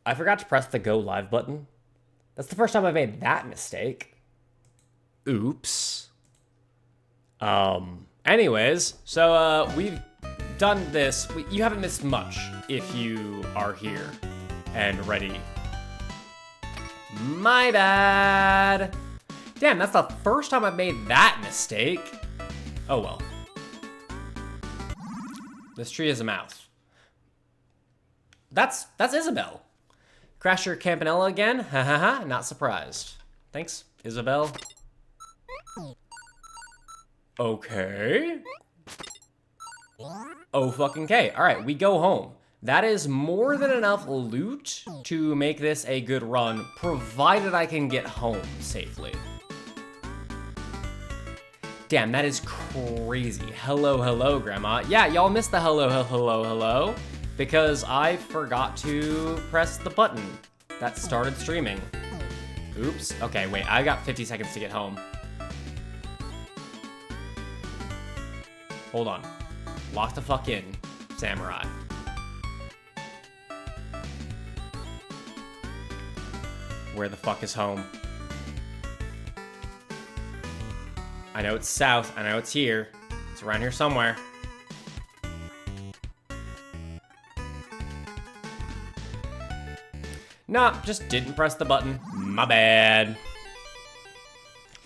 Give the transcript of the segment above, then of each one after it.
I forgot to press the go live button. That's the first time I've made that mistake. Oops. Anyways, so we've done this. You haven't missed much if you are here and ready. My bad. Damn, that's the first time I've made that mistake. Oh well. This tree is a mouth. That's Isabel. Crash your Campanella again? Ha ha ha, not surprised. Thanks, Isabel. Okay. Oh fucking K. Alright, we go home. That is more than enough loot to make this a good run, provided I can get home safely. Damn, that is crazy. Hello, hello, Grandma. Yeah, y'all missed the hello, hello, hello, because I forgot to press the button that started streaming. Oops. Okay, wait, I got 50 seconds to get home. Hold on. Lock the fuck in, samurai. Where the fuck is home? I know it's south. I know it's here. It's around here somewhere. Nah, just didn't press the button. My bad.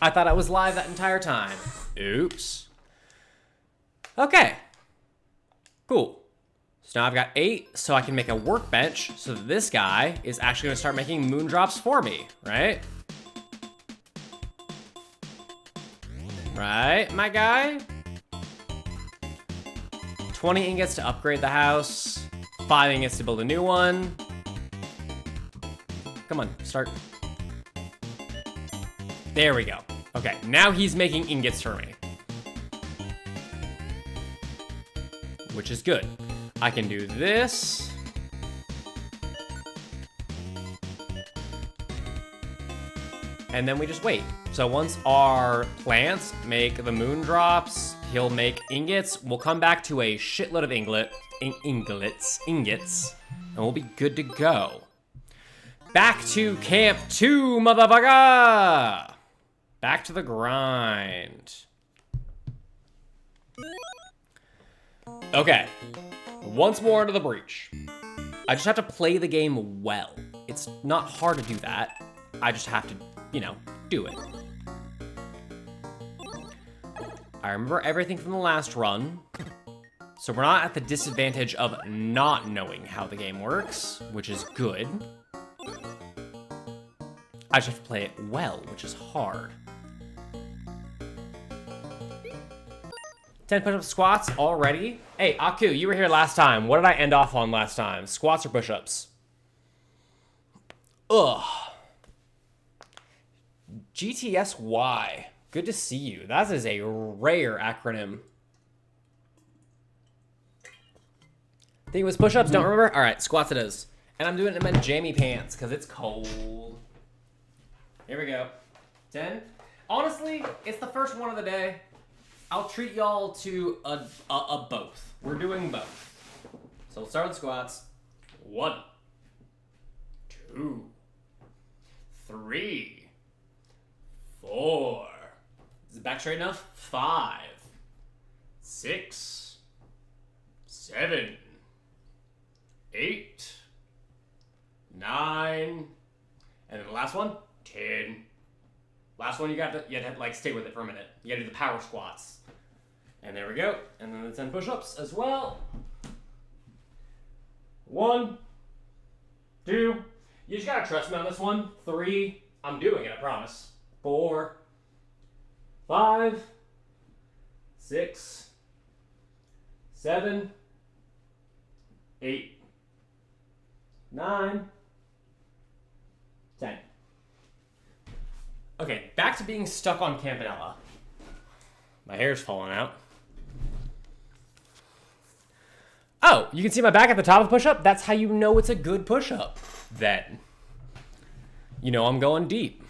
I thought I was live that entire time. Oops. Okay. Cool. So now I've got 8, so I can make a workbench so that this guy is actually going to start making moondrops for me, right? Right, my guy? 20 ingots to upgrade the house. 5 ingots to build a new one. Come on, start. There we go. Okay, now he's making ingots for me. Which is good. I can do this. And then we just wait. So once our plants make the moon drops, he'll make ingots. We'll come back to a shitload of ingots, and we'll be good to go. Back to camp 2, motherfucker! Back to the grind. Okay, once more into the breach. I just have to play the game well. It's not hard to do that. I just have to, you know, do it. I remember everything from the last run, so we're not at the disadvantage of not knowing how the game works, which is good. I just have to play it well, which is hard. 10 push-ups, squats already? Hey, Aku, you were here last time. What did I end off on last time? Squats or push-ups? Ugh. GTSY. Good to see you. That is a rare acronym. Think it was push-ups? Don't remember? All right, squats it is. And I'm doing it in my jammy pants because it's cold. Here we go. 10. Honestly, it's the first one of the day. I'll treat y'all to a both. We're doing both. So let's start with squats. 1, 2, 3, 4. Is it back straight enough? 5, 6, 7, 8, 9, and then the last one, 10. Last one, you have to like stay with it for a minute. You gotta do the power squats. And there we go. And then the 10 push-ups as well. 1, 2. You just gotta trust me on this one. 3. I'm doing it, I promise. 4, 5, 6, 7, 8, 9, 10. Okay, back to being stuck on Campanella. My hair's falling out. Oh, you can see my back at the top of the push-up? That's how you know it's a good push-up. Then, you know I'm going deep.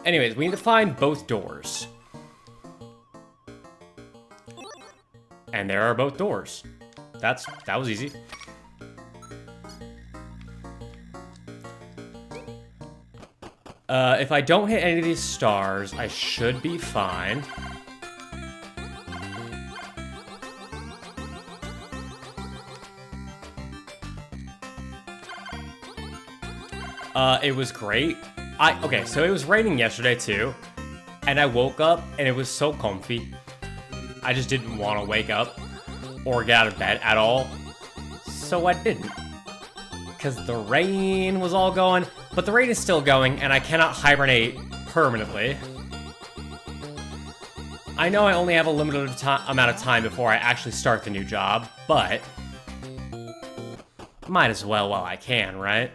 Anyways, we need to find both doors. And there are both doors. That was easy. If I don't hit any of these stars, I should be fine. It was great. Okay, so it was raining yesterday too, and I woke up and it was so comfy. I just didn't want to wake up or get out of bed at all, so I didn't. Because the rain was all going, but the rain is still going, and I cannot hibernate permanently. I know I only have a limited amount of time before I actually start the new job, but might as well while I can, right?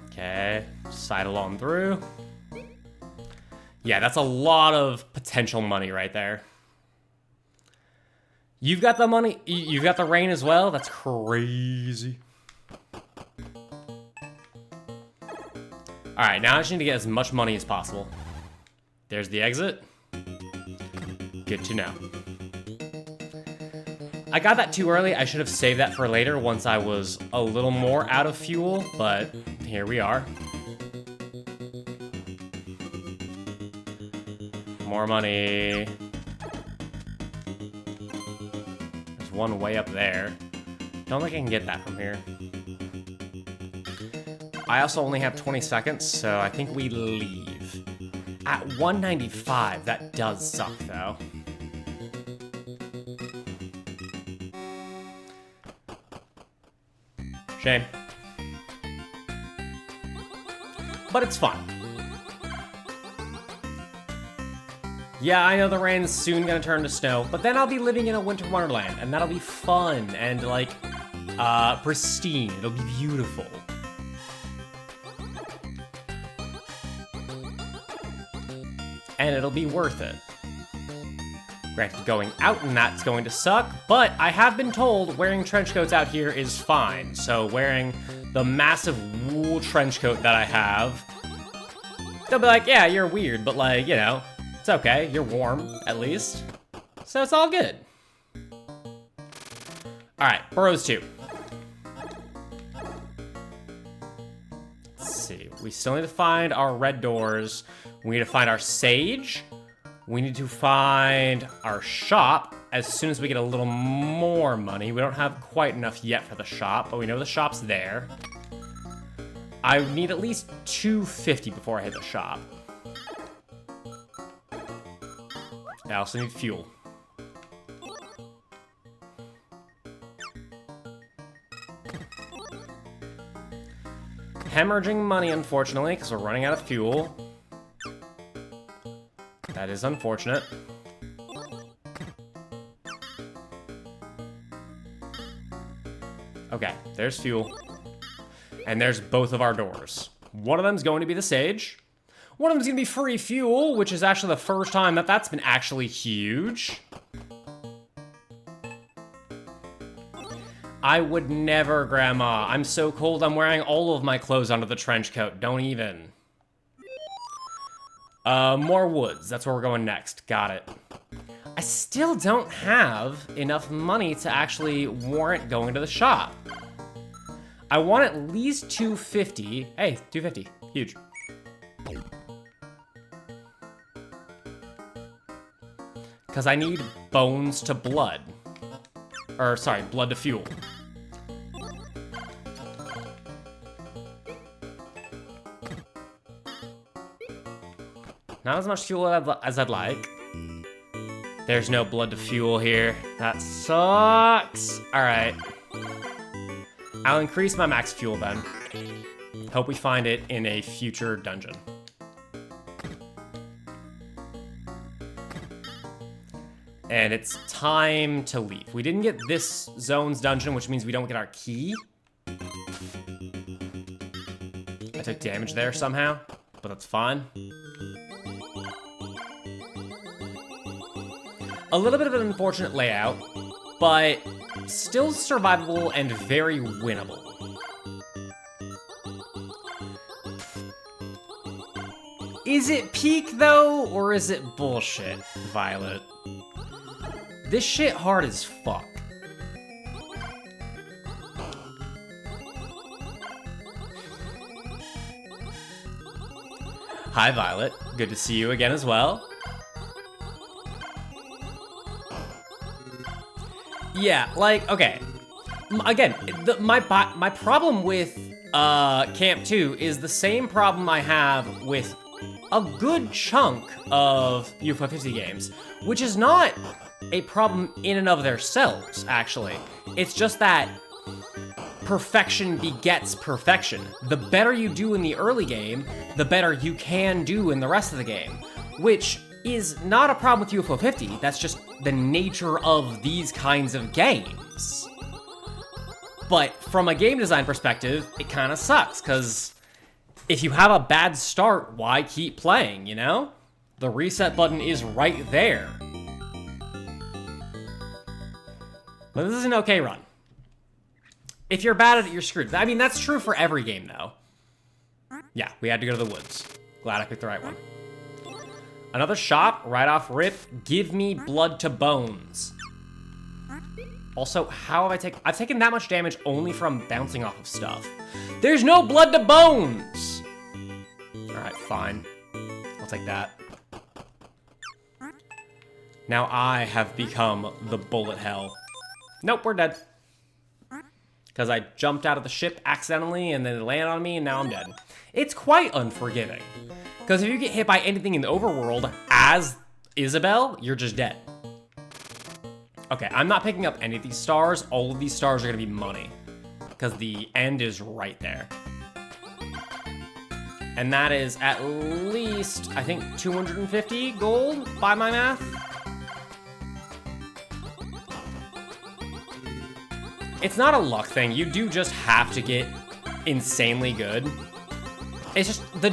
Okay, sidle on through. Yeah, that's a lot of potential money right there. You've got the money, you've got the rain as well? That's crazy. Alright, now I just need to get as much money as possible. There's the exit. Good to know. I got that too early. I should have saved that for later once I was a little more out of fuel, but here we are. More money. There's one way up there. Don't think I can get that from here. I also only have 20 seconds, so I think we leave. At 195, that does suck though. Shame. But it's fun. Yeah, I know the rain's soon gonna turn to snow, but then I'll be living in a winter wonderland, and that'll be fun and like, pristine. It'll be beautiful. And it'll be worth it. Granted, going out in that's going to suck, but I have been told wearing trench coats out here is fine. So wearing the massive wool trench coat that I have, they'll be like, yeah, you're weird, but like, you know, it's okay. You're warm, at least. So it's all good. All right, Burrows 2. Let's see. We still need to find our red doors. We need to find our sage. We need to find our shop as soon as we get a little more money. We don't have quite enough yet for the shop, but we know the shop's there. I need at least 250 before I hit the shop. I also need fuel. Hemorrhaging money, unfortunately, because we're running out of fuel. That is unfortunate. Okay, there's fuel. And there's both of our doors. One of them's going to be the sage. One of them's gonna be free fuel, which is actually the first time that that's been actually huge. I would never, Grandma. I'm so cold, I'm wearing all of my clothes under the trench coat. Don't even. More woods. That's where we're going next. Got it. I still don't have enough money to actually warrant going to the shop. I want at least 250. Hey, 250. Huge. Because I need bones to blood. Or, sorry, blood to fuel. Not as much fuel as I'd like. There's no blood to fuel here. That sucks. All right. I'll increase my max fuel then. Hope we find it in a future dungeon. And it's time to leave. We didn't get this zone's dungeon, which means we don't get our key. I took damage there somehow, but that's fine. A little bit of an unfortunate layout, but still survivable and very winnable. Is it peak though, or is it bullshit, Violet? This shit hard as fuck. Hi, Violet. Good to see you again as well. Yeah, like, okay. Again, my problem with Camp 2 is the same problem I have with a good chunk of UFO 50 games, which is not a problem in and of themselves, actually. It's just that perfection begets perfection. The better you do in the early game, the better you can do in the rest of the game, which is not a problem with UFO 50. That's just the nature of these kinds of games. But from a game design perspective, it kind of sucks, because if you have a bad start, why keep playing, you know? The reset button is right there. But this is an okay run. If you're bad at it, you're screwed. I mean, that's true for every game, though. Yeah, we had to go to the woods. Glad I picked the right one. Another shop, right off rip. Give me blood to bones. Also, how have I've taken that much damage only from bouncing off of stuff. There's no blood to bones! Alright, fine. I'll take that. Now I have become the bullet hell. Nope, we're dead. Because I jumped out of the ship accidentally and then it landed on me and now I'm dead. It's quite unforgiving. Because if you get hit by anything in the overworld as Isabel, you're just dead. Okay, I'm not picking up any of these stars. All of these stars are going to be money. Because the end is right there. And that is at least, I think, 250 gold by my math. It's not a luck thing. You do just have to get insanely good. It's just the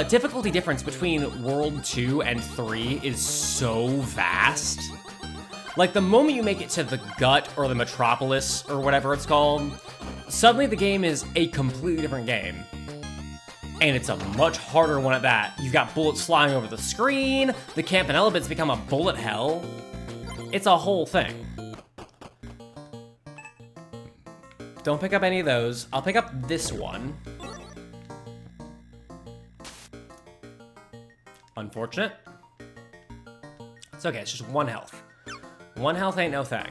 difficulty difference between World 2 and 3 is so vast. Like, the moment you make it to the gut or the metropolis or whatever it's called, suddenly the game is a completely different game. And it's a much harder one at that. You've got bullets flying over the screen, the camp and elements become a bullet hell. It's a whole thing. Don't pick up any of those. I'll pick up this one. Unfortunate. It's okay, it's just 1 health. 1 health ain't no thing.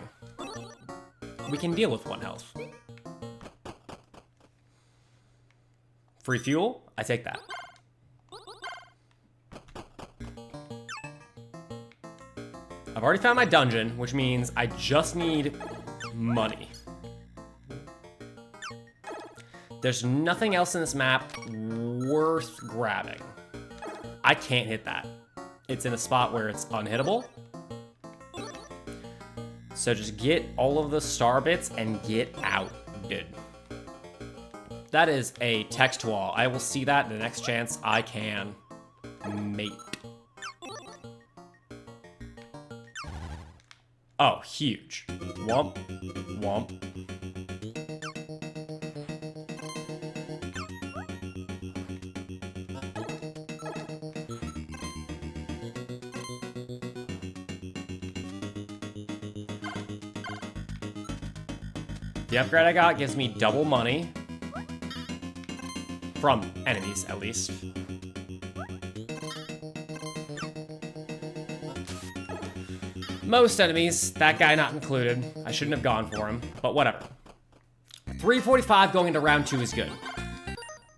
We can deal with 1 health. Free fuel? I take that. I've already found my dungeon, which means I just need money. There's nothing else in this map worth grabbing. I can't hit that. It's in a spot where it's unhittable. So just get all of the star bits and get out, dude. That is a text wall. I will see that the next chance I can, mate. Oh, huge. Womp, womp. The upgrade I got gives me double money. From enemies, at least. Most enemies, that guy not included. I shouldn't have gone for him, but whatever. 345 going into round 2 is good.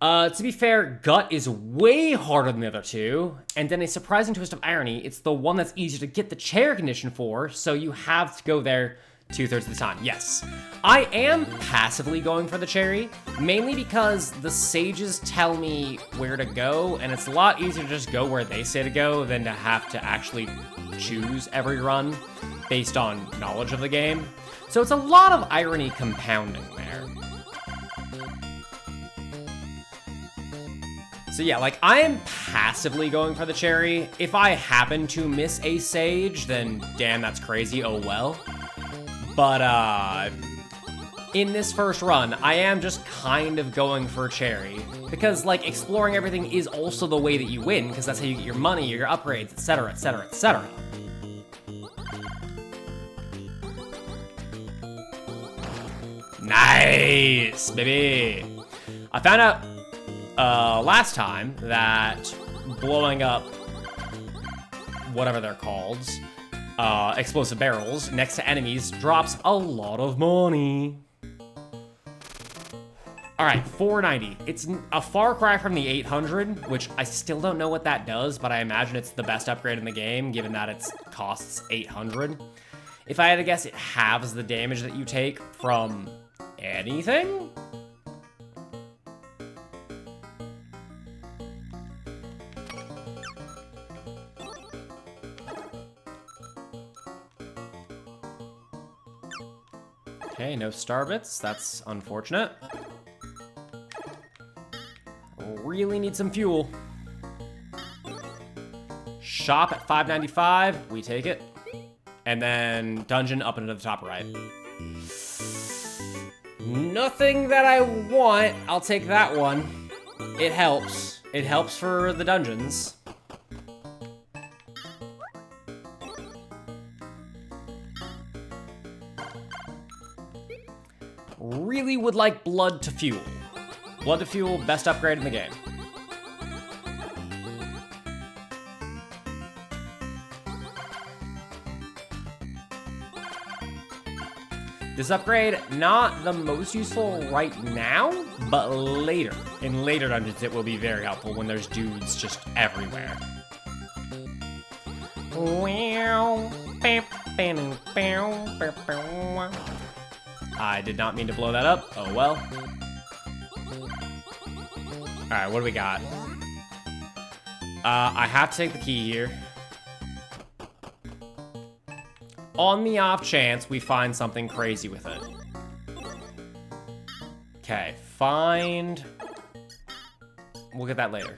To be fair, Gut is way harder than the other two, and then a surprising twist of irony, it's the one that's easier to get the chair condition for, so you have to go there 2/3 of the time. Yes, I am passively going for the cherry, mainly because the sages tell me where to go, and it's a lot easier to just go where they say to go than to have to actually choose every run based on knowledge of the game. So it's a lot of irony compounding there. So yeah, like, I am passively going for the cherry. If I happen to miss a sage, then damn, that's crazy, oh well. But, in this first run, I am just kind of going for cherry. Because, like, exploring everything is also the way that you win, because that's how you get your money, your upgrades, etc., etc., etc. Nice, baby! I found out last time that blowing up whatever they're called, explosive barrels next to enemies drops a lot of money. All right, 490. It's a far cry from the 800, which I still don't know what that does, but I imagine it's the best upgrade in the game, given that it costs 800. If I had to guess, it halves the damage that you take from anything? Okay, no star bits. That's unfortunate. Really need some fuel. Shop at 595. We take it. And then dungeon up into the top right. Nothing that I want. I'll take that one. It helps. It helps for the dungeons. Really would like blood to fuel. Blood to fuel, best upgrade in the game. This upgrade, not the most useful right now, but later. In later dungeons, it will be very helpful when there's dudes just everywhere. I did not mean to blow that up. Oh well. Alright, what do we got? I have to take the key here. On the off chance we find something crazy with it. Okay, find... We'll get that later.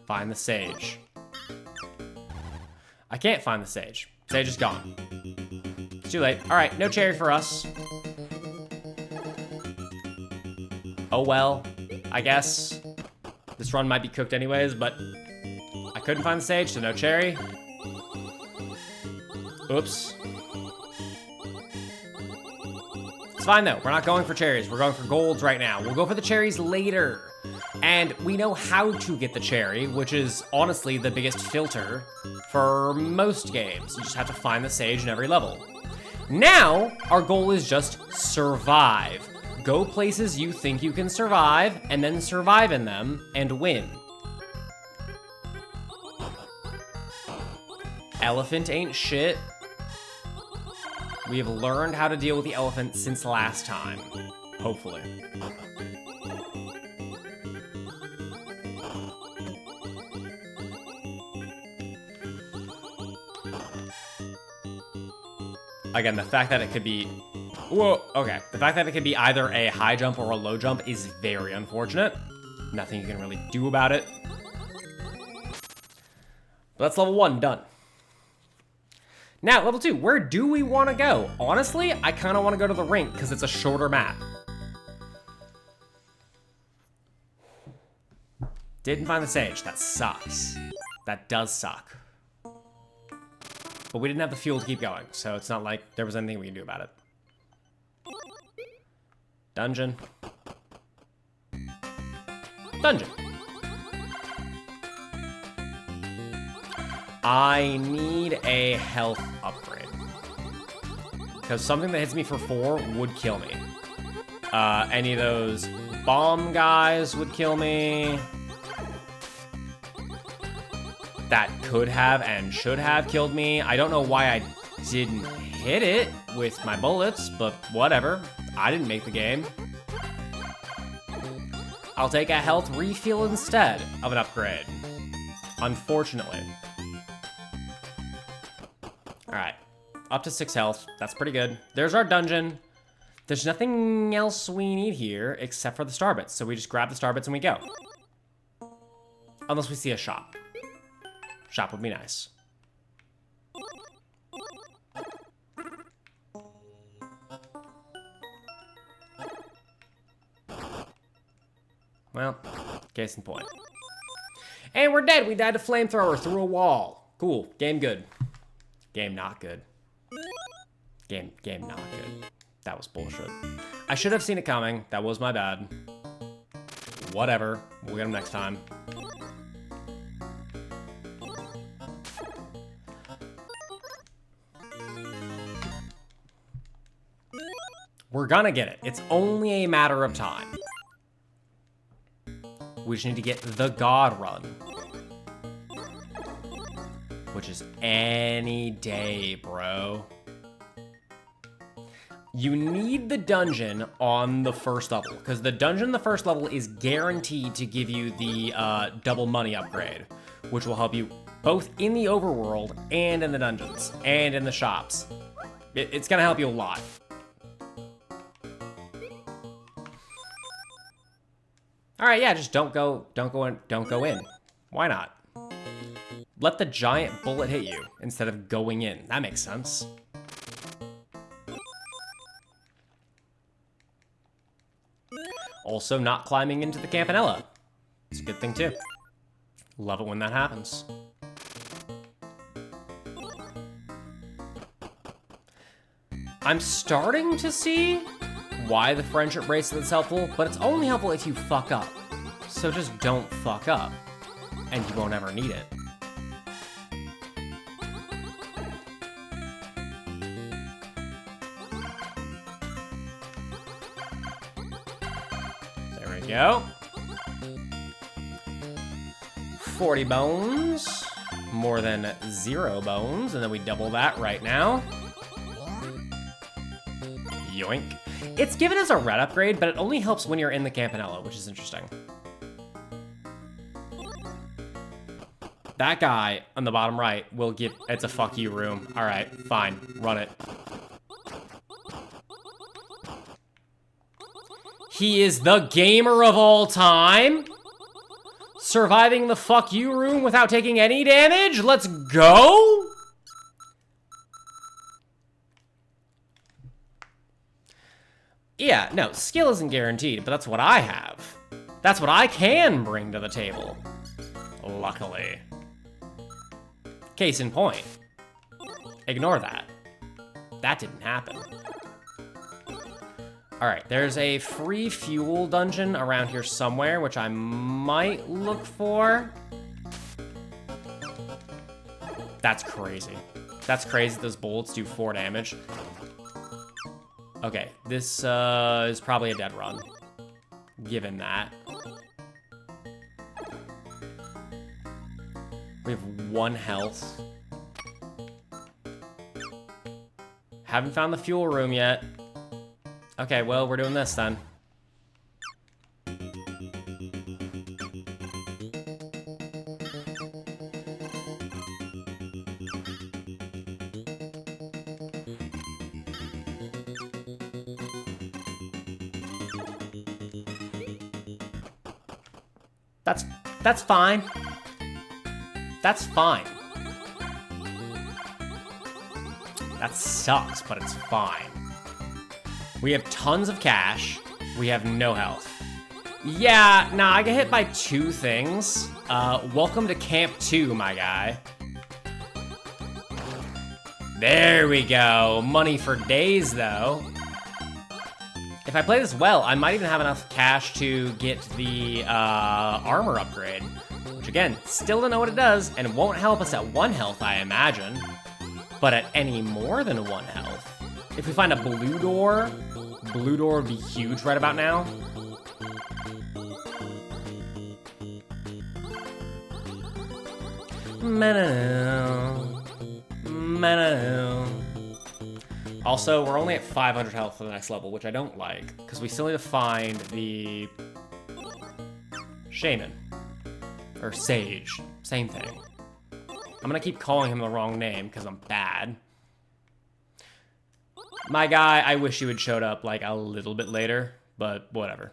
Find the sage. I can't find the sage. Sage is gone. It's too late. All right, no cherry for us. Oh well, I guess. This run might be cooked anyways, but I couldn't find the sage, so no cherry. Oops. It's fine though, we're not going for cherries. We're going for golds right now. We'll go for the cherries later. And we know how to get the cherry, which is honestly the biggest filter for most games. You just have to find the sage in every level. Now, our goal is just survive. Go places you think you can survive, and then survive in them, and win. Elephant ain't shit. We have learned how to deal with the elephant since last time. Hopefully. Again, the fact that it could be... Whoa, okay. The fact that it could be either a high jump or a low jump is very unfortunate. Nothing you can really do about it. But that's level 1, done. Now, level 2, where do we want to go? Honestly, I kind of want to go to the rink because it's a shorter map. Didn't find the sage. That sucks. That does suck. But we didn't have the fuel to keep going, so it's not like there was anything we can do about it. Dungeon. Dungeon. I need a health upgrade. Because something that hits me for 4 would kill me. Any of those bomb guys would kill me. That could have and should have killed me. I don't know why I didn't hit it with my bullets, but whatever. I didn't make the game. I'll take a health refill instead of an upgrade. Unfortunately. Alright. Up to 6 health. That's pretty good. There's our dungeon. There's nothing else we need here except for the star bits. So we just grab the star bits and we go. Unless we see a shop. Shop would be nice. Well, case in point. And we're dead. We died to flamethrower through a wall. Cool. Game good. Game not good. Game not good. That was bullshit. I should have seen it coming. That was my bad. Whatever. We'll get him next time. We're gonna get it. It's only a matter of time. We just need to get the God Run. Which is any day, bro. You need the dungeon on the first level, because the dungeon on the first level is guaranteed to give you the double money upgrade, which will help you both in the overworld and in the dungeons and in the shops. It's gonna help you a lot. All right, yeah, just don't go in. Why not? Let the giant bullet hit you instead of going in. That makes sense. Also, not climbing into the Campanella. It's a good thing, too. Love it when that happens. I'm starting to see why the friendship bracelet is helpful, but it's only helpful if you fuck up. So just don't fuck up, and you won't ever need it. There we go. 40 bones, more than 0 bones, and then we double that right now. Yoink. It's given us a red upgrade, but it only helps when you're in the Campanella, which is interesting. That guy on the bottom right will give... It's a fuck you room. All right, fine. Run it. He is the gamer of all time. Surviving the fuck you room without taking any damage? Let's go! Yeah, no, skill isn't guaranteed, but that's what I have. That's what I can bring to the table. Luckily. Case in point. Ignore that. That didn't happen. Alright, there's a free fuel dungeon around here somewhere, which I might look for. That's crazy. That's crazy, those bullets do 4 damage. Okay, this is probably a dead run, given that. We have 1 health. Haven't found the fuel room yet. Okay, well, we're doing this then. That's fine. That's fine. That sucks, but it's fine. We have tons of cash. We have no health. Yeah, nah, I get hit by 2 things. Welcome to Camp 2, my guy. There we go. Money for days, though. If I play this well, I might even have enough cash to get the armor upgrade. Which again, still don't know what it does, and won't help us at 1 health, I imagine. But at any more than 1 health. If we find a blue door would be huge right about now. Also, we're only at 500 health for the next level, which I don't like, because we still need to find the shaman. Or sage. Same thing. I'm gonna keep calling him the wrong name, because I'm bad. My guy, I wish you had showed up, like, a little bit later, but whatever.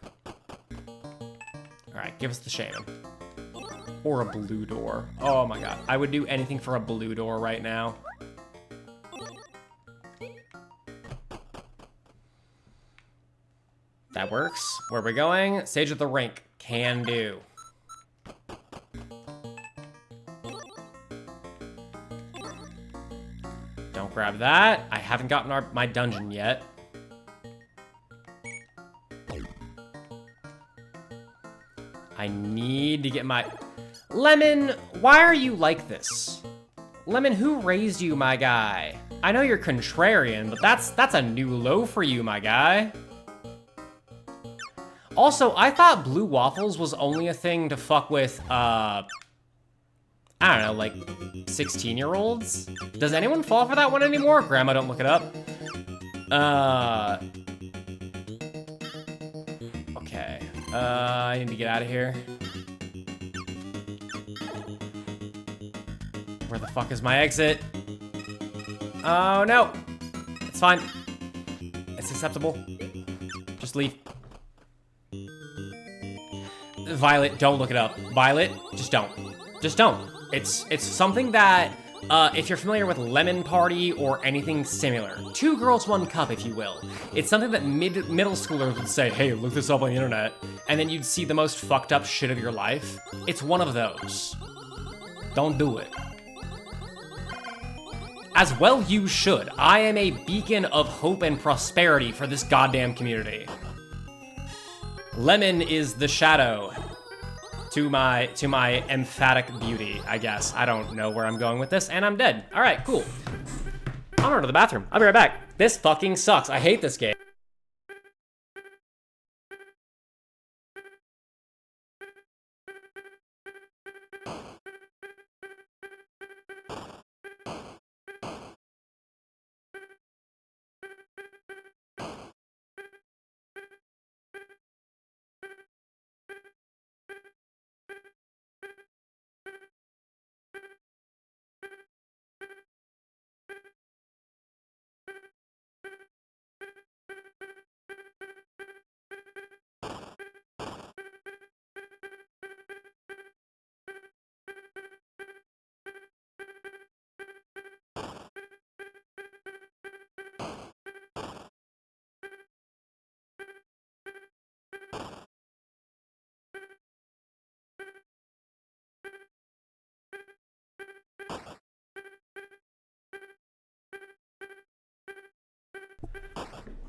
Alright, give us the shaman. Or a blue door. Oh my god. I would do anything for a blue door right now. That works. Where are we going? Sage of the Rink. Can do. Don't grab that. I haven't gotten my dungeon yet. I need to get my... Lemon, why are you like this? Lemon, who raised you, my guy? I know you're contrarian, but that's a new low for you, my guy. Also, I thought blue waffles was only a thing to fuck with, I don't know, like 16-year-olds? Does anyone fall for that one anymore? Grandma, don't look it up. Okay. I need to get out of here. Where the fuck is my exit? Oh, no. It's fine. It's acceptable. Just leave. Violet, don't look it up. Violet, just don't. Just don't. It's something that, if you're familiar with Lemon Party or anything similar, 2 girls, 1 cup, if you will. It's something that middle schoolers would say, hey, look this up on the internet, and then you'd see the most fucked up shit of your life. It's one of those. Don't do it. As well you should. I am a beacon of hope and prosperity for this goddamn community. Lemon is the shadow to my emphatic beauty, I guess. I don't know where I'm going with this, and I'm dead. All right, cool. I'm going to the bathroom. I'll be right back. This fucking sucks. I hate this game.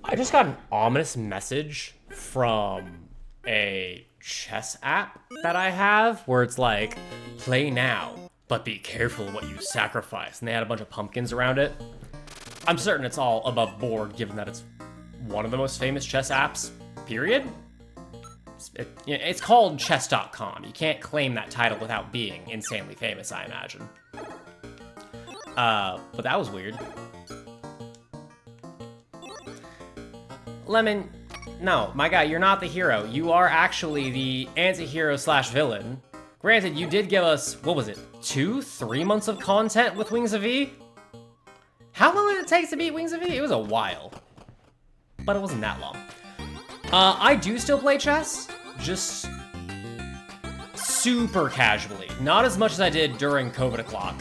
I just got an ominous message from a chess app that I have where it's like, play now, but be careful what you sacrifice. And they had a bunch of pumpkins around it. I'm certain it's all above board given that it's one of the most famous chess apps, period. It's called chess.com. You can't claim that title without being insanely famous, I imagine. But that was weird. Lemon, no, my guy, you're not the hero. You are actually the anti-hero slash villain. Granted, you did give us, what was it, 2-3 months of content with Wings of E? How long did it take to beat Wings of E? It was a while, but it wasn't that long. I do still play chess, just super casually. Not as much as I did during COVID o'clock.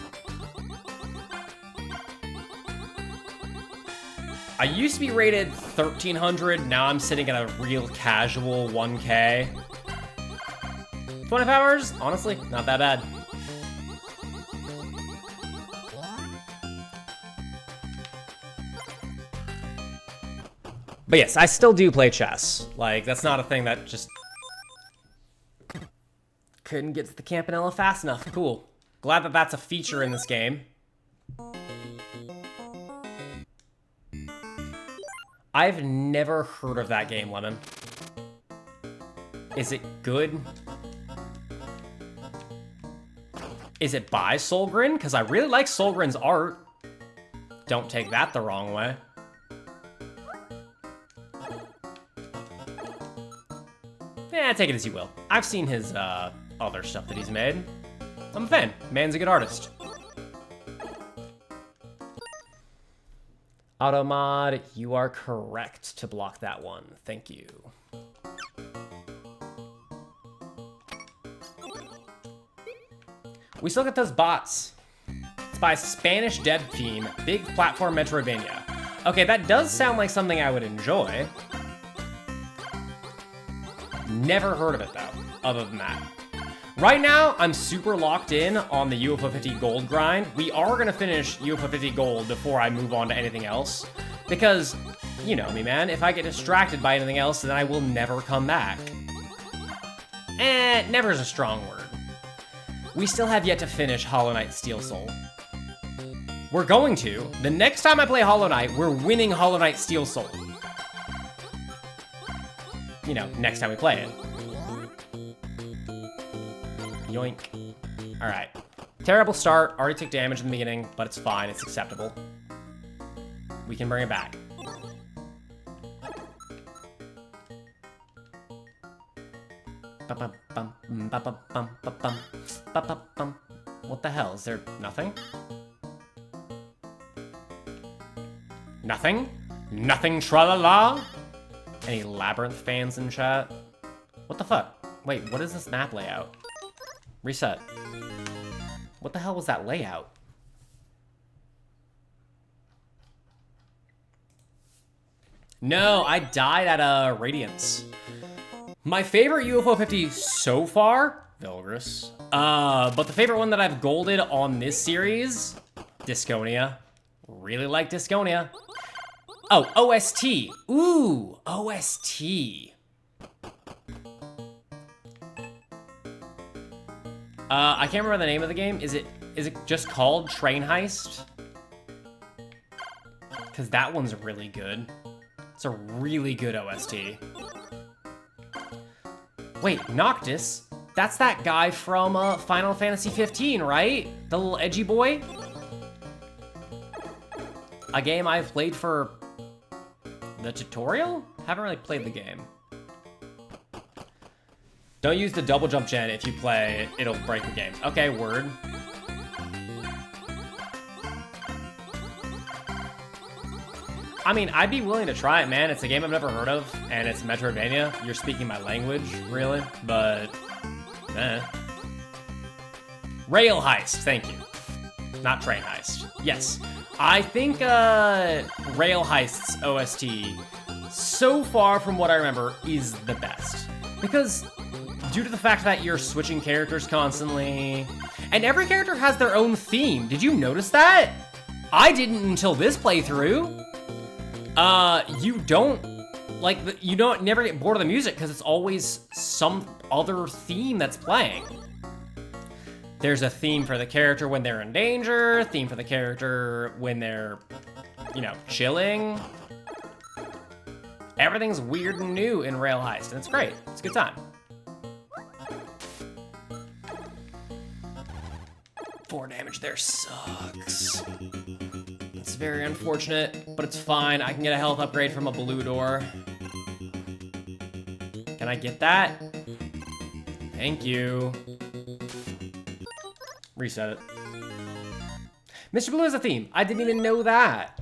I used to be rated 1300, now I'm sitting at a real casual 1K. 25 hours? Honestly, not that bad. But yes, I still do play chess. Like, that's not a thing that just... couldn't get to the Campanella fast enough. Cool. Glad that that's a feature in this game. I've never heard of that game, Lemon. Is it good? Is it by Solgren? Because I really like Solgren's art. Don't take that the wrong way. Yeah, take it as you will. I've seen his other stuff that he's made. I'm a fan. Man's a good artist. Automod, you are correct to block that one. Thank you. We still get those bots. It's by Spanish dev team, big platform Metroidvania. Okay, that does sound like something I would enjoy. Never heard of it though, other than that. Right now, I'm super locked in on the UFO 50 gold grind. We are gonna finish UFO 50 gold before I move on to anything else. Because, you know me, man, if I get distracted by anything else, then I will never come back. Never is a strong word. We still have yet to finish Hollow Knight Steel Soul. We're going to. The next time I play Hollow Knight, we're winning Hollow Knight Steel Soul. You know, next time we play it. Yoink. Alright. Terrible start. Already took damage in the beginning, but it's fine. It's acceptable. We can bring it back. What the hell? Is there nothing? Nothing? Nothing tra-la-la? Any Labyrinth fans in chat? What the fuck? Wait, what is this map layout? Reset. What the hell was that layout? No, I died at Radiance. My favorite UFO 50 so far, Vilgrus. But the favorite one that I've golded on this series, Disconia. Really like Disconia. Oh, OST. Ooh, OST. I can't remember the name of the game. Is it just called Train Heist? Because that one's really good. It's a really good OST. Wait, Noctis? That's that guy from Final Fantasy 15, right? The little edgy boy? A game I've played for the tutorial? Haven't really played the game. Don't use the double jump gen if you play, it'll break the game. Okay, word. I mean, I'd be willing to try it, man. It's a game I've never heard of, and it's Metroidvania. You're speaking my language, really, but Rail Heist, thank you. Not Train Heist. Yes. I think Rail Heist's OST, so far from what I remember, is the best. Because due to the fact that you're switching characters constantly, and every character has their own theme. Did you notice that? I didn't until this playthrough. You don't never get bored of the music because it's always some other theme that's playing. There's a theme for the character when they're in danger, theme for the character when they're, you know, chilling. Everything's weird and new in Rail Heist, and it's great. It's a good time. 4 damage there sucks. It's very unfortunate, but it's fine. I can get a health upgrade from a blue door. Can I get that? Thank you. Reset it. Mr. Blue is a theme. I didn't even know that.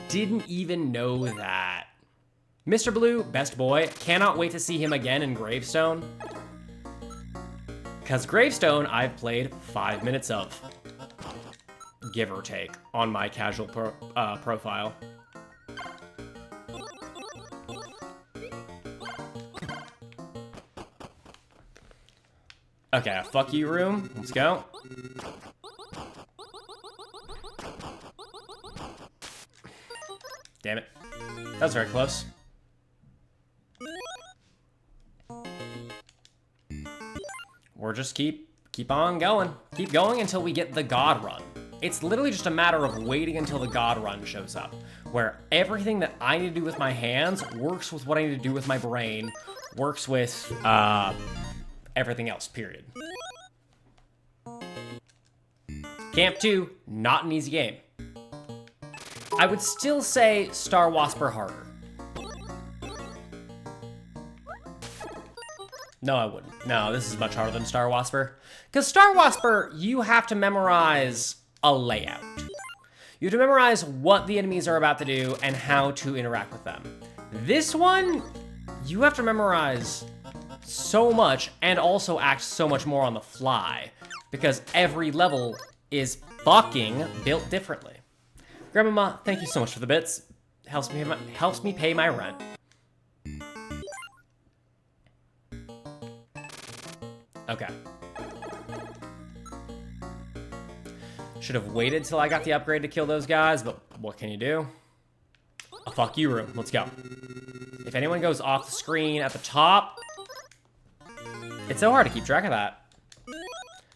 Didn't even know that. Mr. Blue, best boy. Cannot wait to see him again in Gravestone. Because Gravestone, I've played 5 minutes of. Give or take, on my casual profile. Okay, fuck you room. Let's go. Damn it. That was very close. We're just keep on going. Keep going until we get the God Run. It's literally just a matter of waiting until the God Run shows up, where everything that I need to do with my hands works with what I need to do with my brain, works with everything else, period. Camp 2, not an easy game. I would still say Star Wasper harder. No, I wouldn't. No, this is much harder than Star Wasper. Because Star Wasper, you have to memorize a layout. You have to memorize what the enemies are about to do and how to interact with them. This one, you have to memorize so much and also act so much more on the fly because every level is fucking built differently. Grandmama, thank you so much for the bits. Helps me pay my rent. Okay. Should have waited till I got the upgrade to kill those guys, but what can you do? A fuck you room. Let's go. If anyone goes off the screen at the top, It's so hard to keep track of that.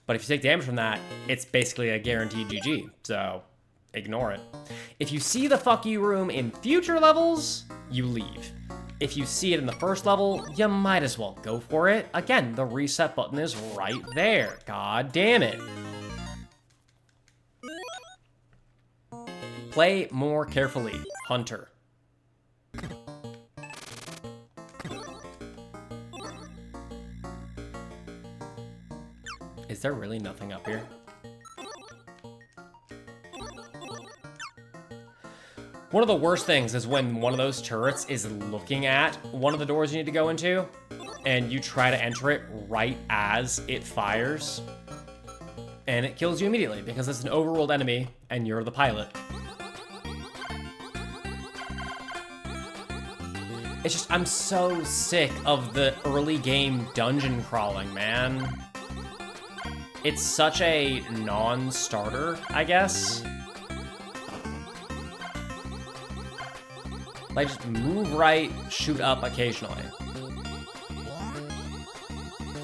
But if you take damage from that, it's basically a guaranteed GG, so ignore it. If you see the fuck you room in future levels, you leave. If you see it in the first level, you might as well go for it. Again, the reset button is right there. God damn it. Play more carefully, Hunter. Is there really nothing up here? One of the worst things is when one of those turrets is looking at one of the doors you need to go into, and you try to enter it right as it fires, and it kills you immediately because it's an overruled enemy and you're the pilot. It's just, I'm so sick of the early game dungeon crawling, man. It's such a non-starter, I guess. Like, just move right, shoot up occasionally.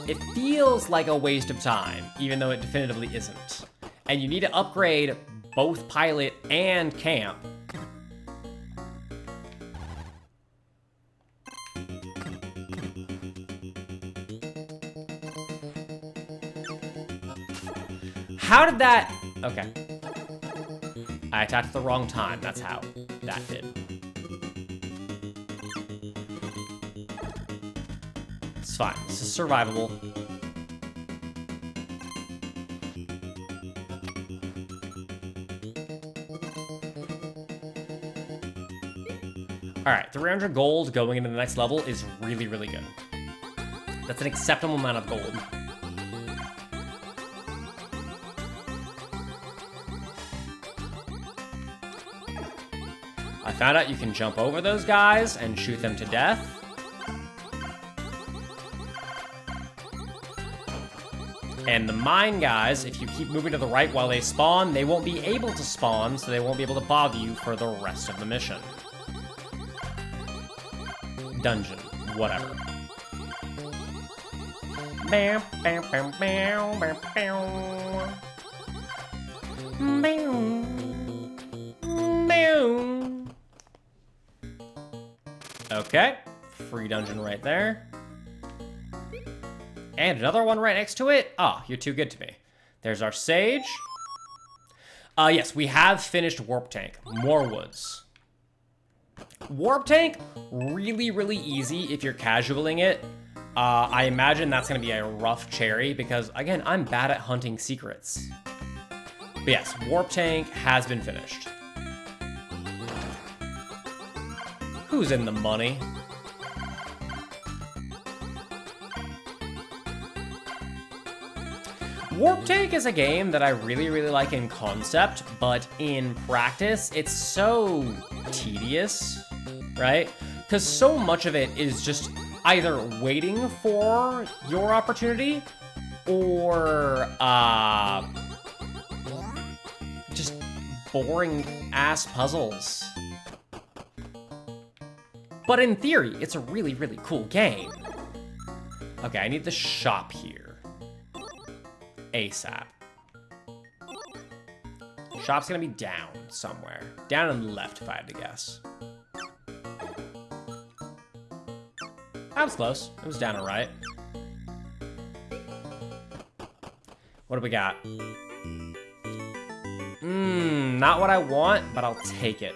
It feels like a waste of time, even though it definitively isn't. And you need to upgrade both pilot and camp. How did that... Okay. I attacked at the wrong time. That's how that did. It's fine. This is survivable. Alright, 300 gold going into the next level is really, really good. That's an acceptable amount of gold. I found out you can jump over those guys and shoot them to death. And the mine guys, if you keep moving to the right while they spawn, they won't be able to spawn, so they won't be able to bother you for the rest of the mission. Dungeon, whatever. Bam, bam, bam, bam, bam, bam. Bam. Bam. Okay, free dungeon right there. And another one right next to it. Ah, you're too good to me. There's our sage. Yes, we have finished Warp Tank. More woods. Warp Tank, really, really easy if you're casualing it. I imagine that's going to be a rough cherry because, again, I'm bad at hunting secrets. But yes, Warp Tank has been finished. Who's in the money? Warp Tank is a game that I really, really like in concept, but in practice, it's so tedious, right? Because so much of it is just either waiting for your opportunity or just boring ass puzzles. But in theory, it's a really, really cool game. Okay, I need the shop here. ASAP. Shop's gonna be down somewhere. Down on the left, if I had to guess. That was close. It was down and right. What do we got? Not what I want, but I'll take it.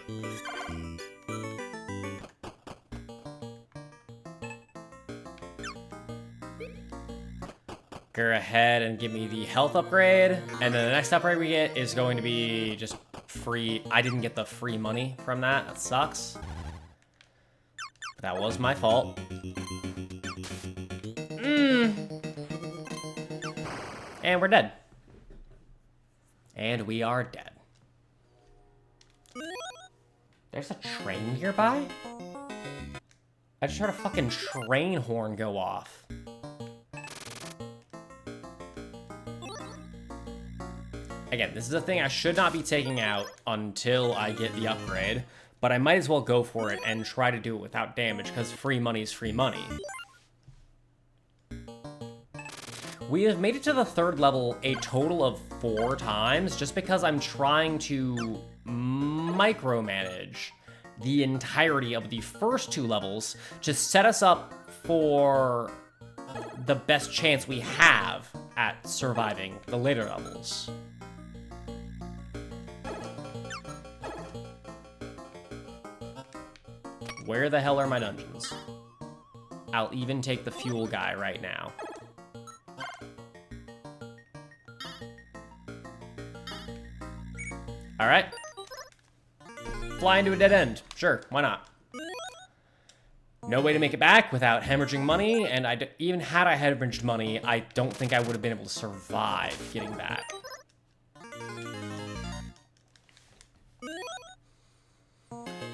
Go ahead and give me the health upgrade, and then the next upgrade we get is going to be just free. I didn't get the free money from that. That sucks. But that was my fault. And we're dead. And we are dead. There's a train nearby? I just heard a fucking train horn go off. Again, this is a thing I should not be taking out until I get the upgrade, but I might as well go for it and try to do it without damage, because free money is free money. We have made it to the 3rd level a total of 4 times, just because I'm trying to micromanage the entirety of the first 2 levels to set us up for the best chance we have at surviving the later levels. Where the hell are my dungeons? I'll even take the fuel guy right now. All right. Fly into a dead end. Sure, why not? No way to make it back without hemorrhaging money, and even had I hemorrhaged money, I don't think I would have been able to survive getting back.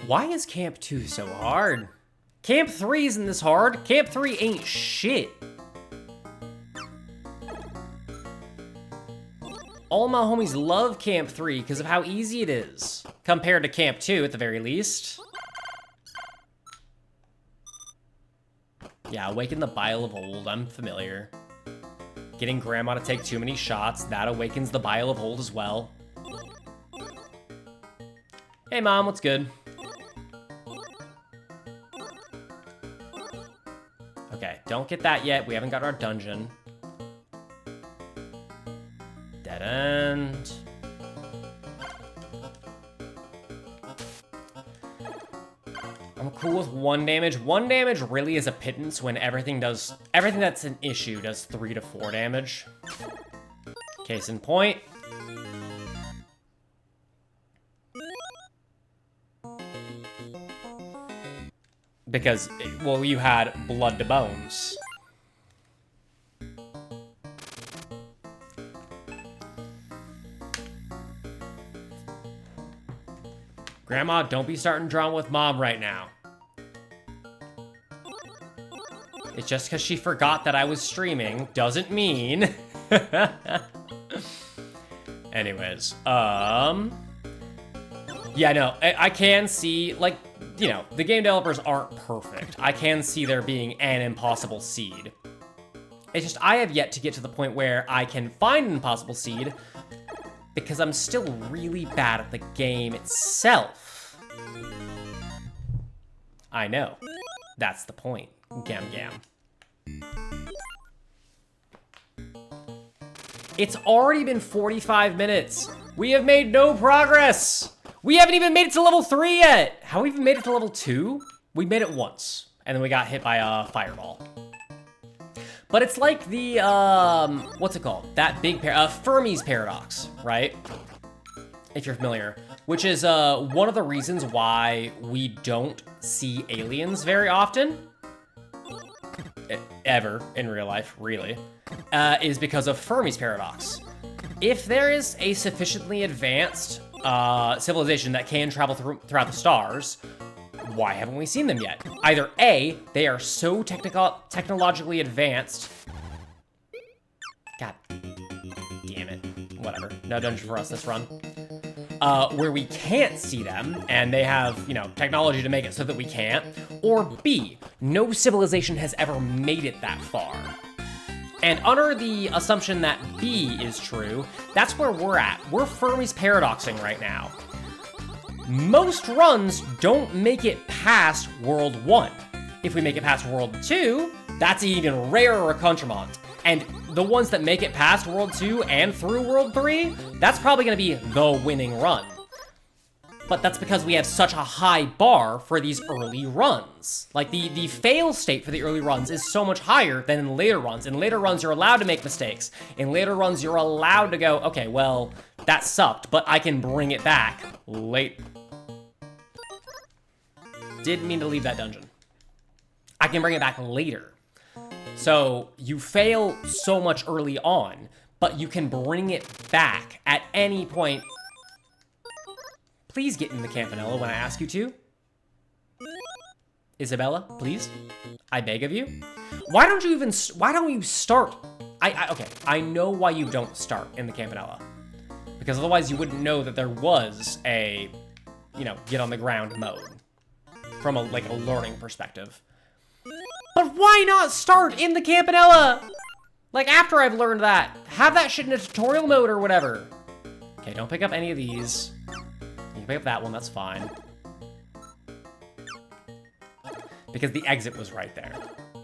Why is Camp 2 so hard? Camp 3 isn't this hard. Camp 3 ain't shit. All my homies love Camp 3 because of how easy it is, compared to Camp 2 at the very least. Yeah, awaken the bile of old, I'm familiar. Getting grandma to take too many shots, that awakens the bile of old as well. Hey mom, what's good? Okay, don't get that yet, we haven't got our dungeon. Dead end. I'm cool with 1 damage. 1 damage really is a pittance when everything that's an issue does 3 to 4 damage. Case in point. Because, well, you had blood to bones. Grandma, don't be starting drama with mom right now. It's just because she forgot that I was streaming doesn't mean. Anyways, yeah, no, I can see, like, you know, the game developers aren't perfect. I can see there being an impossible seed. It's just I have yet to get to the point where I can find an impossible seed because I'm still really bad at the game itself. I know. That's the point. Gam gam. It's already been 45 minutes. We have made no progress. We haven't even made it to level 3 yet. Have we even made it to level 2? We made it once, and then we got hit by a fireball. But it's like the, what's it called? That big Fermi's paradox, right? If you're familiar. Which is one of the reasons why we don't see aliens very often. Ever, in real life, really. Is because of Fermi's paradox. If there is a sufficiently advanced civilization that can travel throughout the stars, why haven't we seen them yet? Either A, they are so technologically advanced. God damn it. Whatever. No dungeon for us this run. Where we can't see them, and they have, you know, technology to make it so that we can't. Or B, no civilization has ever made it that far. And under the assumption that B is true, that's where we're at. We're Fermi's paradoxing right now. Most runs don't make it past World 1. If we make it past World 2, that's an even rarer accoutrement. And the ones that make it past World 2 and through World 3, that's probably going to be the winning run. But that's because we have such a high bar for these early runs. Like, the fail state for the early runs is so much higher than in later runs. In later runs, you're allowed to make mistakes. In later runs, you're allowed to go, okay, well, that sucked, but I can bring it back late. Didn't mean to leave that dungeon. I can bring it back later. So you fail so much early on, but you can bring it back at any point. Please get in the campanella when I ask you to. Isabella, please. I beg of you. Why don't you start? Okay, I know why you don't start in the campanella. Because otherwise you wouldn't know that there was a, you know, get on the ground mode. From a learning perspective. But why not start in the campanella? Like, after I've learned that, have that shit in a tutorial mode or whatever. Okay, don't pick up any of these. You can pick up that one, that's fine. Because the exit was right there.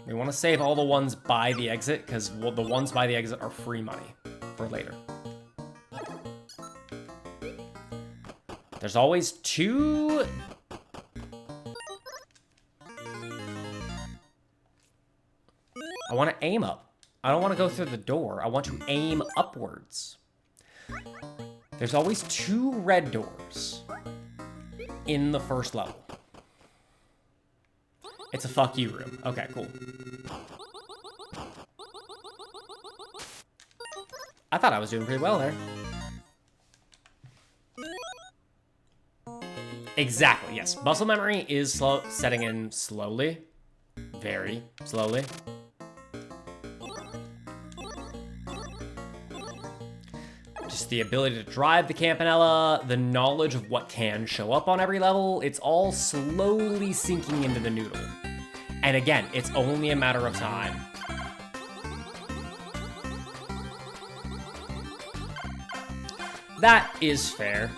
We want to save all the ones by the exit, because the ones by the exit are free money for later. There's always two... I want to aim up. I don't want to go through the door. I want to aim upwards. There's always two red doors in the first level. It's a fuck you room. Okay, cool. I thought I was doing pretty well there. Exactly, yes. Muscle memory is setting in slowly. Very slowly. Just the ability to drive the Campanella, the knowledge of what can show up on every level, it's all slowly sinking into the noodle. And again, it's only a matter of time. That is fair.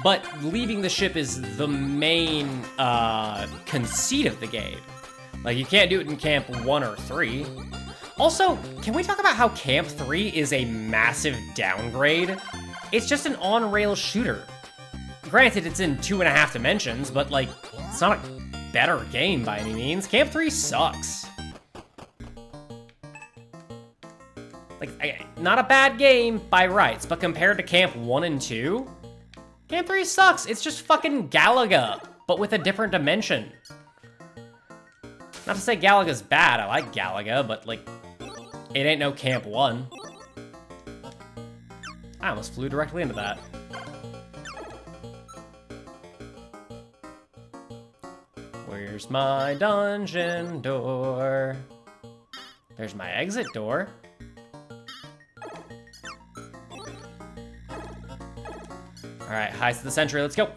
But leaving the ship is the main conceit of the game. Like, you can't do it in Camp 1 or 3. Also, can we talk about how Camp 3 is a massive downgrade? It's just an on-rail shooter. Granted, it's in 2.5 dimensions, but, like, it's not a better game by any means. Camp 3 sucks. Like, not a bad game by rights, but compared to Camp 1 and 2, Camp 3 sucks. It's just fucking Galaga, but with a different dimension. Not to say Galaga's bad, I like Galaga, but, like, it ain't no Camp 1. I almost flew directly into that. Where's my dungeon door? There's my exit door. Alright, Heist of the Century, let's go.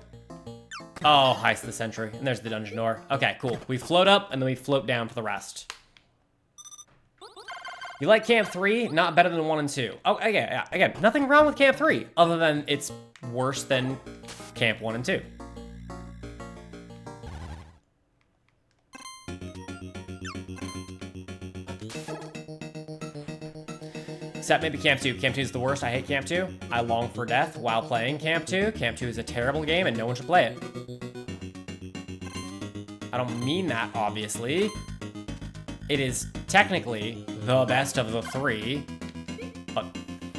Oh, Heist of the Century, and there's the dungeon door. Okay, cool. We float up, and then we float down for the rest. You like Camp 3? Not better than 1 and 2. Oh, again, nothing wrong with Camp 3, other than it's worse than Camp 1 and 2. Except maybe Camp 2. Camp 2 is the worst. I hate Camp 2. I long for death while playing Camp 2. Camp 2 is a terrible game and no one should play it. I don't mean that, obviously. It is technically the best of the 3, but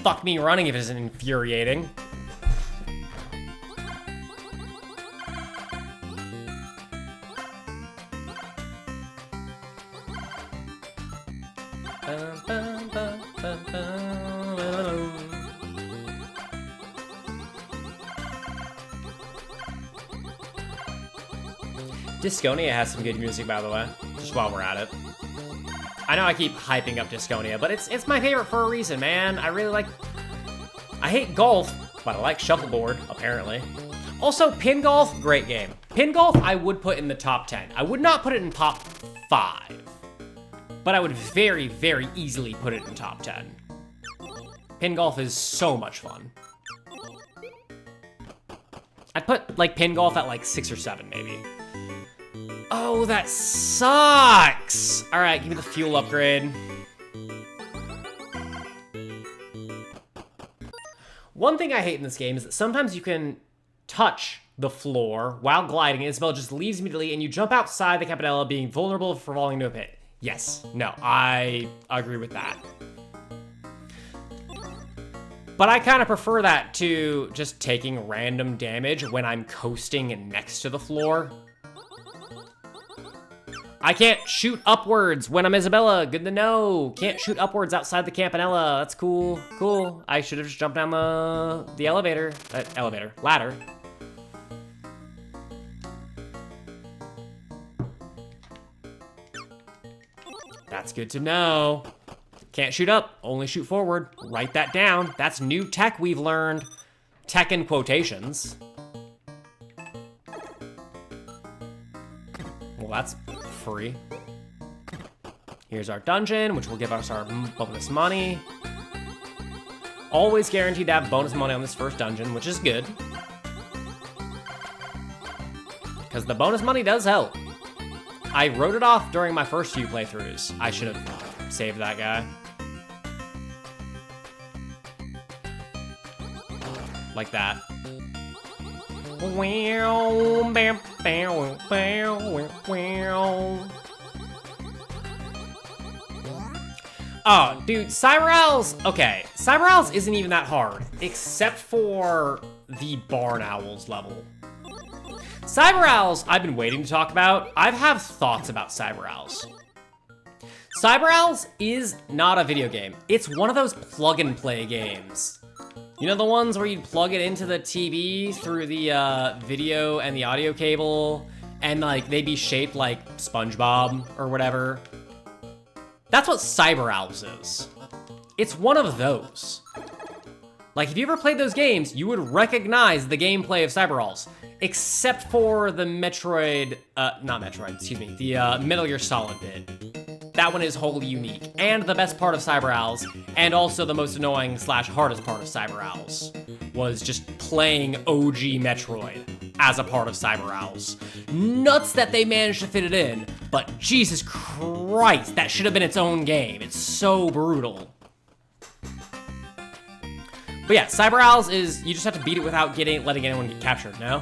fuck me running if it isn't infuriating. Disconia has some good music, by the way, just while we're at it. I know I keep hyping up Disconia, but it's my favorite for a reason, man. I really like... I hate golf, but I like shuffleboard, apparently. Also, pin golf, great game. Pin golf, I would put in the top 10. I would not put it in top 5, but I would very, very easily put it in top 10. Pin golf is so much fun. I'd put, like, pin golf at, like, 6 or 7, maybe. Oh, that sucks! Alright, give me the fuel upgrade. One thing I hate in this game is that sometimes you can touch the floor while gliding, and Isabella just leaves immediately, and you jump outside the Campanella, being vulnerable for falling into a pit. Yes. No, I agree with that. But I kind of prefer that to just taking random damage when I'm coasting next to the floor. I can't shoot upwards when I'm Isabella. Good to know. Can't shoot upwards outside the Campanella. That's cool. Cool. I should have just jumped down the elevator. Ladder. That's good to know. Can't shoot up, only shoot forward. Write that down. That's new tech we've learned. Tech in quotations. Well, that's free. Here's our dungeon, which will give us our bonus money. Always guaranteed to have bonus money on this first dungeon, which is good. Because the bonus money does help. I wrote it off during my first few playthroughs. I should have saved that guy. Like that. Oh, dude, Cyber Owls. Okay, Cyber Owls isn't even that hard, except for the Barn Owls level. Cyber Owls, I've been waiting to talk about. I have thoughts about Cyber Owls. Cyber Owls is not a video game. It's one of those plug-and-play games. You know the ones where you plug it into the TV through the video and the audio cable, and like they'd be shaped like SpongeBob or whatever? That's what Cyber Owls is. It's one of those. Like, if you ever played those games, you would recognize the gameplay of Cyber Owls, except for the Metroid, not Metroid, excuse me, the Metal Gear Solid bit. That one is wholly unique, and the best part of Cyber Owls, and also the most annoying / hardest part of Cyber Owls, was just playing OG Metroid as a part of Cyber Owls. Nuts that they managed to fit it in, but Jesus Christ, that should have been its own game. It's so brutal. But yeah, Cyber Owls is, you just have to beat it without letting anyone get captured, no?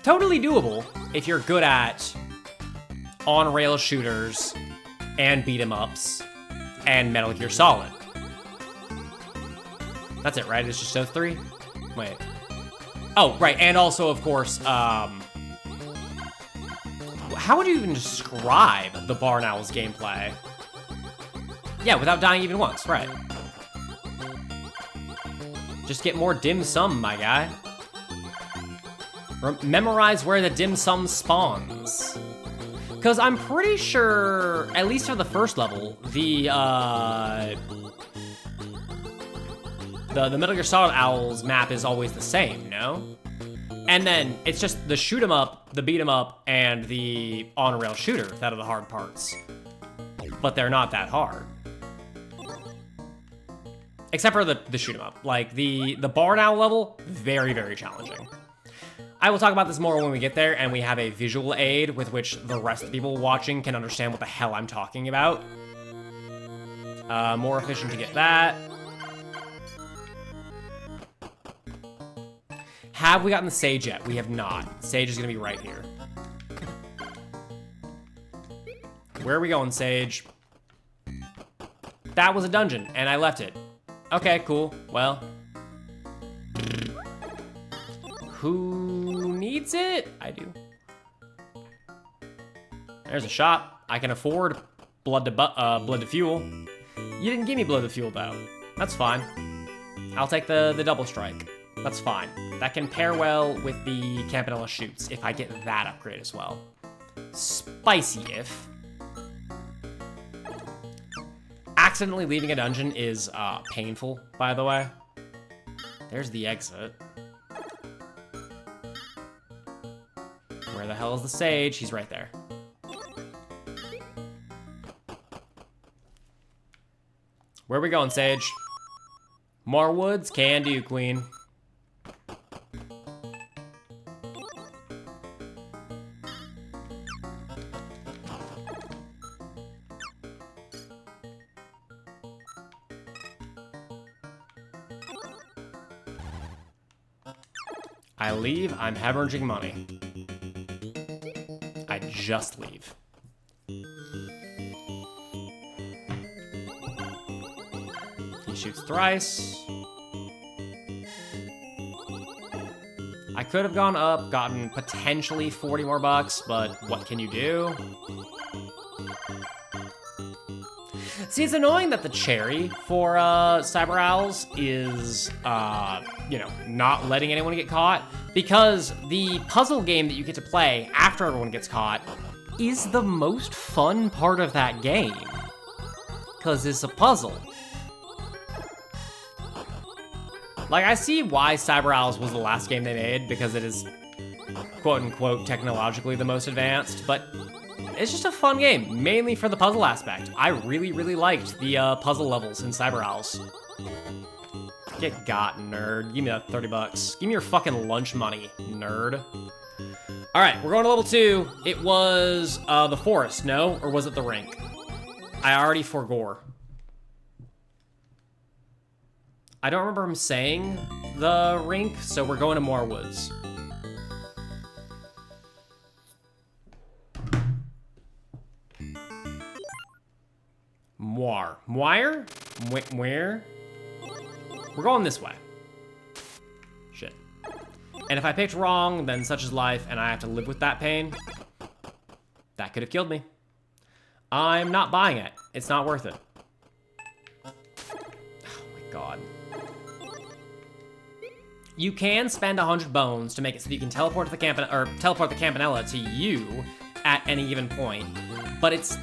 Totally doable if you're good at on-rail shooters and beat-em-ups and Metal Gear Solid. That's it, right? It's just those three? Wait. Oh, right, and also, of course, how would you even describe the Barn Owls gameplay? Yeah, without dying even once, right. Just get more dim sum, my guy. Memorize where the dim sum spawns. Because I'm pretty sure, at least for the first level, the Metal Gear Solid Owls map is always the same, no? And then it's just the shoot 'em up, the beat 'em up, and the on-rail shooter that are the hard parts. But they're not that hard. Except for the shoot 'em up. Like, the Barn Owl level, very, very challenging. I will talk about this more when we get there, and we have a visual aid with which the rest of the people watching can understand what the hell I'm talking about. More efficient to get that. Have we gotten the Sage yet? We have not. Sage is gonna be right here. Where are we going, Sage? That was a dungeon, and I left it. Okay, cool. Well. Who needs it? I do. There's a shop. I can afford blood to fuel. You didn't give me blood to fuel, though. That's fine. I'll take the double strike. That's fine. That can pair well with the Campanella shoots if I get that upgrade as well. Spicy if. Accidentally leaving a dungeon is painful, by the way. There's the exit. Where the hell is the Sage? He's right there. Where are we going, Sage? More woods? Can do, Queen. I leave, I'm hemorrhaging money. I just leave. He shoots thrice. I could have gone up, gotten potentially 40 more bucks, but what can you do? See, it's annoying that the cherry for Cyber Owls is, you know, not letting anyone get caught, because the puzzle game that you get to play after everyone gets caught is the most fun part of that game, because it's a puzzle. Like, I see why Cyber Owls was the last game they made, because it is, quote-unquote, technologically the most advanced, but It's just a fun game, mainly for the puzzle aspect. I really, really liked the puzzle levels in Cyber Owls. Get got, nerd. Give me that 30 bucks. Give me your fucking lunch money, nerd. All right, we're going to level 2. It was the forest, no? Or was it the rink? I already forgore. I don't remember him saying the rink, so we're going to more woods. Moir. Moir? Where? We're going this way. Shit. And if I picked wrong, then such is life, and I have to live with that pain. That could have killed me. I'm not buying it. It's not worth it. Oh my god. You can spend 100 bones to make it so that you can teleport the Campanella to you at any given point, but it's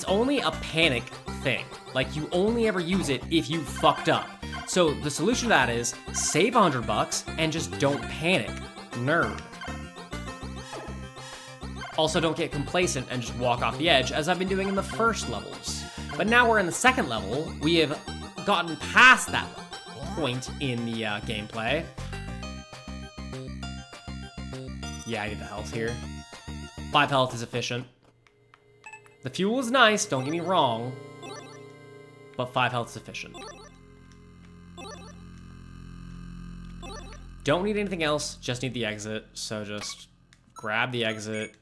only a panic thing. Like, you only ever use it if you fucked up. So the solution to that is save 100 bucks and just don't panic, nerd. Also, don't get complacent and just walk off the edge, as I've been doing in the first levels. But now we're in the second level. We have gotten past that point in the gameplay. Yeah, I need the health here. 5 health is efficient. The fuel is nice, don't get me wrong, but 5 health is efficient. Don't need anything else, just need the exit, so just grab the exit.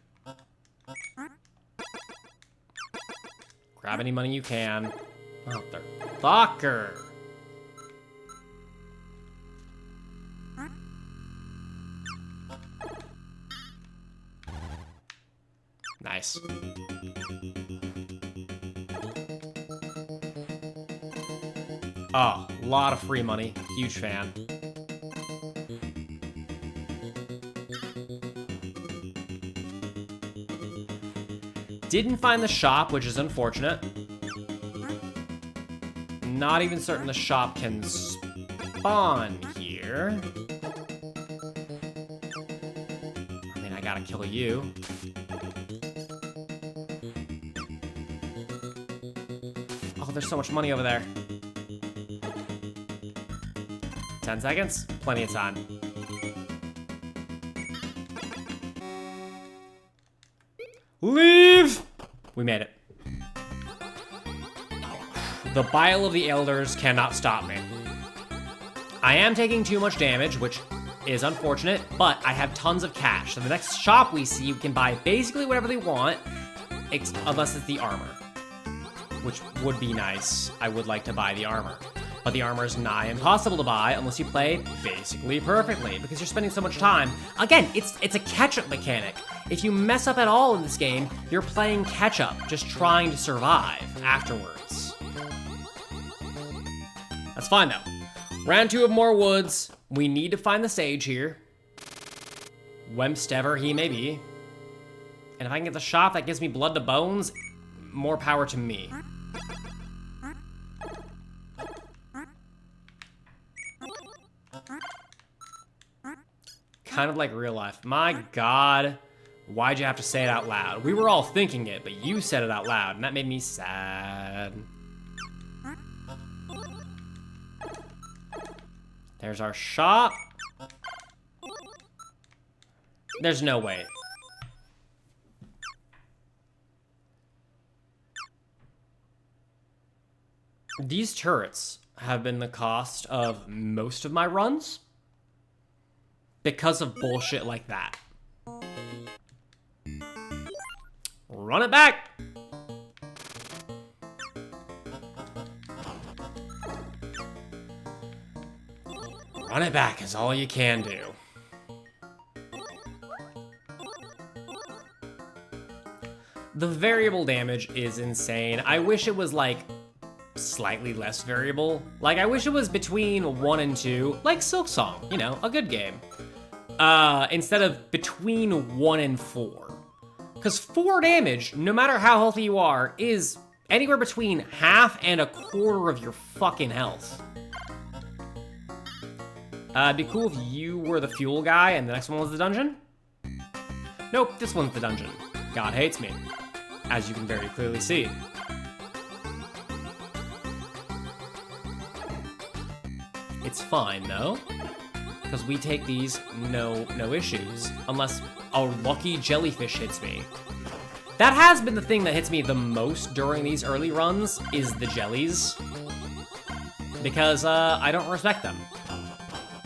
Grab any money you can. Oh, there. Fucker! Nice. Oh, a lot of free money. Huge fan. Didn't find the shop, which is unfortunate. Not even certain the shop can spawn here. I mean, I gotta kill you. Oh, there's so much money over there. 10 seconds? Plenty of time. Leave! We made it. The Bile of the Elders cannot stop me. I am taking too much damage, which is unfortunate, but I have tons of cash. So the next shop we see, we can buy basically whatever they want, unless it's the armor, which would be nice. I would like to buy the armor. But the armor is nigh impossible to buy unless you play basically perfectly, because you're spending so much time. Again, it's a catch-up mechanic. If you mess up at all in this game, you're playing catch-up, just trying to survive afterwards. That's fine though. Round 2 of more woods. We need to find the sage here. Whemstever he may be. And if I can get the shop that gives me blood to bones, more power to me. Kind of like real life. My God, why'd you have to say it out loud? We were all thinking it, but you said it out loud, and that made me sad. There's our shop. There's no way. These turrets have been the cost of most of my runs because of bullshit like that. Run it back! Run it back is all you can do. The variable damage is insane. I wish it was like slightly less variable. Like, I wish it was between 1 and 2, like Silksong, you know, a good game. Instead of between 1 and 4. Because 4 damage, no matter how healthy you are, is anywhere between half and a quarter of your fucking health. It'd be cool if you were the fuel guy and the next one was the dungeon. Nope, this one's the dungeon. God hates me, as you can very clearly see. It's fine, though, because we take these no issues, unless a lucky jellyfish hits me. That has been the thing that hits me the most during these early runs, is the jellies, because I don't respect them,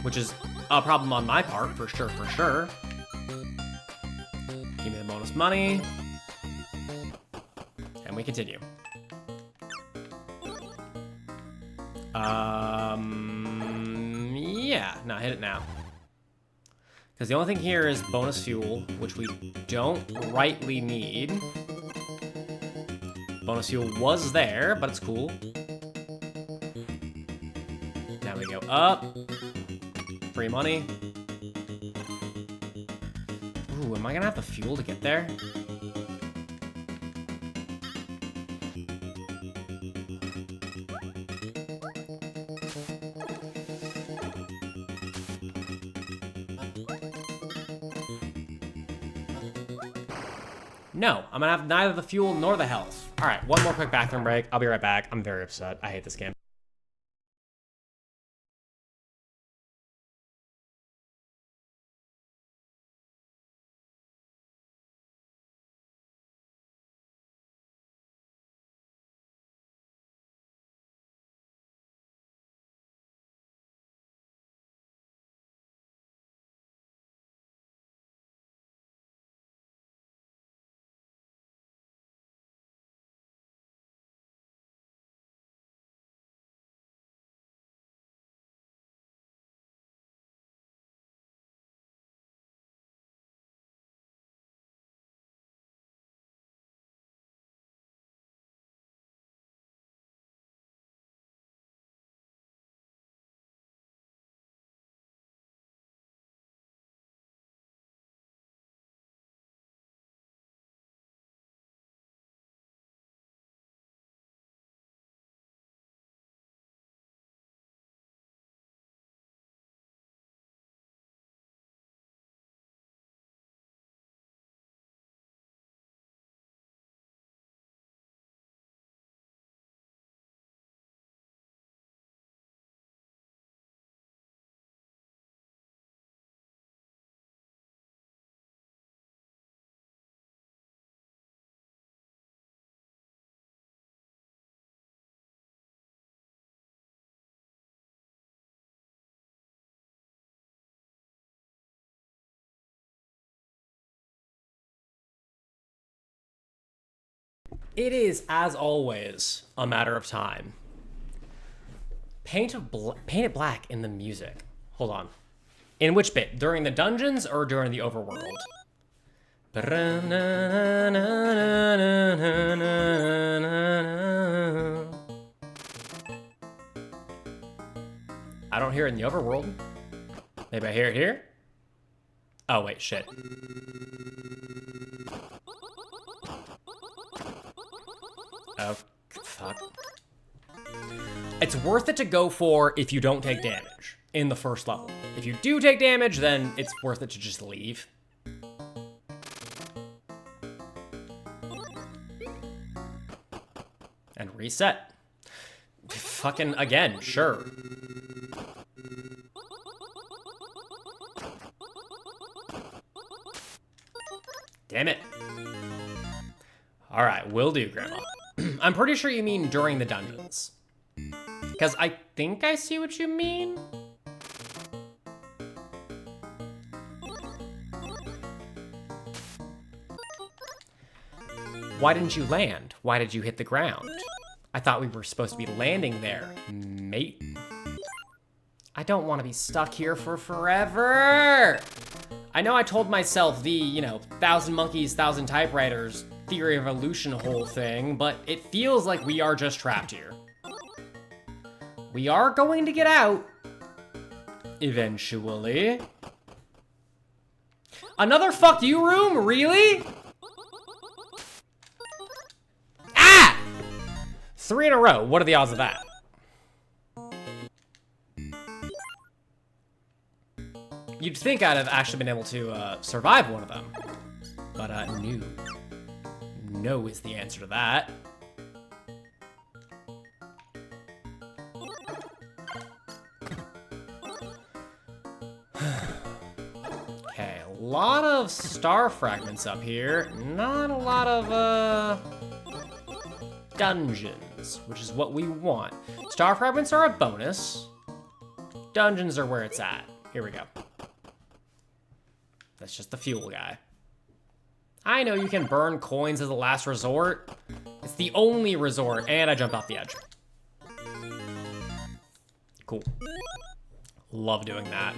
which is a problem on my part, for sure, for sure. Give me the bonus money, and we continue. Yeah, no, hit it now. Because the only thing here is bonus fuel, which we don't rightly need. Bonus fuel was there, but it's cool. Now we go up. Free money. Ooh, am I gonna have the fuel to get there? No, I'm gonna have neither the fuel nor the health. All right, one more quick bathroom break. I'll be right back. I'm very upset. I hate this game. It is, as always, a matter of time. Paint it black in the music. Hold on. In which bit? During the dungeons or during the overworld? I don't hear it in the overworld. Maybe I hear it here? Oh, wait, shit. Oh, fuck. It's worth it to go for if you don't take damage in the first level. If you do take damage, then it's worth it to just leave. And reset. Fucking again, sure. Damn it. All right, will do, Grandma. I'm pretty sure you mean during the dungeons. Because I think I see what you mean. Why didn't you land? Why did you hit the ground? I thought we were supposed to be landing there, mate. I don't want to be stuck here for forever. I know I told myself the, 1,000 monkeys, 1,000 typewriters theory of evolution whole thing, but it feels like we are just trapped here. We are going to get out. Eventually. Another fuck you room? Really? Ah! 3 in a row. What are the odds of that? You'd think I'd have actually been able to survive one of them. But, no. no is the answer to that. Okay, a lot of star fragments up here. Not a lot of, dungeons, which is what we want. Star fragments are a bonus. Dungeons are where it's at. Here we go. That's just the fuel guy. I know you can burn coins as a last resort. It's the only resort, and I jumped off the edge. Cool. Love doing that.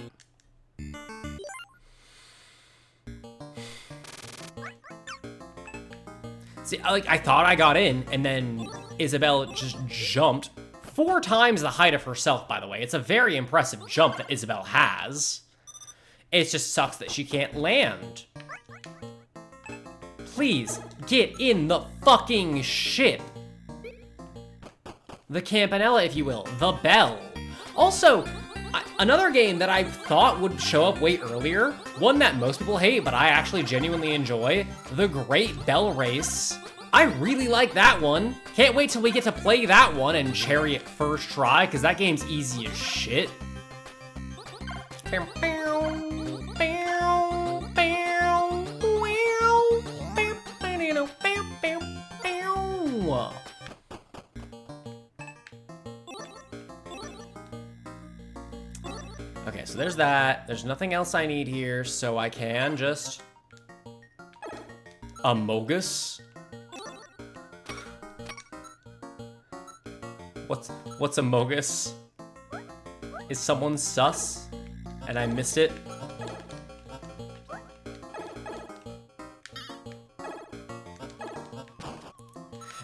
See, I thought I got in, and then Isabelle just jumped 4 times the height of herself, by the way. It's a very impressive jump that Isabelle has. It just sucks that she can't land. Please, get in the fucking ship. The Campanella, if you will. The Bell. Also, another game that I thought would show up way earlier, one that most people hate, but I actually genuinely enjoy, The Great Bell Race. I really like that one. Can't wait till we get to play that one and Chariot first try, because that game's easy as shit. Okay, so there's that. There's nothing else I need here, so I can just... Amogus? What's Amogus? Is someone sus? And I missed it?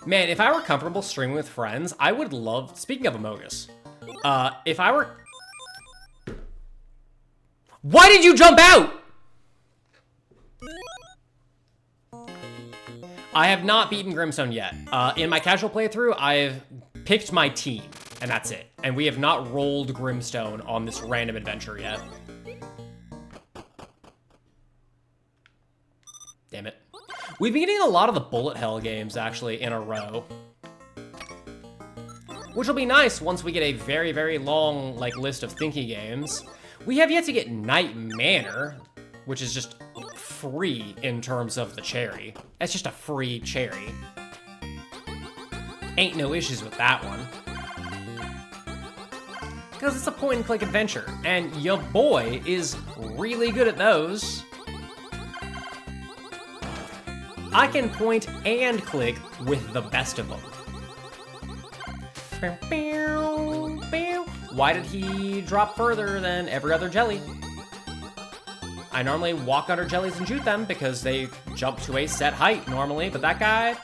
Man, if I were comfortable streaming with friends, I would love... Speaking of Amogus, if I were... Why did you jump out? I have not beaten Grimstone yet. In my casual playthrough, I've picked my team, and that's it. And we have not rolled Grimstone on this random adventure yet. Damn it. We've been getting a lot of the bullet hell games, actually, in a row. Which will be nice once we get a very, very long, like, list of thinky games. We have yet to get Night Manor, which is just free in terms of the cherry. That's just a free cherry. Ain't no issues with that one. Because it's a point-and-click adventure, and your boy is really good at those. I can point and click with the best of them. Why did he drop further than every other jelly? I normally walk under jellies and shoot them because they jump to a set height normally, but that guy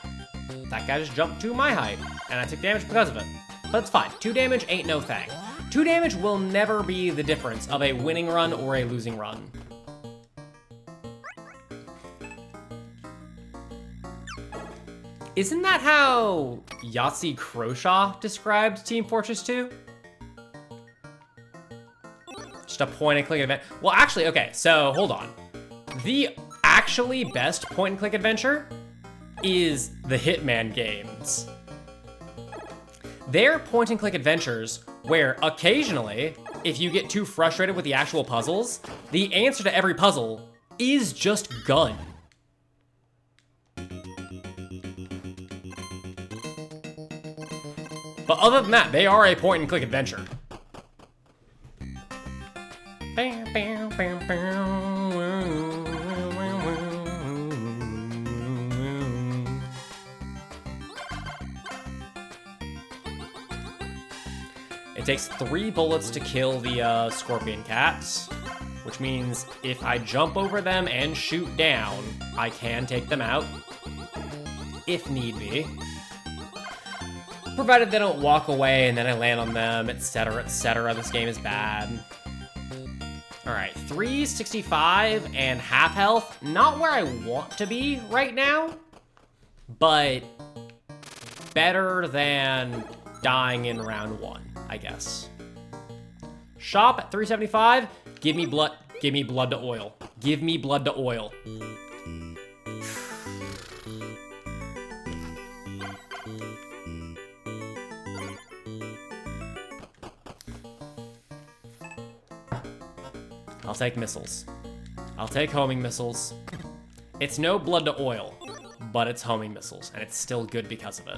just jumped to my height, and I took damage because of it. But it's fine. 2 damage ain't no thing. 2 damage will never be the difference of a winning run or a losing run. Isn't that how Yahtzee Croshaw described Team Fortress 2? Just a point-and-click event. Well, actually, okay, so hold on. The actually best point-and-click adventure is the Hitman games. They're point-and-click adventures where occasionally, if you get too frustrated with the actual puzzles, the answer to every puzzle is just gun. But other than that, they are a point-and-click adventure. It takes 3 bullets to kill the scorpion cats, which means if I jump over them and shoot down, I can take them out, if need be. Provided they don't walk away and then I land on them, etc., etc. This game is bad. Alright, 365 and half health. Not where I want to be right now, but better than dying in round 1, I guess. Shop at 375. Give me blood to oil. Give me blood to oil. take missiles. I'll take homing missiles. It's no blood to oil, but it's homing missiles, and it's still good because of it.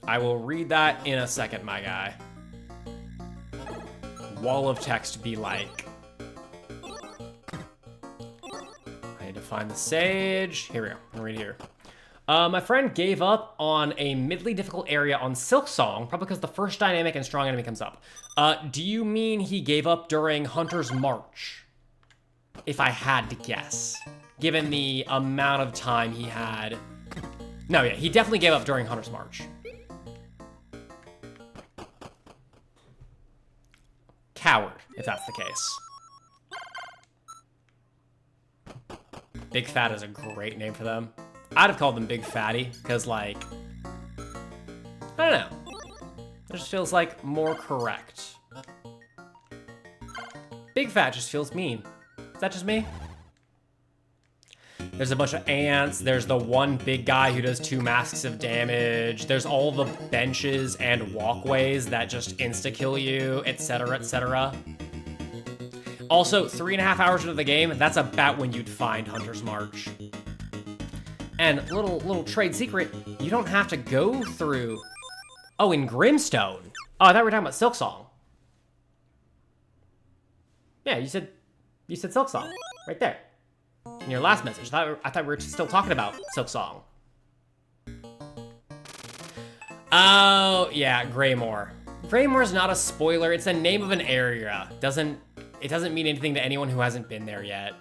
I will read that in a second, my guy. Wall of text be like. I need to find the sage. Here we go. I'll read here. My friend gave up on a midly difficult area on Silksong, probably because the first dynamic and strong enemy comes up. Do you mean he gave up during Hunter's March? If I had to guess, given the amount of time he had. No, yeah, he definitely gave up during Hunter's March. Coward, if that's the case. Big Fat is a great name for them. I'd have called them Big Fatty, because, like, I don't know. It just feels like more correct. Big Fat just feels mean. Is that just me? There's a bunch of ants. There's the one big guy who does 2 masks of damage. There's all the benches and walkways that just insta-kill you, etc., etc. Also, 3.5 hours into the game, that's about when you'd find Hunter's March. And little trade secret, you don't have to go through... Oh, in Grimstone. Oh, I thought we were talking about Silksong. Yeah, you said Silksong, right there. In your last message, I thought we were still talking about Silksong. Oh, yeah, Greymoor. Greymoor's not a spoiler, it's the name of an area. It doesn't mean anything to anyone who hasn't been there yet.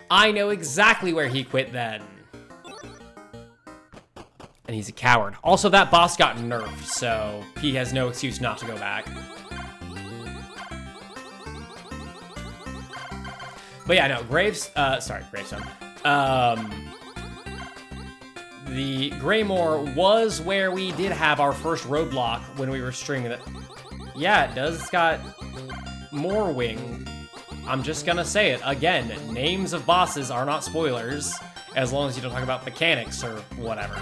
I know exactly where he quit then. And he's a coward. Also, that boss got nerfed, so he has no excuse not to go back. But yeah, no, Gravestone. The Greymoor was where we did have our first roadblock when we were streaming it. Yeah, it does. It's got more wing. I'm just gonna say it again. Names of bosses are not spoilers, as long as you don't talk about mechanics or whatever.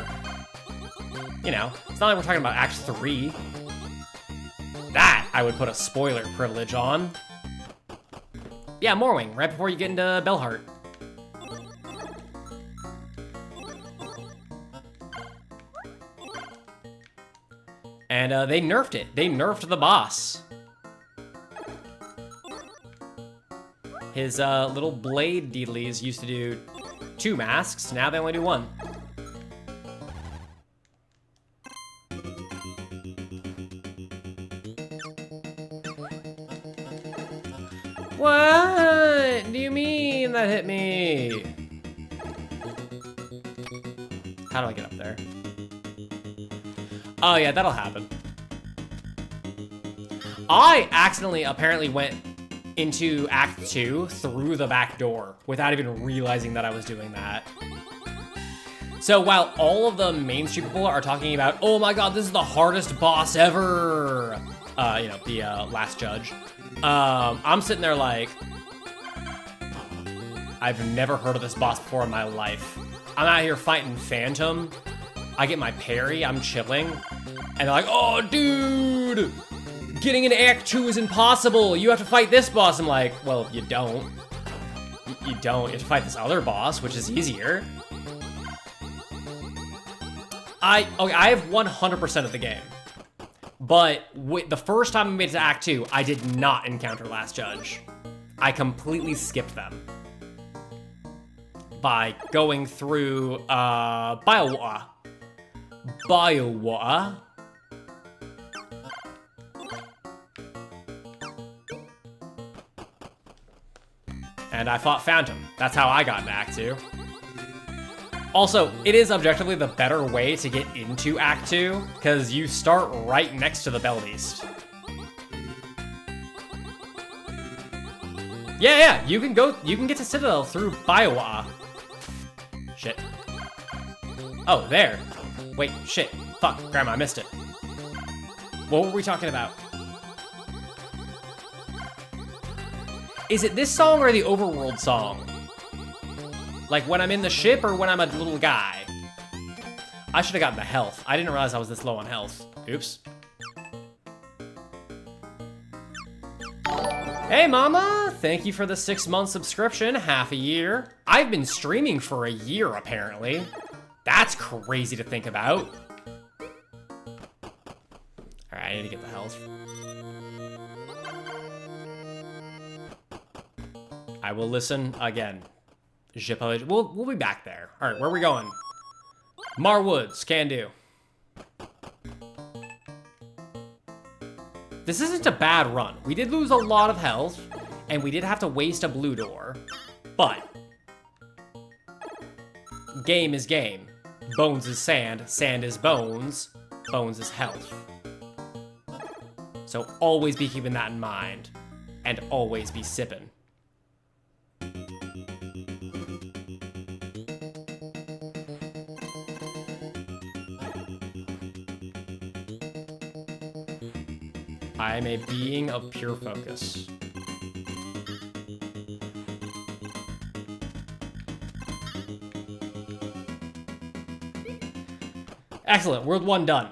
You know, it's not like we're talking about Act 3. That I would put a spoiler privilege on. Yeah, Morwing, right before you get into Bellheart. And they nerfed it. They nerfed the boss. His little blade deedlies used to do 2 masks. Now they only do 1. What do you mean that hit me? How do I get up there? Oh yeah, that'll happen. I accidentally apparently went into Act 2 through the back door without even realizing that I was doing that. So while all of the mainstream people are talking about, oh my god, this is the hardest boss ever, you know, the last judge, I'm sitting there like, I've never heard of this boss before in my life. I'm out here fighting Phantom. I get my parry, I'm chilling. And they're like, oh, dude, getting into Act 2 is impossible. You have to fight this boss. I'm like, well, you don't. You don't. You have to fight this other boss, which is easier. I have 100% of the game. But the first time I made it to Act 2, I did not encounter Last Judge. I completely skipped them. By going through, Biowater. And I fought Phantom. That's how I got into Act 2. Also, it is objectively the better way to get into Act 2, because you start right next to the Bell Beast. Yeah, you can get to Citadel through Biowater. Shit. Oh, there. Wait, shit. Fuck, Grandma, I missed it. What were we talking about? Is it this song or the Overworld song? Like when I'm in the ship or when I'm a little guy? I should have gotten the health. I didn't realize I was this low on health. Oops. Hey mama, thank you for the 6-month subscription, half a year. I've been streaming for a year apparently. That's crazy to think about. All right, I need to get the health. I will listen again. We'll be back there. All right, where are we going? Mar Woods, can do. This isn't a bad run. We did lose a lot of health, and we did have to waste a blue door, but game is game. Bones is sand, sand is bones, bones is health. So always be keeping that in mind, and always be sipping. I am a being of pure focus. Excellent, World 1 done.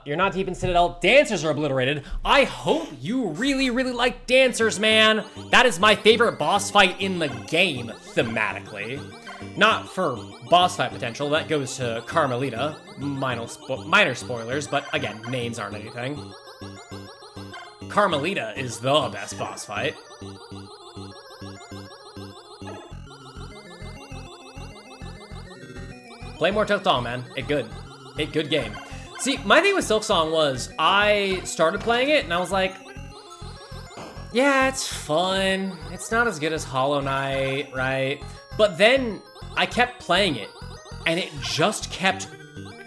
You're not deep in Citadel. Dancers are obliterated. I hope you really, really like dancers, man. That is my favorite boss fight in the game, thematically. Not for boss fight potential, that goes to Carmelita. Minor spoilers, but again, names aren't anything. Carmelita is the best boss fight. Play more Tiltong, man. It good game. See, my thing with Silksong was I started playing it and I was like, yeah, it's fun. It's not as good as Hollow Knight, right? But then I kept playing it and it just kept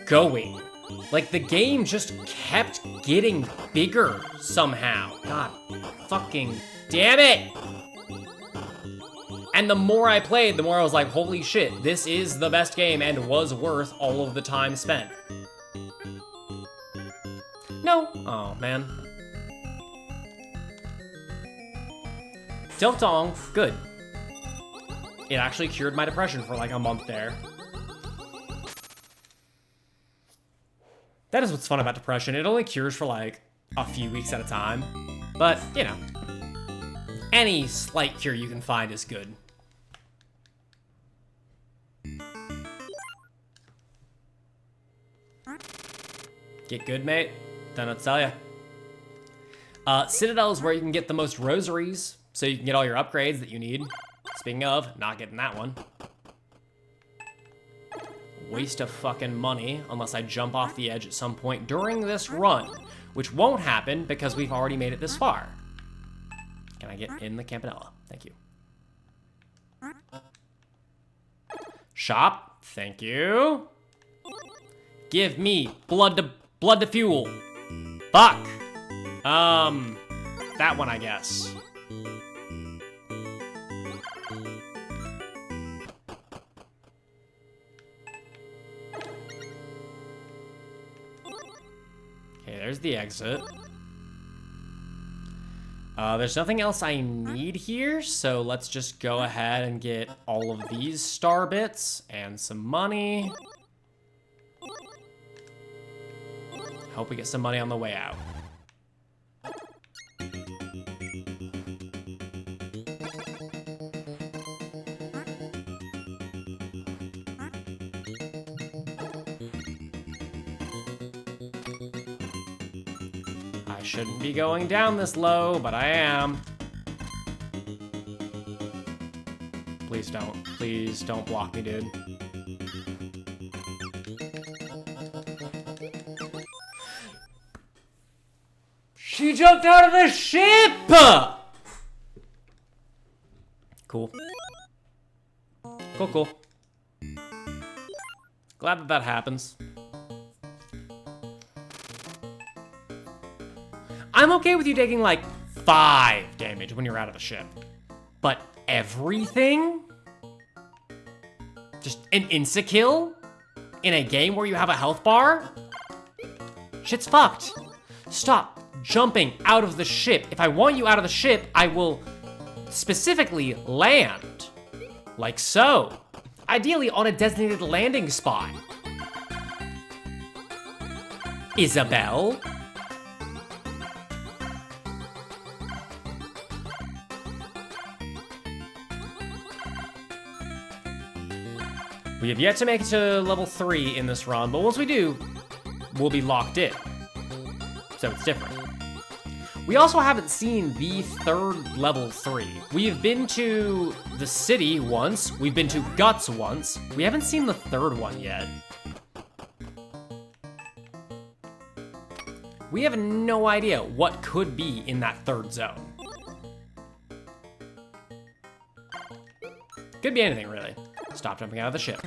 going. Like the game just kept getting bigger somehow. God fucking damn it. And the more I played, the more I was like, holy shit, this is the best game and was worth all of the time spent. No. Oh, man. Tiltong, good. It actually cured my depression for like a month there. That is what's fun about depression. It only cures for like a few weeks at a time. But, you know, any slight cure you can find is good. Get good, mate? Don't know what to tell ya. Citadel is where you can get the most rosaries, so you can get all your upgrades that you need. Speaking of, not getting that one. Waste of fucking money, unless I jump off the edge at some point during this run, which won't happen because we've already made it this far. Can I get in the Campanella? Thank you. Shop, thank you. Give me blood to fuel. Fuck. That one, I guess. Okay, there's the exit. There's nothing else I need here, so let's just go ahead and get all of these star bits and some money. Hope we get some money on the way out. I shouldn't be going down this low, but I am. Please don't block me, dude. She jumped out of the ship! Cool. Cool. Glad that happens. I'm okay with you taking like 5 damage when you're out of the ship. But everything? Just an insta-kill? In a game where you have a health bar? Shit's fucked. Stop jumping out of the ship. If I want you out of the ship, I will specifically land. Like so. Ideally on a designated landing spot. Isabel? We have yet to make it to level 3 in this run, but once we do, we'll be locked in. So it's different. We also haven't seen the third level 3. We have been to the city once, we've been to Guts once, we haven't seen the third one yet. We have no idea what could be in that third zone. Could be anything, really. Stop jumping out of the ship.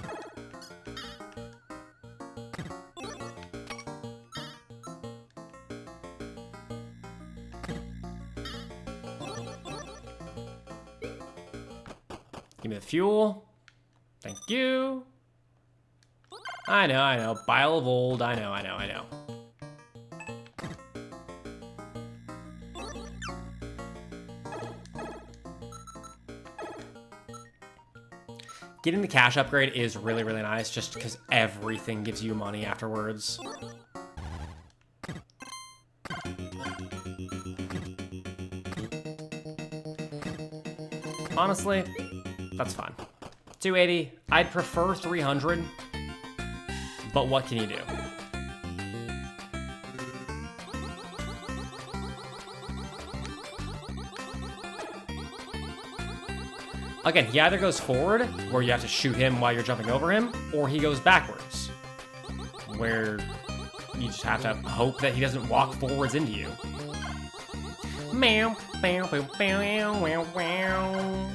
Give me the fuel. Thank you. I know. Bile of old. I know. Getting the cash upgrade is really, really nice just because everything gives you money afterwards. Honestly, that's fine. 280, I'd prefer 300, but what can you do? Again, he either goes forward, where you have to shoot him while you're jumping over him, or he goes backwards, where you just have to hope that he doesn't walk forwards into you. Meow, meow, meow, meow, meow, meow.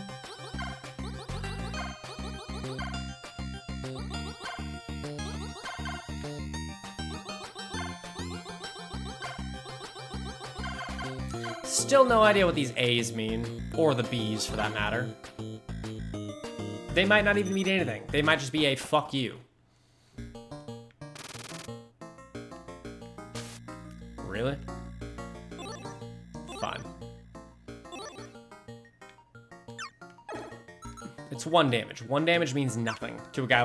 Still no idea what these A's mean, or the B's for that matter. They might not even mean anything. They might just be a fuck you. Really? Fine. It's 1 damage. 1 damage means nothing to a guy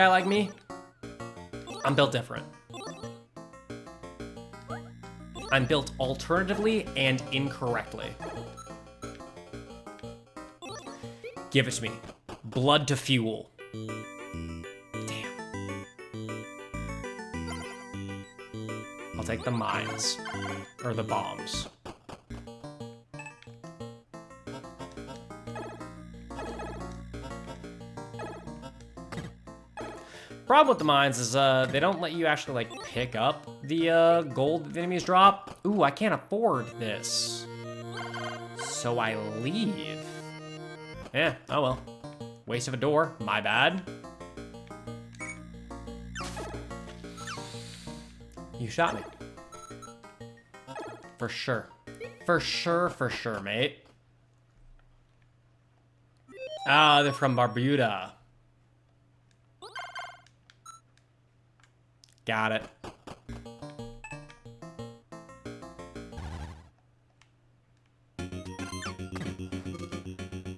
like me. I'm built different. I'm built alternatively and incorrectly. Give it to me. Blood to fuel. Damn. I'll take the mines. Or the bombs. Problem with the mines is they don't let you actually like pick up the gold that the enemies drop. Ooh, I can't afford this. So I leave. Yeah, oh well. Waste of a door, my bad. You shot me. For sure. For sure, mate. Ah, they're from Barbuda. Got it.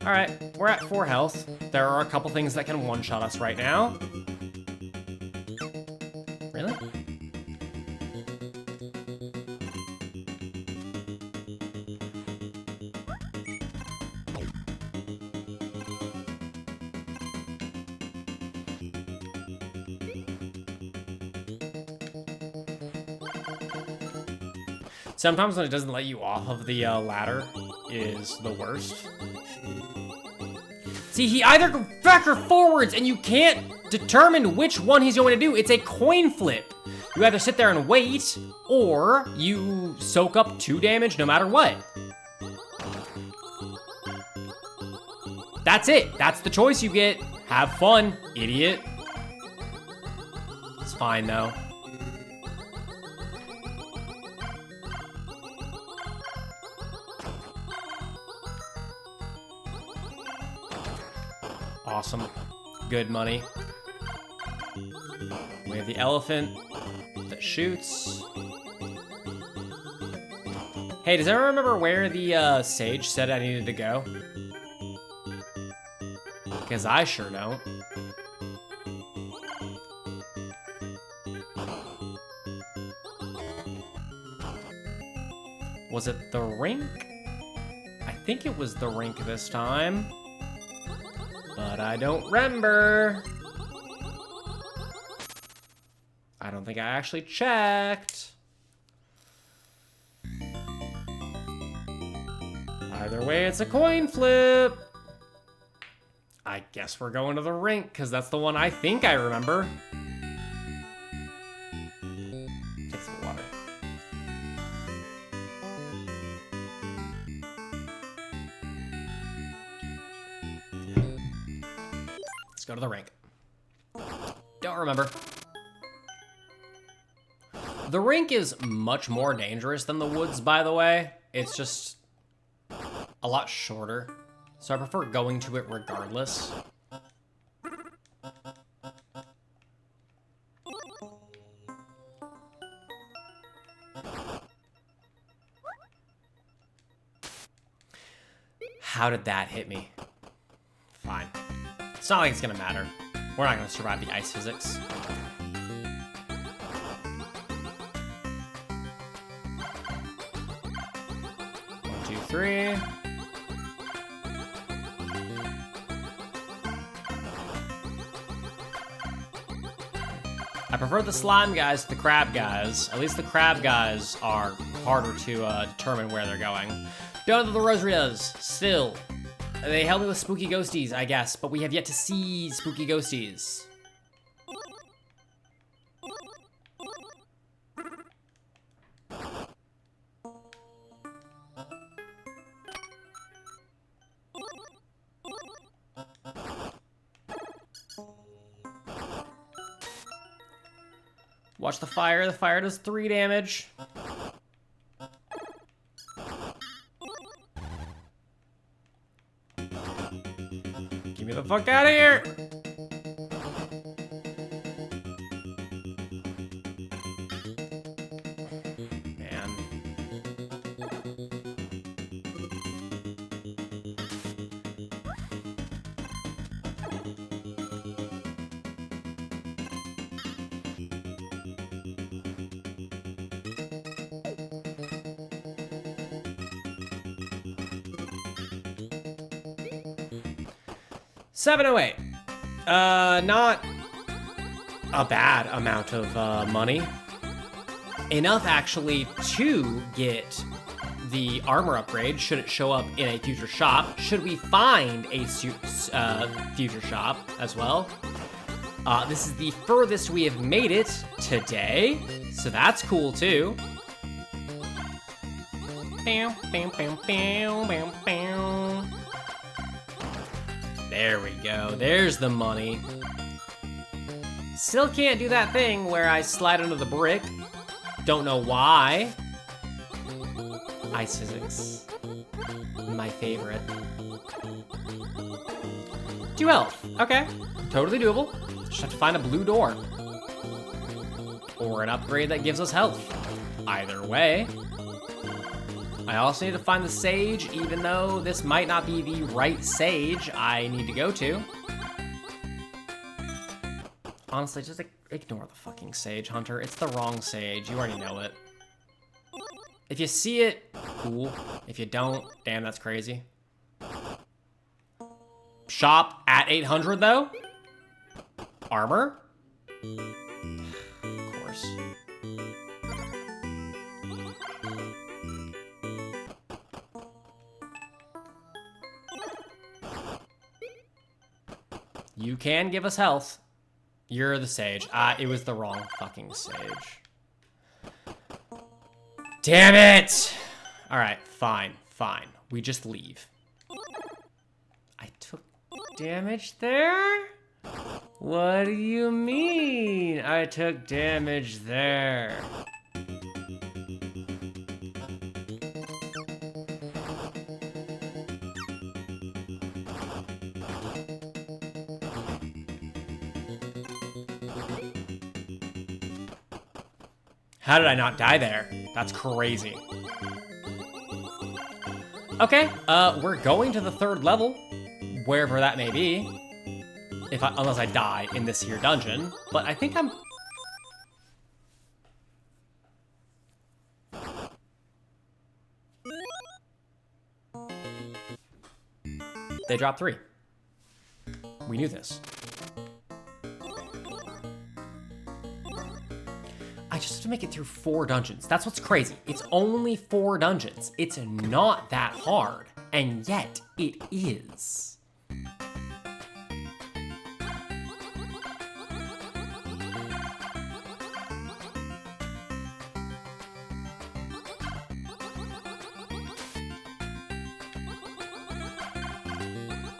All right, we're at 4 health. There are a couple things that can one-shot us right now. Really? Sometimes when it doesn't let you off of the ladder is the worst. See, he either goes back or forwards, and you can't determine which one he's going to do. It's a coin flip. You either sit there and wait, or you soak up 2 damage no matter what. That's it. That's the choice you get. Have fun, idiot. It's fine, though. Awesome. Good money. We have the elephant that shoots. Hey, does anyone remember where the sage said I needed to go? Because I sure don't. Was it the rink? I think it was the rink this time. But I don't remember. don't think I actually checked. Either way, it's a coin flip. I guess we're going to the rink, because that's the one I think I remember. Take some water. Let's go to the rink. Don't remember. The rink is much more dangerous than the woods, by the way. It's just a lot shorter. So I prefer going to it regardless. How did that hit me? Fine. It's not like it's gonna matter. We're not gonna survive the ice physics. 1, 2, 3. I prefer the slime guys to the crab guys. At least the crab guys are harder to determine where they're going. Don't know what the rosary does. Still, they help me with spooky ghosties, I guess, but we have yet to see spooky ghosties. Watch the fire. The fire does 3 damage. Get me the fuck out of here! Man. $708. Not a bad amount of money. Enough, actually, to get the armor upgrade, should it show up in a future shop. Should we find a future shop as well. This is the furthest we have made it today, so that's cool, too. Bam, bam, bam, bam, bam, bam. There we go. There's the money. Still can't do that thing where I slide under the brick. Don't know why. Ice physics. My favorite. 2 health. Okay. Totally doable. Just have to find a blue door. Or an upgrade that gives us health. Either way. I also need to find the sage, even though this might not be the right sage I need to go to. Honestly, just ignore the fucking sage, Hunter. It's the wrong sage. You already know it. If you see it, cool. If you don't, damn, that's crazy. Shop at 800, though? Armor? Of course. You can give us health. You're the sage. It was the wrong fucking sage. Damn it! Alright, fine, fine. We just leave. I took damage there? What do you mean I took damage there? How did I not die there? That's crazy. Okay, we're going to the 3rd level, wherever that may be. Unless I die in this here dungeon, but I think I'm... They dropped 3. We knew this. to make it through 4 dungeons. That's what's crazy. It's only 4 dungeons. It's not that hard, and yet it is.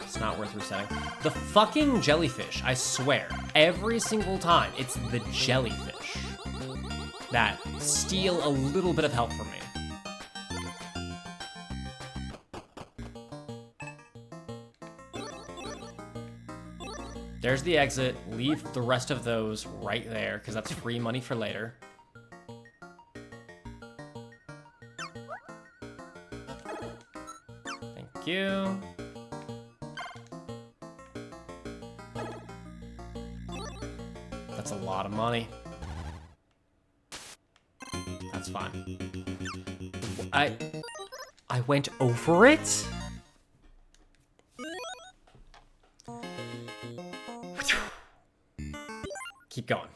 It's not worth resetting. The fucking jellyfish, I swear, every single time, it's the jellyfish that steal a little bit of health from me. There's the exit. Leave the rest of those right there, because that's free money for later. Thank you. That's a lot of money. That's fine. I went over it? Keep going.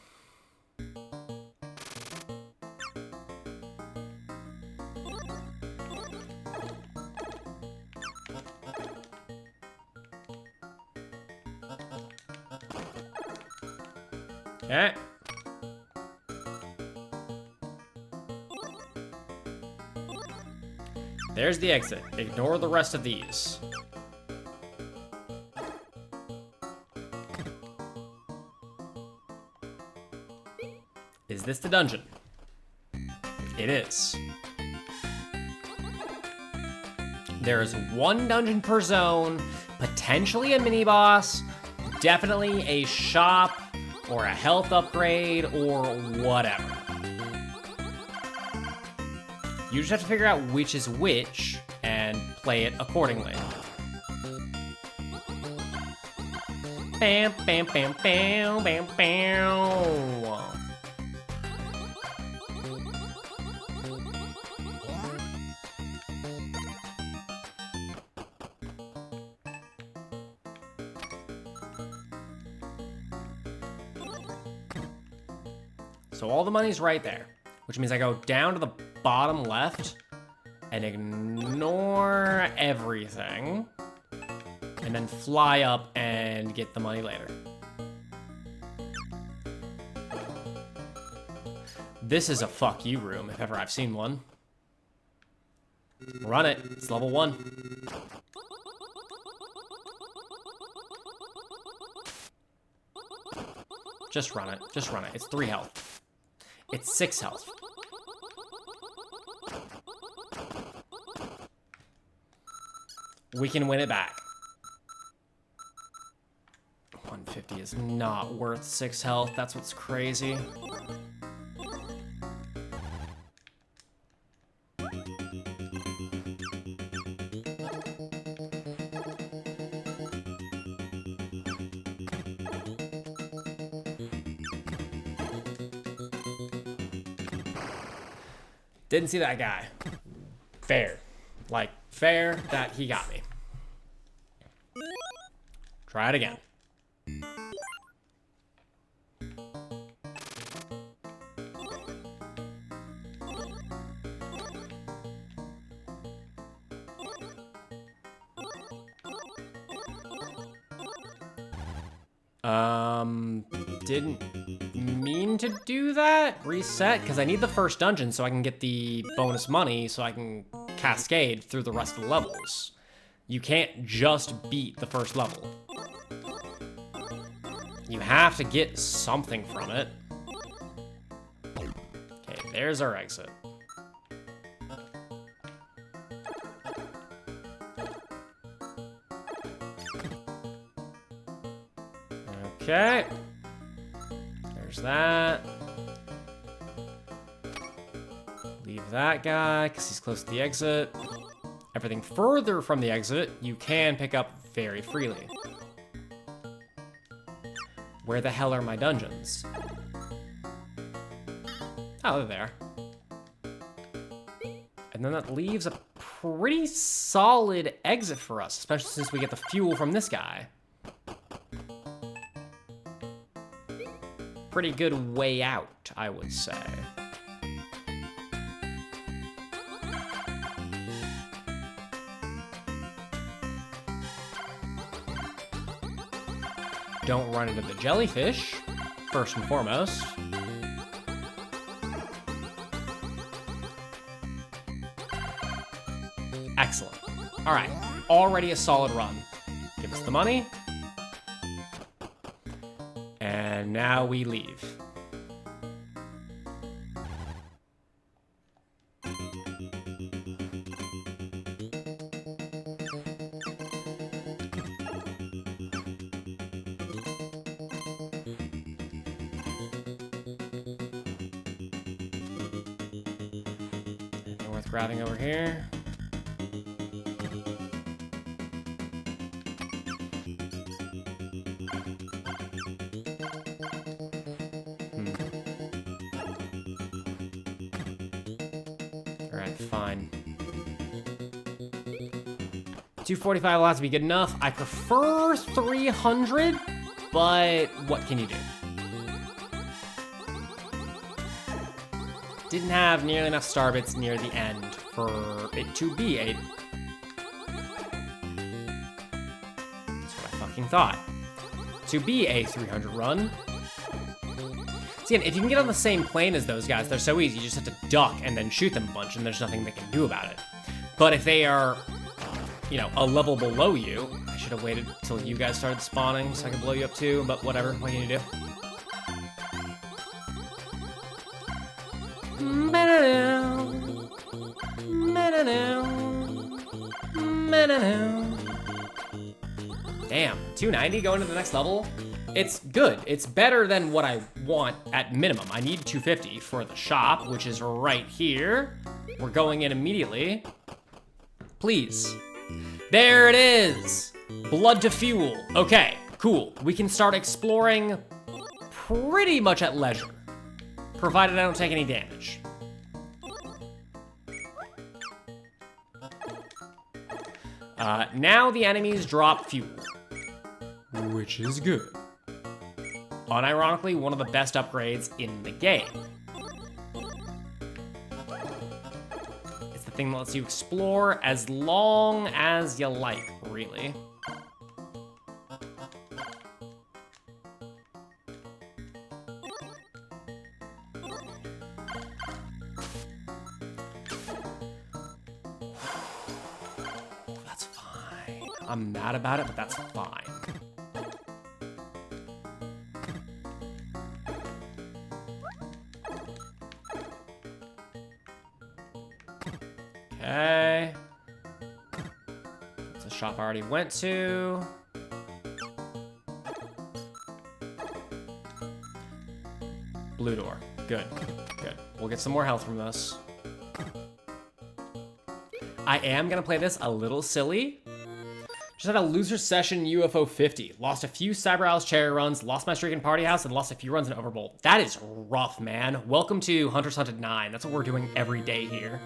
Okay. There's the exit. Ignore the rest of these. Is this the dungeon? It is. There is 1 dungeon per zone, potentially a mini boss, definitely a shop, or a health upgrade, or whatever. You just have to figure out which is which, and play it accordingly. Bam, bam, bam, bam, bam, bam. So all the money's right there, which means I go down to the bottom left and ignore everything, and then fly up and get the money later. This is a fuck you room, if ever I've seen one. Run it, it's level 1. Just run it, just run it. It's 3 health. It's 6 health. We can win it back. 150 is not worth 6 health. That's what's crazy. Didn't see that guy. Fair. Like, fair that he got me. Try it again. Didn't mean to do that. Reset, because I need the first dungeon so I can get the bonus money so I can cascade through the rest of the levels. You can't just beat the first level. You have to get something from it. Okay, there's our exit. Okay. There's that. Leave that guy, because he's close to the exit. Everything further from the exit, you can pick up very freely. Where the hell are my dungeons? Oh, they're there. And then that leaves a pretty solid exit for us, especially since we get the fuel from this guy. Pretty good way out, I would say. Don't run into the jellyfish, first and foremost. Excellent. All right, already a solid run. Give us the money. And now we leave. Anything worth grabbing over here? Fine. 245 will have to be good enough. I prefer 300, but what can you do? Didn't have nearly enough star bits near the end for it to be a... That's what I fucking thought. To be a 300 run. See, if you can get on the same plane as those guys, they're so easy. You just have to duck and then shoot them a bunch, and there's nothing they can do about it. But if they are, you know, a level below you, I should have waited till you guys started spawning so I could blow you up too, but whatever, what can you do? Damn, 290 going to the next level? It's good. It's better than what I want at minimum. I need 250 for the shop, which is right here. We're going in immediately. Please. There it is. Blood to fuel. Okay, cool. We can start exploring pretty much at leisure, provided I don't take any damage. Now the enemies drop fuel, which is good. Unironically, one of the best upgrades in the game. It's the thing that lets you explore as long as you like, really. That's fine. I'm mad about it, but that's fine. Okay. It's a shop I already went to. Blue door. Good. Good. We'll get some more health from this. I am gonna play this a little silly. Just had a loser session UFO 50. Lost a few Cyber Owl's cherry runs, lost my streak in Party House, and lost a few runs in Overbolt. That is rough, man. Welcome to Hunter's Hunted 9. That's what we're doing every day here.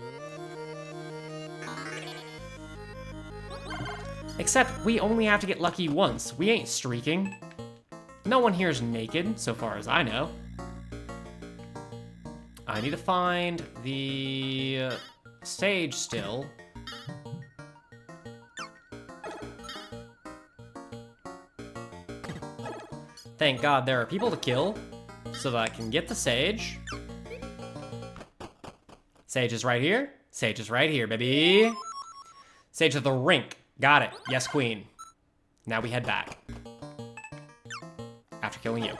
Except we only have to get lucky once. We ain't streaking. No one here is naked, so far as I know. I need to find the stage still. Thank God there are people to kill so that I can get the sage. Sage is right here. Sage is right here, baby. Sage of the rink. Got it. Yes, queen. Now we head back. After killing you.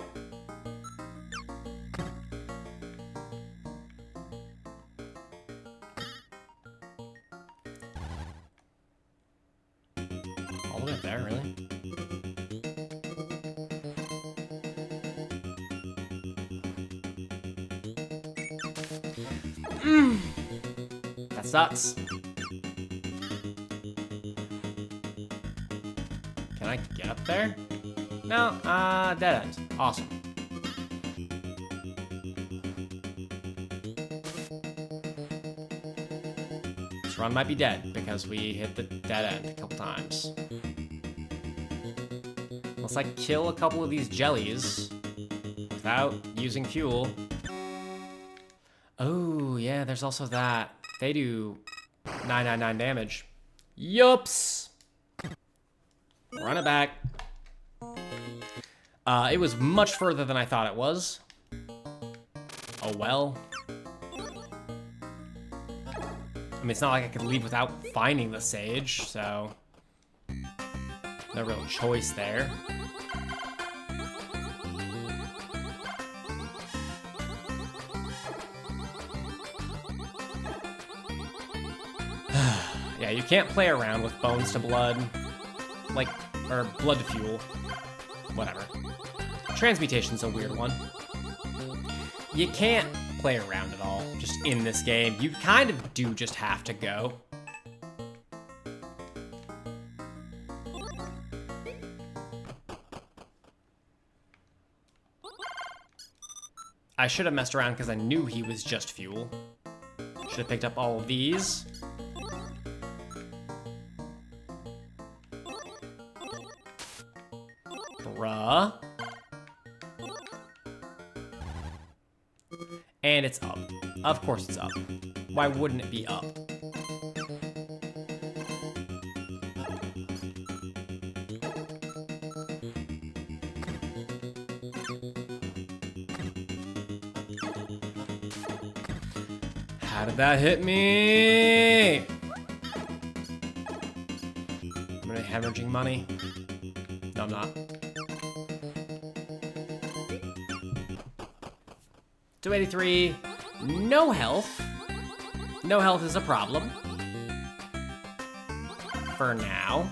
All the way up there, really? That sucks. Can I get up there? No, dead end. Awesome. This run might be dead because we hit the dead end a couple times. Unless I kill a couple of these jellies without using fuel. Oh, yeah, there's also that. They do 999 damage. Yups! Run it back. It was much further than I thought it was. Oh well. I mean, it's not like I could leave without finding the sage, so no real choice there. Yeah, you can't play around with bones to blood, like, or blood to fuel, whatever. Transmutation's a weird one. You can't play around at all, just in this game. You kind of do just have to go. I should have messed around because I knew he was just fuel. Should have picked up all of these. Bruh. And it's up. Of course it's up. Why wouldn't it be up? How did that hit me? Am I hemorrhaging money? No, I'm not. 283, no health. No health is a problem. For now.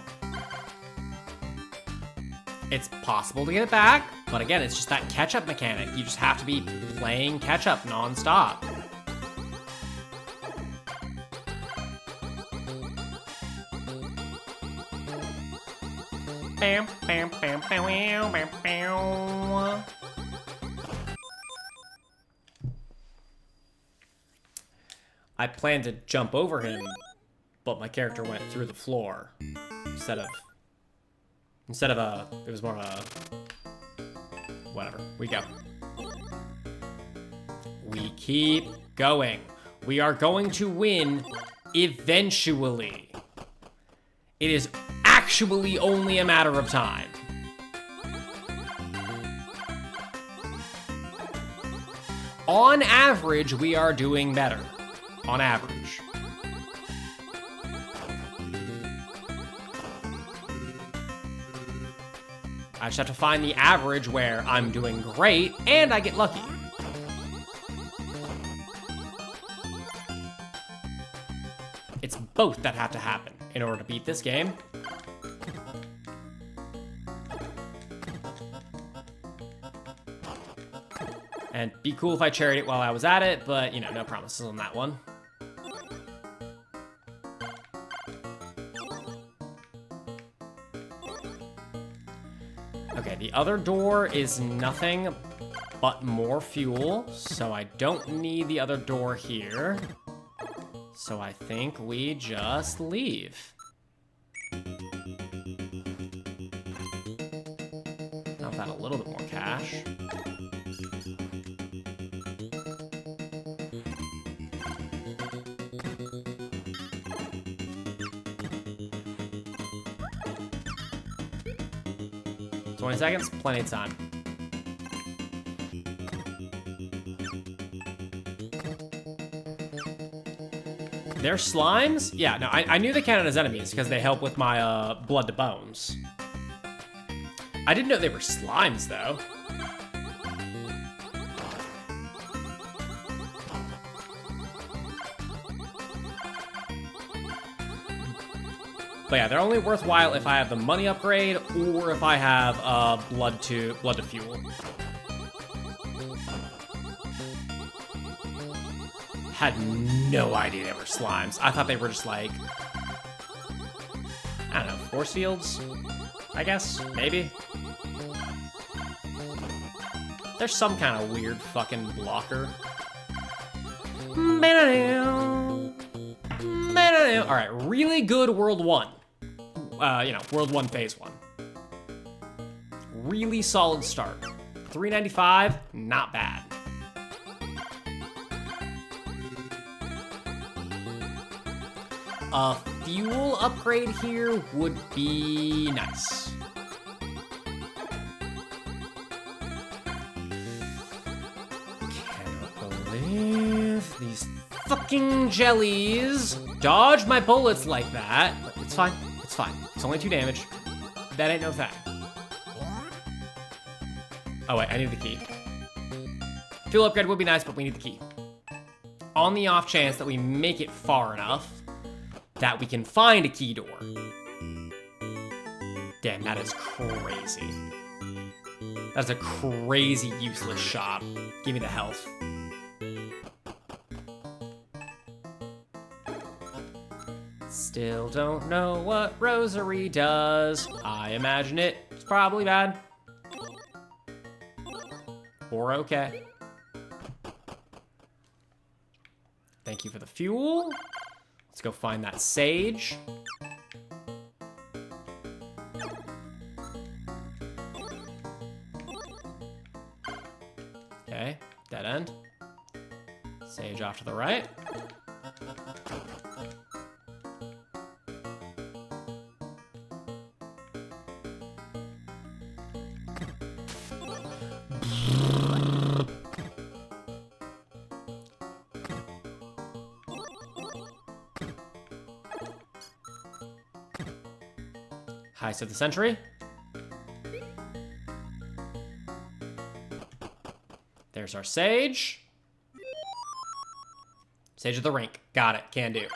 It's possible to get it back, but again, it's just that catch-up mechanic. You just have to be playing catch-up non-stop. Bam, bam, bam, bam, bam, bam, bam. I planned to jump over him, but my character went through the floor instead of it was more of a, whatever, we go. We keep going. We are going to win eventually. It is actually only a matter of time. On average, we are doing better. On average. I just have to find the average where I'm doing great and I get lucky. It's both that have to happen in order to beat this game. And be cool if I charied it while I was at it, but, you know, no promises on that one. Okay, the other door is nothing but more fuel, so I don't need the other door here. So I think we just leave. Now that a little bit more cash. $20 seconds, plenty of time. They're slimes? Yeah, no, I knew they counted as enemies because they help with my blood to bones. I didn't know they were slimes, though. But yeah, they're only worthwhile if I have the money upgrade or if I have blood to fuel. Had no idea they were slimes. I thought they were just like, I don't know, force fields? I guess, maybe. There's some kind of weird fucking blocker. Alright, really good World 1. You know, World 1 Phase 1. Really solid start. 395, not bad. A fuel upgrade here would be nice. fucking jellies dodge my bullets like that. But it's fine. It's fine. It's only 2 damage. That ain't no thing. Oh, wait. I need the key. Fuel upgrade would be nice, but we need the key. On the off chance that we make it far enough that we can find a key door. Damn, that is crazy. That's a crazy useless shot. Give me the health. Still don't know what Rosary does. I imagine it's probably bad. Or okay. Thank you for the fuel. Let's go find that sage. Okay, dead end. Sage off to the right. Heist of the century. There's our sage. Sage of the rink. Got it. Can do.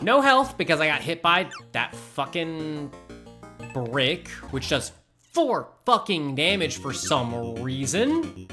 No health because I got hit by that fucking brick, which does 4 fucking damage for some reason.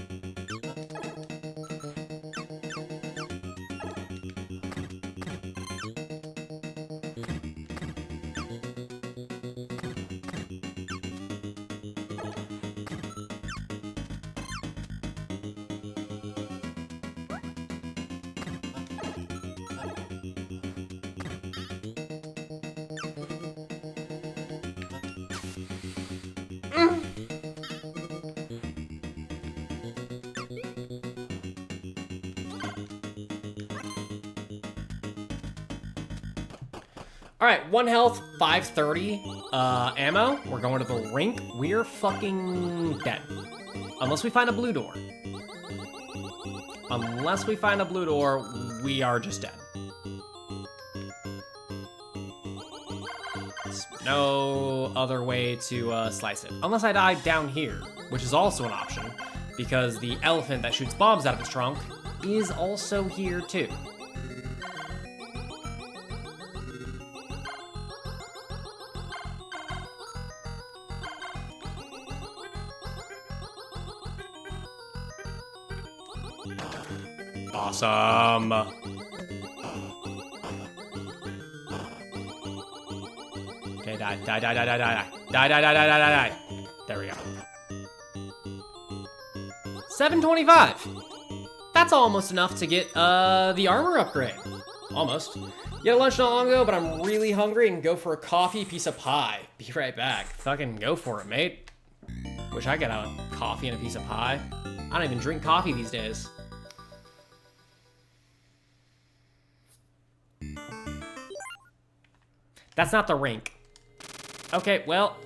All right, 1 health, 530 ammo. We're going to the rink. We're fucking dead. Unless we find a blue door. Unless we find a blue door, we are just dead. There's no other way to slice it. Unless I die down here, which is also an option, because the elephant that shoots bombs out of its trunk is also here too. Awesome. Okay, die. Die, die, die, die, die, die. Die, die, die, die, die, die, die. There we go. 725. That's almost enough to get the armor upgrade. Almost. You had lunch not long ago, but I'm really hungry and go for a coffee, piece of pie. Be right back. Fucking go for it, mate. Wish I could have a coffee and a piece of pie. I don't even drink coffee these days. That's not the rink. Okay, well.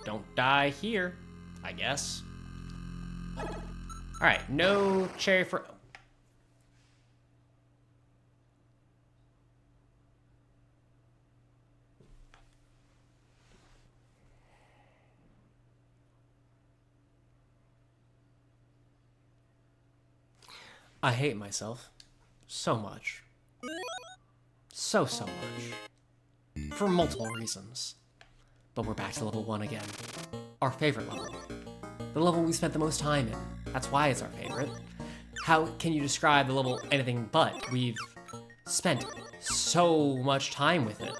Don't die here, I guess. All right, no cherry for... I hate myself so much. So much. For multiple reasons. But we're back to level 1 again. Our favorite level. The level we spent the most time in. That's why it's our favorite. How can you describe the level anything but? We've spent so much time with it.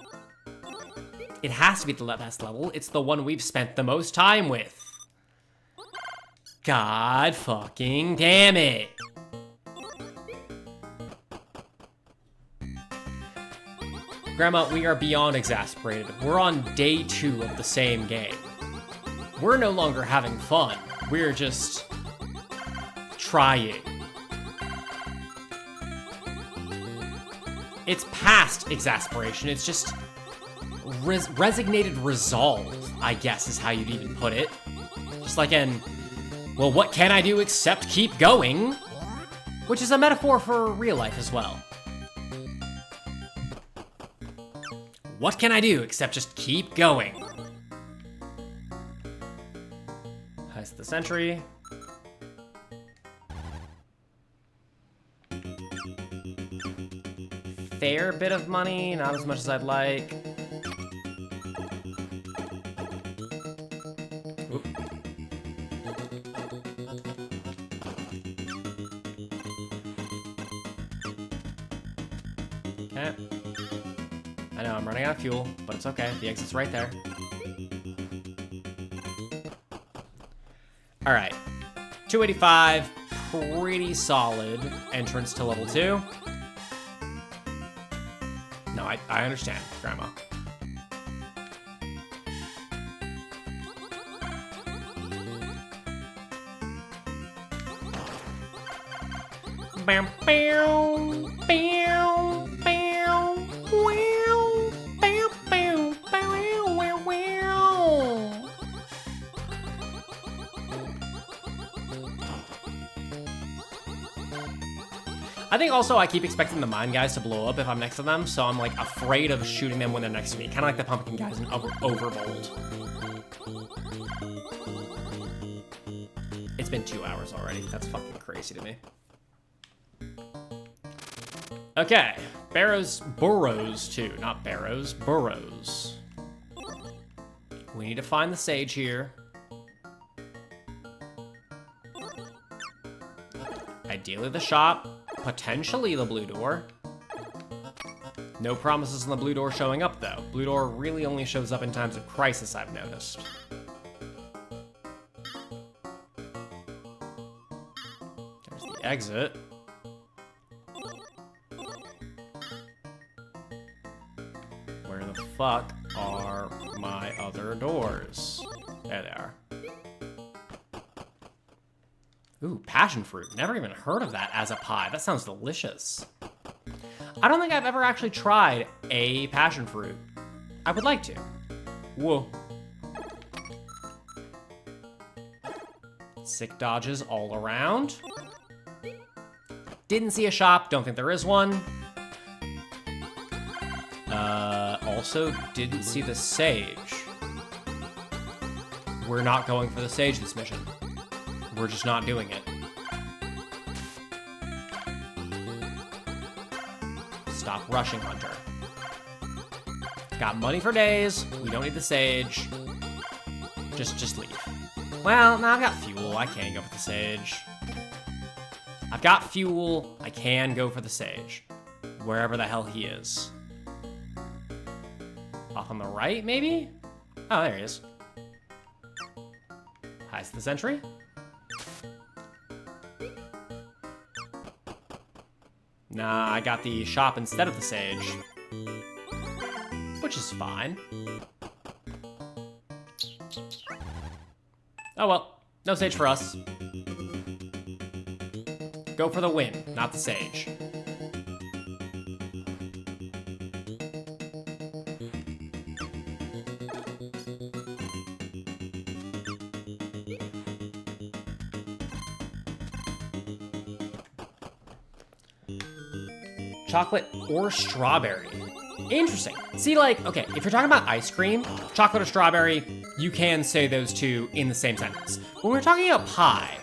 It has to be the best level. It's the one we've spent the most time with. God fucking damn it. Grandma, we are beyond exasperated. We're on day 2 of the same game. We're no longer having fun. We're just trying. It's past exasperation. It's just resignated resolve, I guess is how you'd even put it. Just like an Well, what can I do except keep going? Which is a metaphor for real life as well. What can I do except just keep going? Heist the sentry. Fair bit of money, not as much as I'd like. Oop. Okay. I know, I'm running out of fuel, but it's okay. The exit's right there. All right. 285, pretty solid entrance to level 2. No, I understand, Grandma. Bam, bam, bam, bam, wow, bam, bam, bam, wow, wow. I think also I keep expecting the mine guys to blow up if I'm next to them, so I'm like afraid of shooting them when they're next to me. Kind of like the pumpkin guys in Overbold. It's been 2 hours already. That's fucking crazy to me. Okay, burrows too, not barrows, burrows. We need to find the sage here. Ideally the shop, potentially the blue door. No promises on the blue door showing up though. Blue door really only shows up in times of crisis, I've noticed. There's the exit. Where the fuck are my other doors? There they are. Ooh, passion fruit. Never even heard of that as a pie. That sounds delicious. I don't think I've ever actually tried a passion fruit. I would like to. Whoa. Sick dodges all around. Didn't see a shop. Don't think there is one. Also didn't see the sage. We're not going for the sage this mission. We're just not doing it. Stop rushing, Hunter. Got money for days. We don't need the sage. Just leave. Well, now I've got fuel. I can go for the sage. I've got fuel. I can go for the sage. Wherever the hell he is. Off on the right, maybe? Oh, there he is. Heist the sentry. Nah, I got the shop instead of the sage. Which is fine. Oh well, no sage for us. Go for the win, not the sage. Chocolate or strawberry. Interesting. See, like, okay, if you're talking about ice cream, chocolate or strawberry, you can say those two in the same sentence. When we're talking about pie,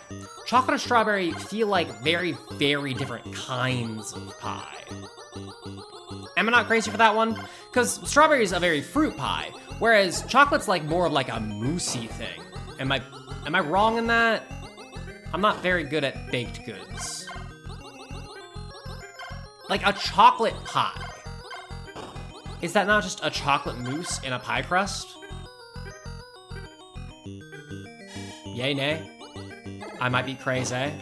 chocolate or strawberry feel like very, very different kinds of pie. Am I not crazy for that one? Because strawberry is a very fruit pie, whereas chocolate's like more of like a moussey thing. Am I wrong in that? I'm not very good at baked goods. Like a chocolate pie. Is that not just a chocolate mousse in a pie crust? Yay, nay? I might be crazy.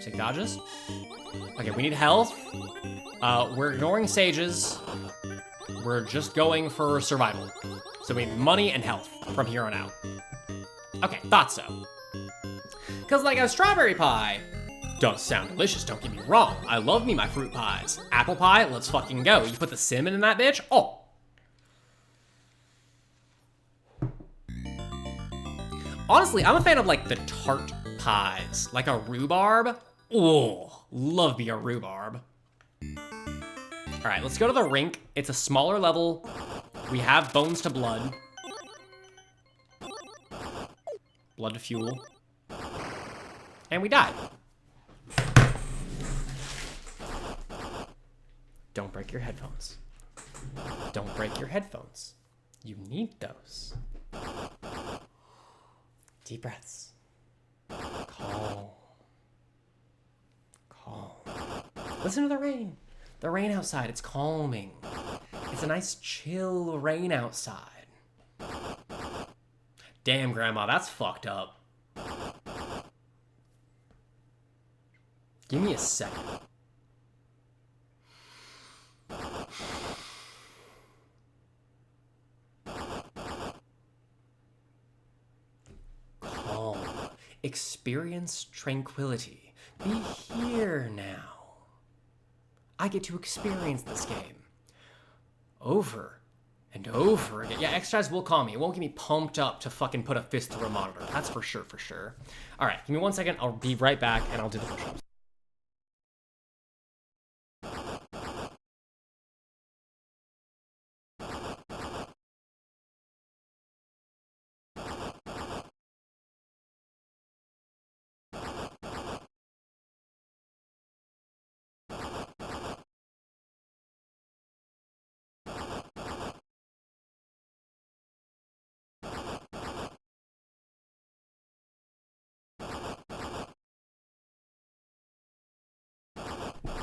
Take dodges. Okay, we need health. We're ignoring sages. We're just going for survival. So we need money and health from here on out. Okay, thought so. Because like a strawberry pie does sound delicious, don't get me wrong. I love me my fruit pies. Apple pie, let's fucking go. You put the cinnamon in that bitch? Oh. Honestly, I'm a fan of like the tart pies, like a rhubarb. Oh, love me a rhubarb. All right, let's go to the rink. It's a smaller level. We have bones to blood. Blood to fuel. And we died. Don't break your headphones. Don't break your headphones. You need those. Deep breaths. Calm. Calm. Listen to the rain. The rain outside, it's calming. It's a nice chill rain outside. Damn, Grandma, that's fucked up. Give me a second. Calm. Experience tranquility. Be here now. I get to experience this game. Over and over again. Yeah, exercise will calm me. It won't get me pumped up to fucking put a fist through a monitor. That's for sure, for sure. All right, give me 1 second. I'll be right back and I'll do the push-ups.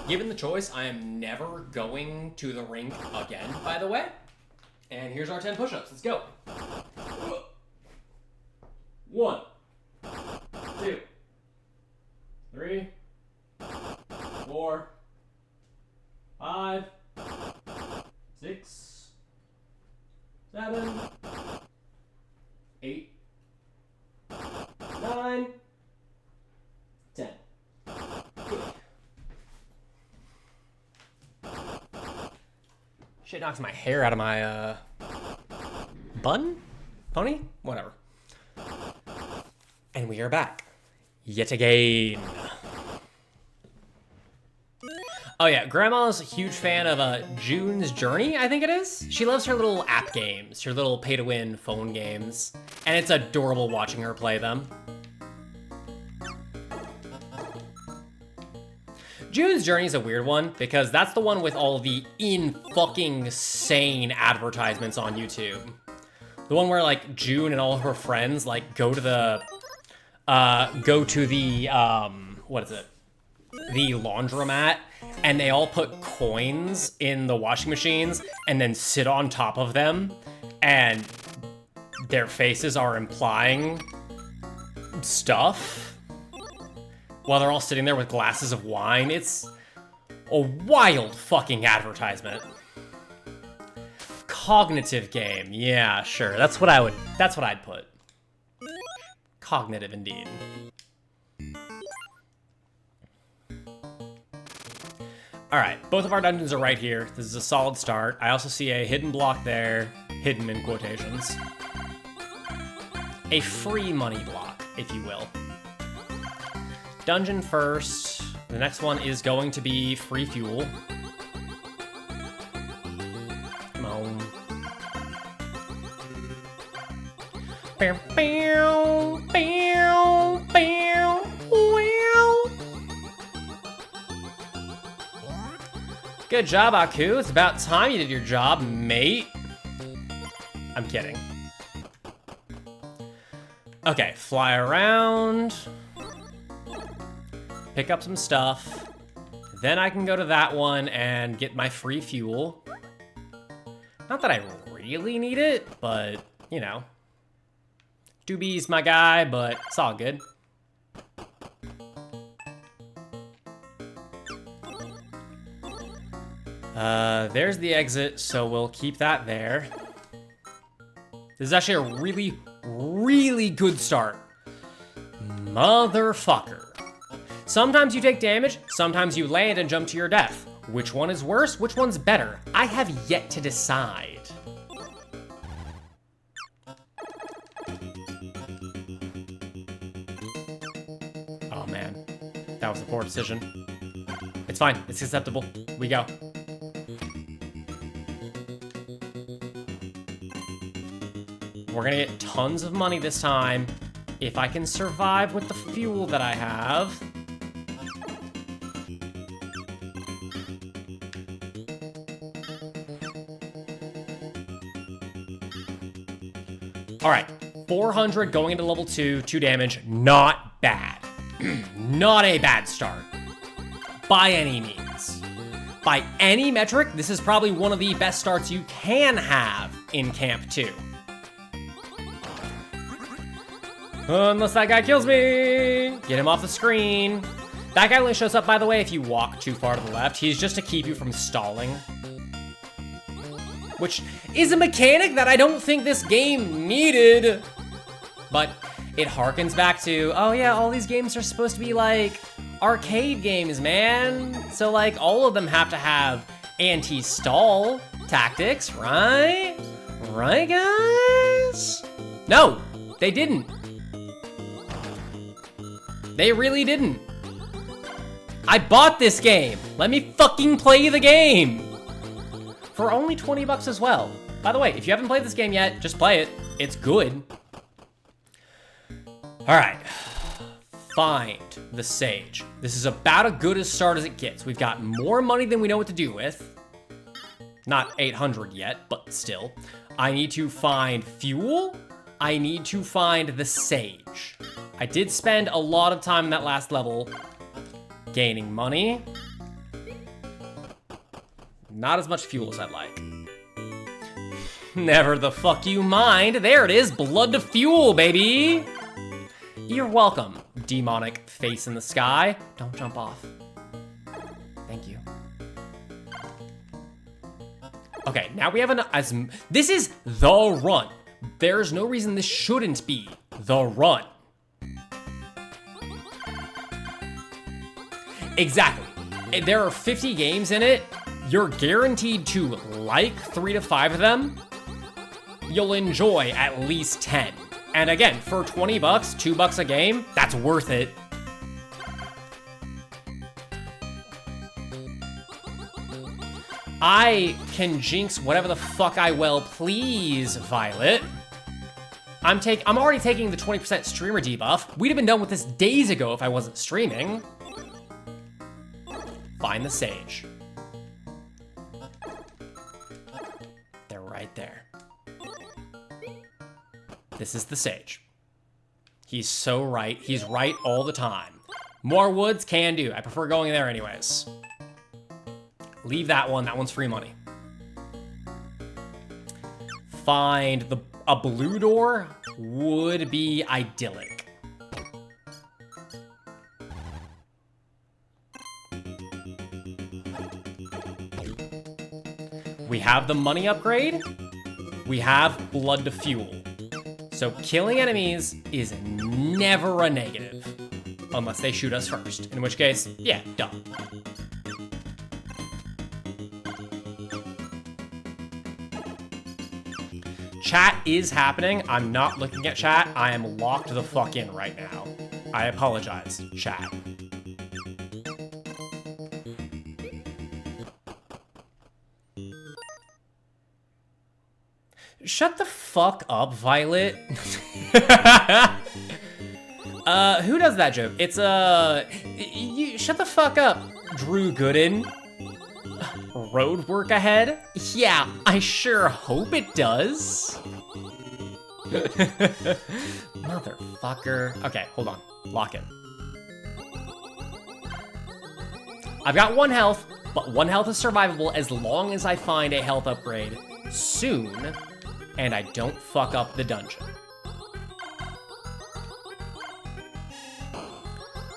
Given the choice, I am never going to the rink again, by the way. And here's our 10 push-ups. Let's go. 1, 2, 3, 4, 5, 6, 7, 8, 9, 10. Good. Shit knocks my hair out of my, bun? Pony? Whatever. And we are back. Yet again. Oh yeah, Grandma's a huge fan of, June's Journey, I think it is. She loves her little app games, her little pay-to-win phone games. And it's adorable watching her play them. June's Journey is a weird one because that's the one with all the in-fucking-sane advertisements on YouTube. The one where, like, June and all her friends, like, go to the, what is it? The laundromat, and they all put coins in the washing machines and then sit on top of them, and their faces are implying stuff while they're all sitting there with glasses of wine. It's a wild fucking advertisement. Cognitive game. Yeah, sure. That's what I'd put. Cognitive indeed. All right, both of our dungeons are right here. This is a solid start. I also see a hidden block there, hidden in quotations. A free money block, if you will. Dungeon first. The next one is going to be free fuel. Come on. Bow, bow, bow, bow, wow. Good job, Aku. It's about time you did your job, mate. I'm kidding. Okay, fly around. Pick up some stuff. Then I can go to that one and get my free fuel. Not that I really need it, but, you know. Doobie's my guy, but it's all good. There's the exit, so we'll keep that there. This is actually a really, really good start. Motherfucker. Sometimes you take damage, sometimes you land and jump to your death. Which one is worse? Which one's better? I have yet to decide. That was a poor decision. It's fine. It's acceptable. We go. We're gonna get tons of money this time. If I can survive with the fuel that I have. All right, 400 going into level 2, 2 damage, not bad. Not a bad start, by any means. By any metric, this is probably one of the best starts you can have in Camp 2. Unless that guy kills me. Get him off the screen. That guy only shows up, by the way, if you walk too far to the left. He's just to keep you from stalling. Which is a mechanic that I don't think this game needed. But it harkens back to, oh yeah, all these games are supposed to be like arcade games, man. So like all of them have to have anti-stall tactics, right? Right, guys? No, they didn't. They really didn't. I bought this game. Let me fucking play the game. For only 20 bucks as well. By the way, if you haven't played this game yet, just play it. It's good. All right. Find the sage. This is about as good a start as it gets. We've got more money than we know what to do with. Not 800 yet, but still. I need to find fuel. I need to find the sage. I did spend a lot of time in that last level gaining money. Not as much fuel as I'd like. Never the fuck you mind. There it is, blood to fuel, baby. You're welcome, demonic face in the sky. Don't jump off. Thank you. Okay, now we have this is the run. There's no reason this shouldn't be the run. Exactly. There are 50 games in it. You're guaranteed to like 3 to 5 of them. You'll enjoy at least 10. And again, for 20 bucks, $2 a game, that's worth it. I can jinx whatever the fuck I will please, Violet. I'm already taking the 20% streamer debuff. We'd have been done with this days ago if I wasn't streaming. Find the sage. They're right there. This is the sage. He's so right. He's right all the time. More woods, can do. I prefer going there anyways. Leave that one. That one's free money. Find a blue door would be idyllic. We have the money upgrade. We have blood to fuel. So killing enemies is never a negative. Unless they shoot us first. In which case, yeah, duh. Chat is happening. I'm not looking at chat. I am locked the fuck in right now. I apologize, chat. Shut the fuck up, Violet. Who does that joke? It's, shut the fuck up, Drew Gooden. Road work ahead? Yeah, I sure hope it does. Motherfucker. Okay, hold on. Lock in. I've got 1 health, but 1 health is survivable as long as I find a health upgrade soon and I don't fuck up the dungeon.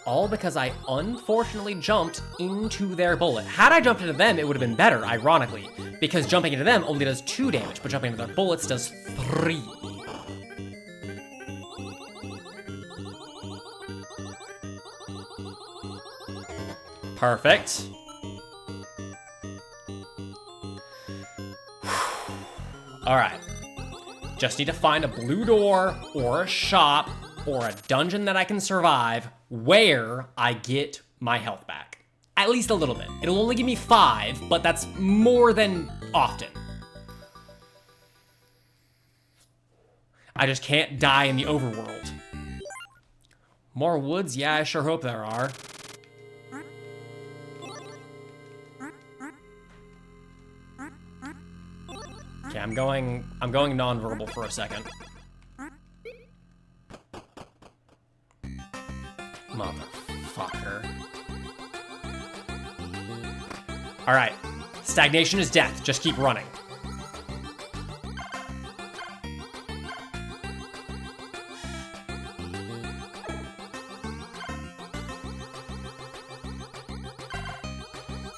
All because I unfortunately jumped into their bullet. Had I jumped into them, it would have been better, ironically, because jumping into them only does 2 damage, but jumping into their bullets does 3. Perfect. All right. Just need to find a blue door or a shop or a dungeon that I can survive where I get my health back. At least a little bit. It'll only give me 5, but that's more than often. I just can't die in the overworld. More woods? Yeah, I sure hope there are. Okay, I'm going non-verbal for a second. Motherfucker. All right, stagnation is death. Just keep running.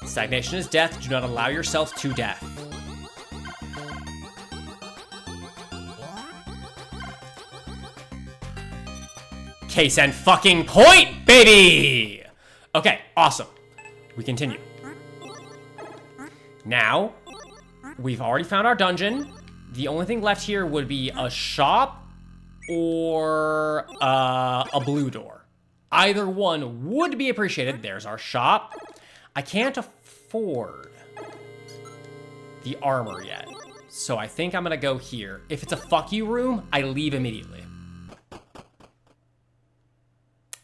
Stagnation is death. Do not allow yourself to death. Case and fucking point, baby! Okay, awesome. We continue. Now, we've already found our dungeon. The only thing left here would be a shop or a blue door. Either one would be appreciated. There's our shop. I can't afford the armor yet, so I think I'm gonna go here. If it's a fuck you room, I leave immediately.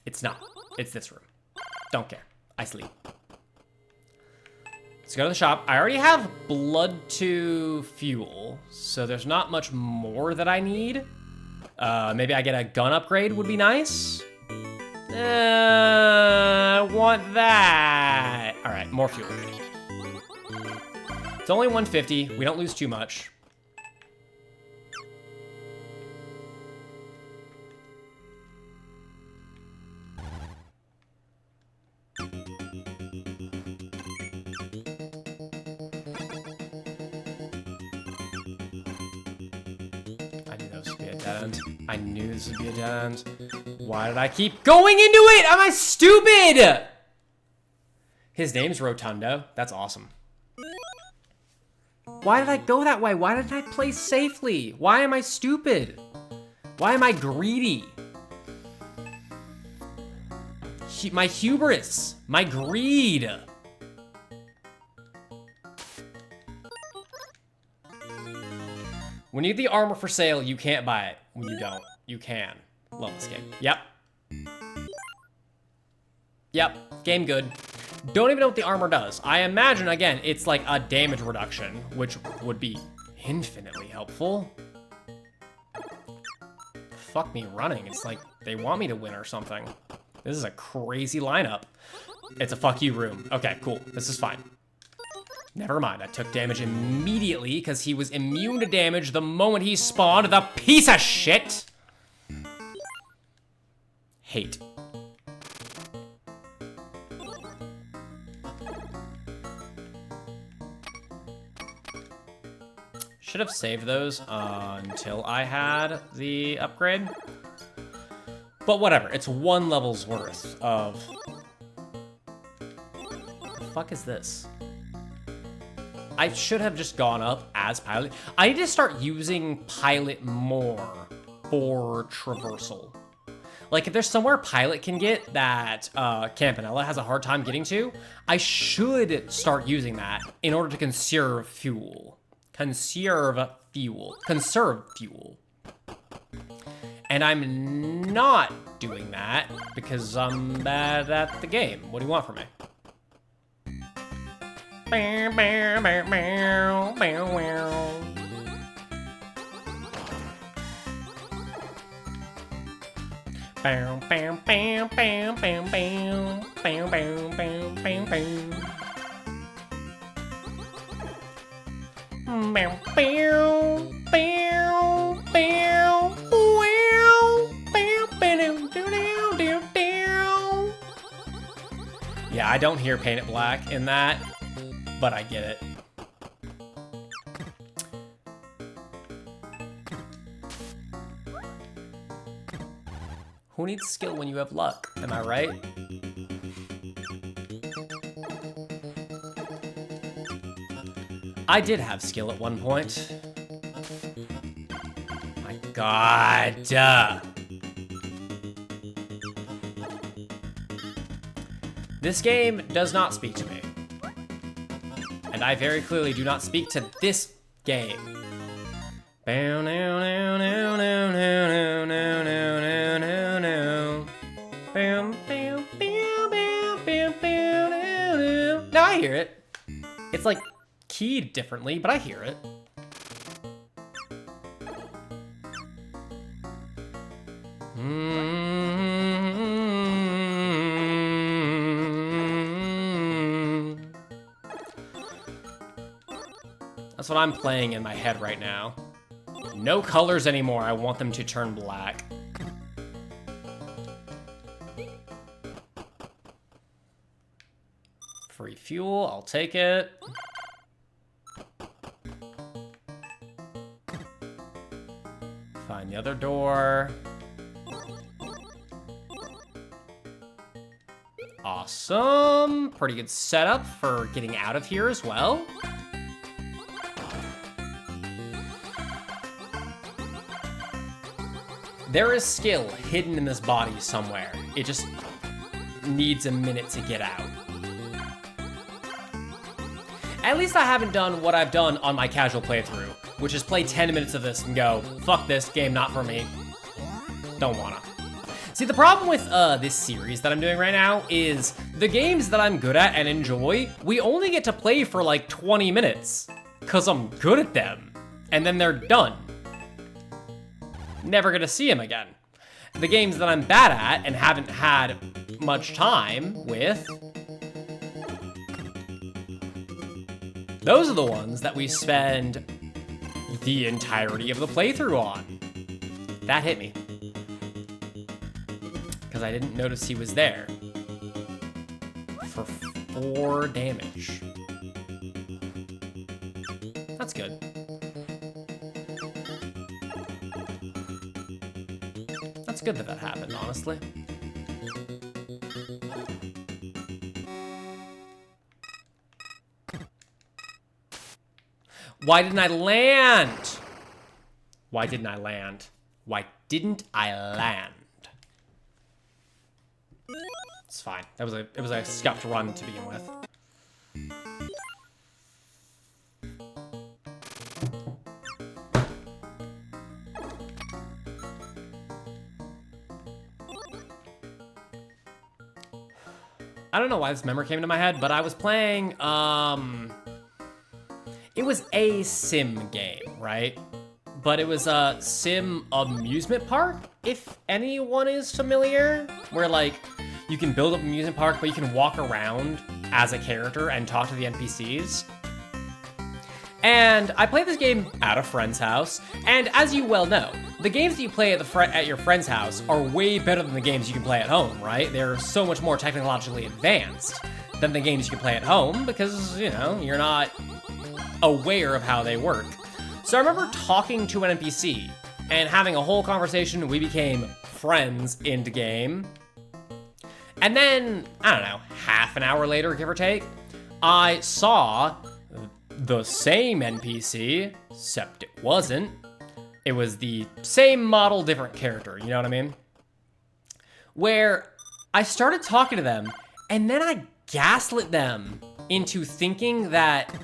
It's not. It's this room. Don't care. I sleep. Let's go to the shop. I already have blood to fuel, so there's not much more that I need. Maybe I get a gun upgrade would be nice. I want that. All right, more fuel. It's only 150. We don't lose too much. I knew this would be a dead end. Why did I keep going into it? Am I stupid? His name's Rotundo. That's awesome. Why did I go that way? Why didn't I play safely? Why am I stupid? Why am I greedy? My hubris. My greed. When you get the armor for sale, you can't buy it. When you don't, you can. Love this game. Yep. Yep, game good. Don't even know what the armor does. I imagine, again, it's like a damage reduction, which would be infinitely helpful. Fuck me running. It's like they want me to win or something. This is a crazy lineup. It's a fuck you room. Okay, cool. This is fine. Never mind, I took damage immediately because he was immune to damage the moment he spawned, the piece of shit! Hate. Should have saved those until I had the upgrade. But whatever, it's 1 level's worth of... What the fuck is this? I should have just gone up as pilot. I need to start using pilot more for traversal. Like if there's somewhere pilot can get that Campanella has a hard time getting to, I should start using that in order to conserve fuel. Conserve fuel. And I'm not doing that because I'm bad at the game. What do you want from me? Bow, bow, bow, bow, bow, bow. Bow, bow, bow, bow, bow, bow, bow, bow, bow, bow, bow. Bow, bow, bow, bow, bow, bow. Yeah, I don't hear Paint It Black in that, but I get it. Who needs skill when you have luck? Am I right? I did have skill at one point. My God. This game does not speak to me. And I very clearly do not speak to this game. Now I hear it. It's like keyed differently, but I hear it. That's what I'm playing in my head right now. No colors anymore. I want them to turn black. Free fuel, I'll take it. Find the other door. Awesome. Pretty good setup for getting out of here as well. There is skill hidden in this body somewhere. It just needs a minute to get out. At least I haven't done what I've done on my casual playthrough, which is play 10 minutes of this and go, fuck this, game not for me. Don't wanna. See, the problem with this series that I'm doing right now is the games that I'm good at and enjoy, we only get to play for like 20 minutes, cause I'm good at them, and then they're done. Never gonna see him again. The games that I'm bad at and haven't had much time with, those are the ones that we spend the entirety of the playthrough on. That hit me. Because I didn't notice he was there. For 4 damage. That's good. It's good that that happened, honestly. Why didn't I land? Why didn't I land? Why didn't I land? It's fine. It was a scuffed run to begin with. I don't know why this memory came into my head, but I was playing, it was a sim game, right? But it was a sim amusement park, if anyone is familiar, where like, you can build up an amusement park, but you can walk around as a character and talk to the NPCs. And I played this game at a friend's house, and as you well know, the games that you play at your friend's house are way better than the games you can play at home, right? They're so much more technologically advanced than the games you can play at home because, you know, you're not aware of how they work. So I remember talking to an NPC and having a whole conversation. We became friends in the game. And then, I don't know, half an hour later, give or take, I saw the same NPC, except it wasn't. It was the same model, different character, you know what I mean? Where I started talking to them, and then I gaslit them into thinking that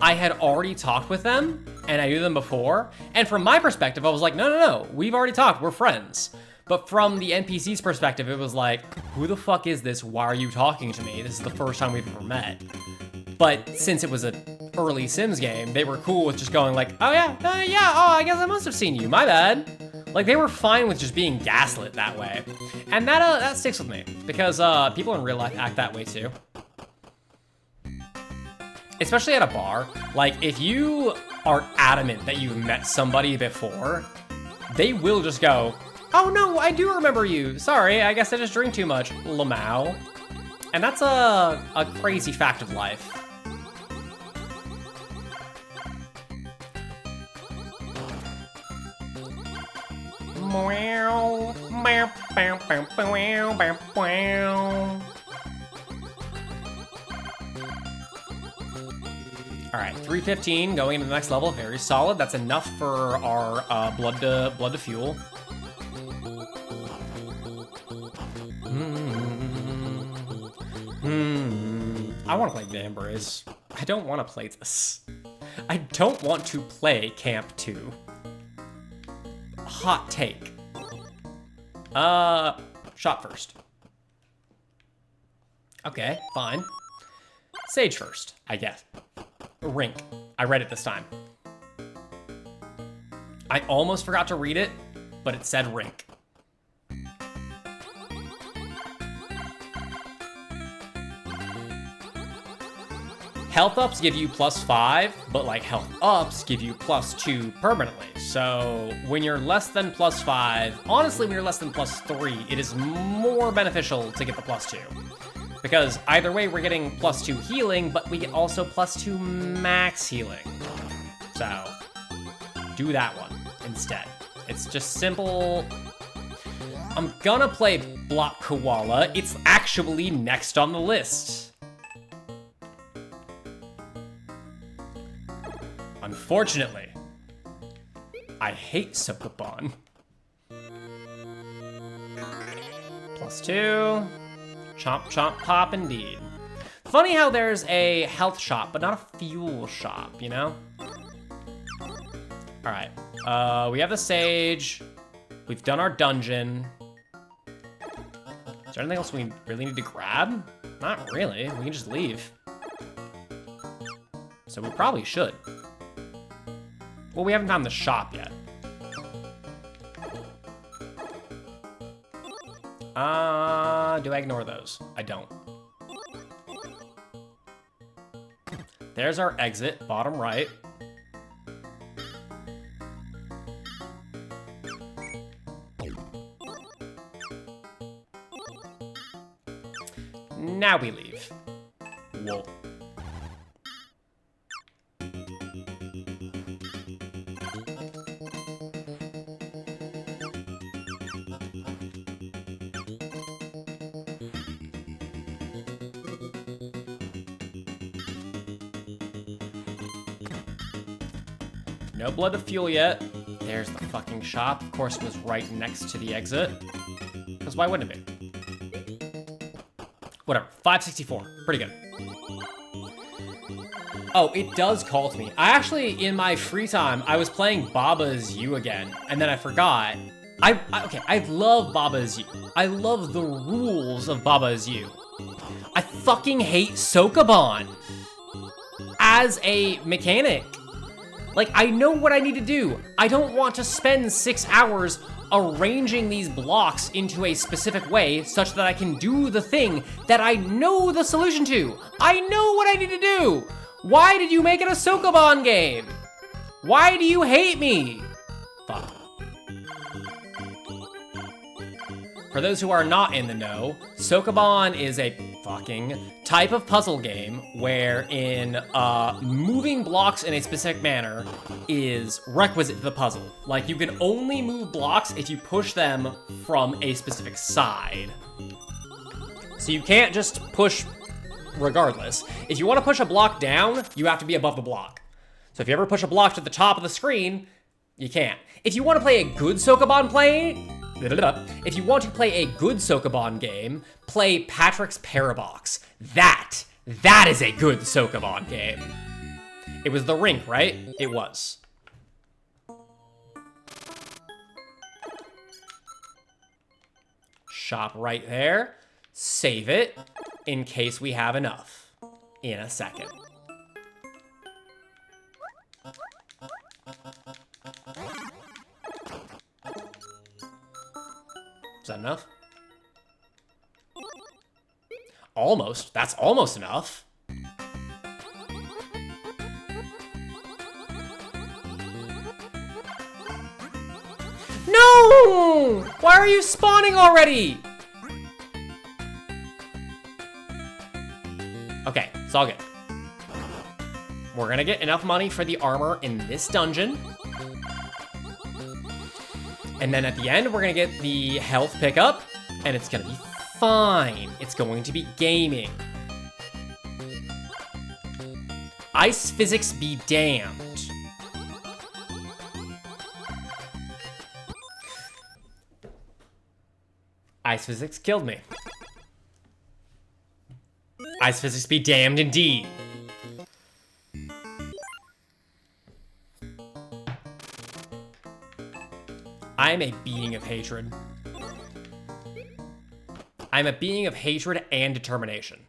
I had already talked with them, and I knew them before. And from my perspective, I was like, no, we've already talked, we're friends. But from the NPC's perspective, it was like, who the fuck is this? Why are you talking to me? This is the first time we've ever met. But since it was an early Sims game, they were cool with just going like, oh yeah, I guess I must have seen you, my bad. Like, they were fine with just being gaslit that way. And that sticks with me, because people in real life act that way too. Especially at a bar. Like, if you are adamant that you've met somebody before, they will just go, oh no, I do remember you. Sorry, I guess I just drink too much, Lamau. And that's a crazy fact of life. All right, 315 going into the next level, very solid. That's enough for our blood to fuel. I want to play Vambrace. I don't want to play this. I don't want to play Camp 2. Hot take. Shop first. Okay, fine. Sage first, I guess. Rink. I read it this time. I almost forgot to read it, but it said Rink. Health ups give you +5, but like health ups give you +2 permanently. So when you're less than +5, honestly, when you're less than +3, it is more beneficial to get the +2. Because either way, we're getting +2 healing, but we get also +2 max healing. So do that one instead. It's just simple. I'm gonna play Block Koala. It's actually next on the list. Unfortunately, I hate Sokoban. +2. Chomp, chomp, pop, indeed. Funny how there's a health shop, but not a fuel shop, you know? All right, we have the sage. We've done our dungeon. Is there anything else we really need to grab? Not really, we can just leave. So we probably should. Well, we haven't found the shop yet. Do I ignore those? I don't. There's our exit, bottom right. Now we leave. Whoa. No blood to fuel yet. There's the fucking shop. Of course, it was right next to the exit. Because why wouldn't it be? Whatever, 564, pretty good. Oh, it does call to me. I actually, in my free time, I was playing Baba's U again, and then I forgot. Okay, I love Baba's U. I love the rules of Baba's U. I fucking hate Sokoban as a mechanic. Like, I know what I need to do. I don't want to spend 6 hours arranging these blocks into a specific way such that I can do the thing that I know the solution to. I know what I need to do. Why did you make it a Sokoban game? Why do you hate me? Fuck. For those who are not in the know, Sokoban is a fucking type of puzzle game wherein moving blocks in a specific manner is requisite to the puzzle. Like, you can only move blocks if you push them from a specific side. So you can't just push regardless. If you want to push a block down, you have to be above the block. So if you ever push a block to the top of the screen, you can't. If you want to play a good Sokoban If you want to play a good Sokoban game, play Patrick's Parabox. That is a good Sokoban game. It was the rink, right? It was. Shop right there. Save it in case we have enough in a second. Is that enough? Almost. That's almost enough. No! Why are you spawning already? Okay, it's all good. We're gonna get enough money for the armor in this dungeon. And then at the end, we're gonna get the health pickup, and it's gonna be fine. It's going to be gaming. Ice physics be damned. Ice physics killed me. Ice physics be damned indeed. I am a being of hatred. I am a being of hatred and determination.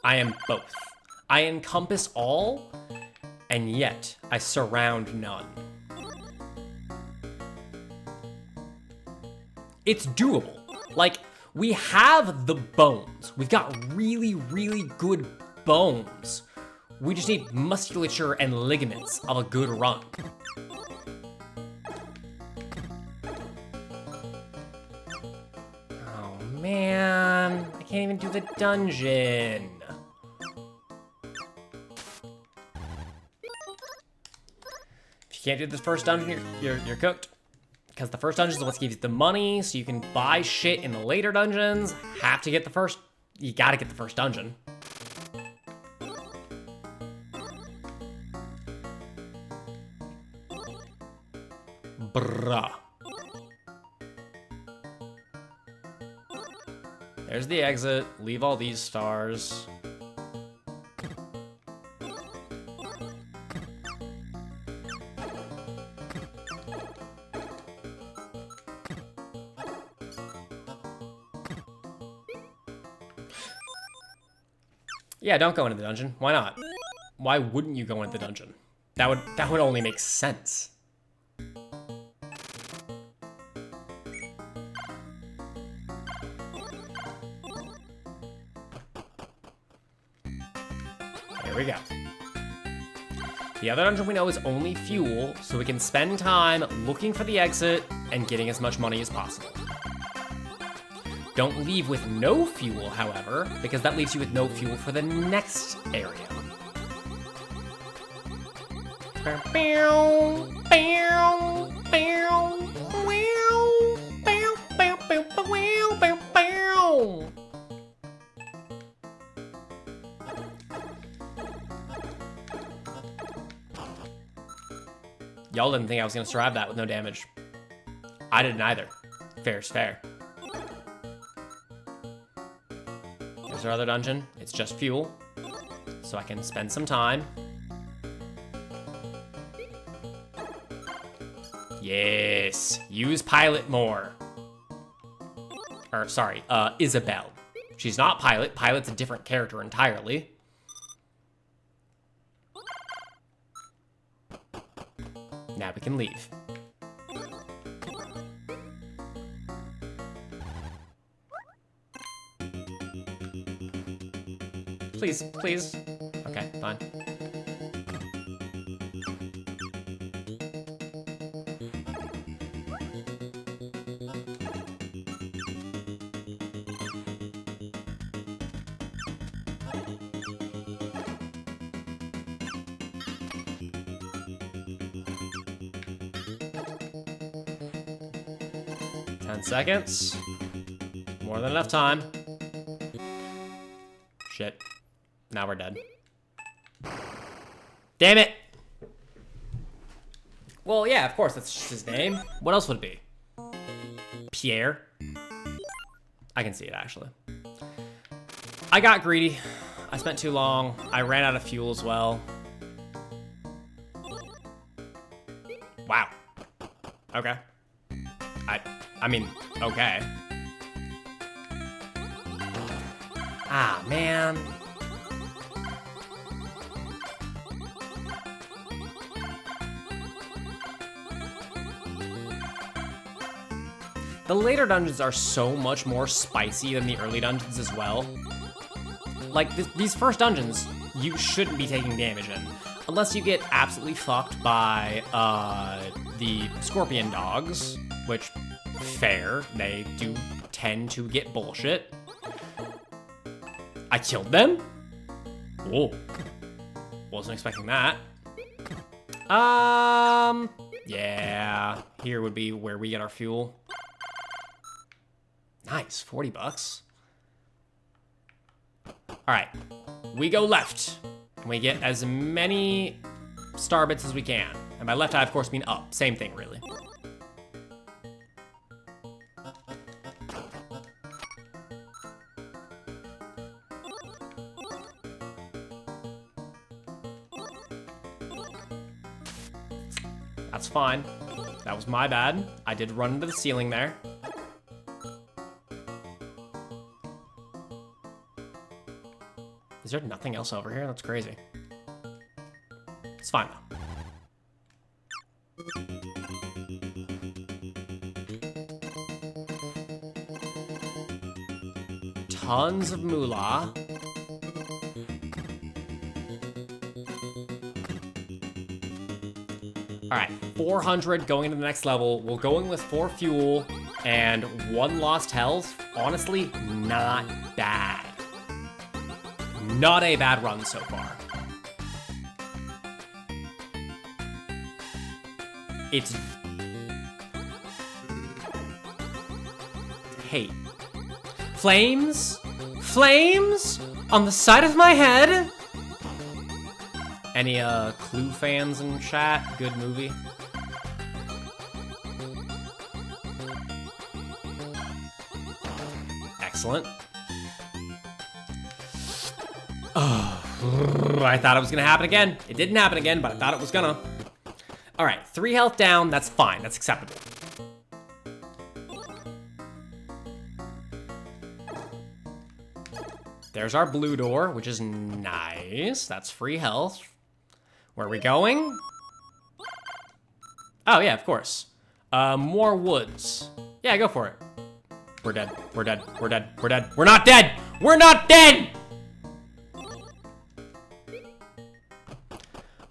I am both. I encompass all, and yet I surround none. It's doable. Like, we have the bones. We've got really, really good bones. We just need musculature and ligaments of a good run. Oh man, I can't even do the dungeon. If you can't do this first dungeon, you're cooked. Because the first dungeon is what gives you the money, so you can buy shit in the later dungeons. You gotta get the first dungeon. Bruh. There's the exit. Leave all these stars. Yeah, don't go into the dungeon. Why not? Why wouldn't you go into the dungeon? That would only make sense. Here we go. The other dungeon we know is only fuel, so we can spend time looking for the exit and getting as much money as possible. Don't leave with no fuel, however, because that leaves you with no fuel for the next area. Y'all didn't think I was gonna survive that with no damage. I didn't either. Fair's fair. There's our other dungeon. It's just fuel, so I can spend some time. Yes, use Pilot more. Or, sorry, Isabelle. She's not Pilot. Pilot's a different character entirely. Now we can leave. Please, please. Okay, fine. Seconds. More than enough time. Shit. Now we're dead. Damn it! Well, yeah, of course, that's just his name. What else would it be? Pierre? I can see it, actually. I got greedy. I spent too long. I ran out of fuel as well. Wow. Okay. I mean, okay. Ah, man. The later dungeons are so much more spicy than the early dungeons as well. Like, these first dungeons, you shouldn't be taking damage in. Unless you get absolutely fucked by the scorpion dogs, which... fair, they do tend to get bullshit. I killed them? Whoa. Wasn't expecting that. Yeah, here would be where we get our fuel. Nice, 40 bucks. All right, we go left. And we get as many star bits as we can. And by left, I of course mean up. Same thing, really. That's fine. That was my bad. I did run into the ceiling there. Is there nothing else over here? That's crazy. It's fine though. Tons of moolah. All right, 400 going into the next level. We're going with 4 fuel and 1 lost health. Honestly, not bad. Not a bad run so far. It's... Hey. Flames? Flames? On the side of my head? Any, Clue fans in chat? Good movie. Excellent. Oh, I thought it was gonna happen again. It didn't happen again, but I thought it was gonna. All right, 3 health down. That's fine. That's acceptable. There's our blue door, which is nice. That's free health. Where are we going? Oh, yeah, of course. More woods. Yeah, go for it. We're dead. We're dead. We're dead. We're dead. We're not dead! We're not dead!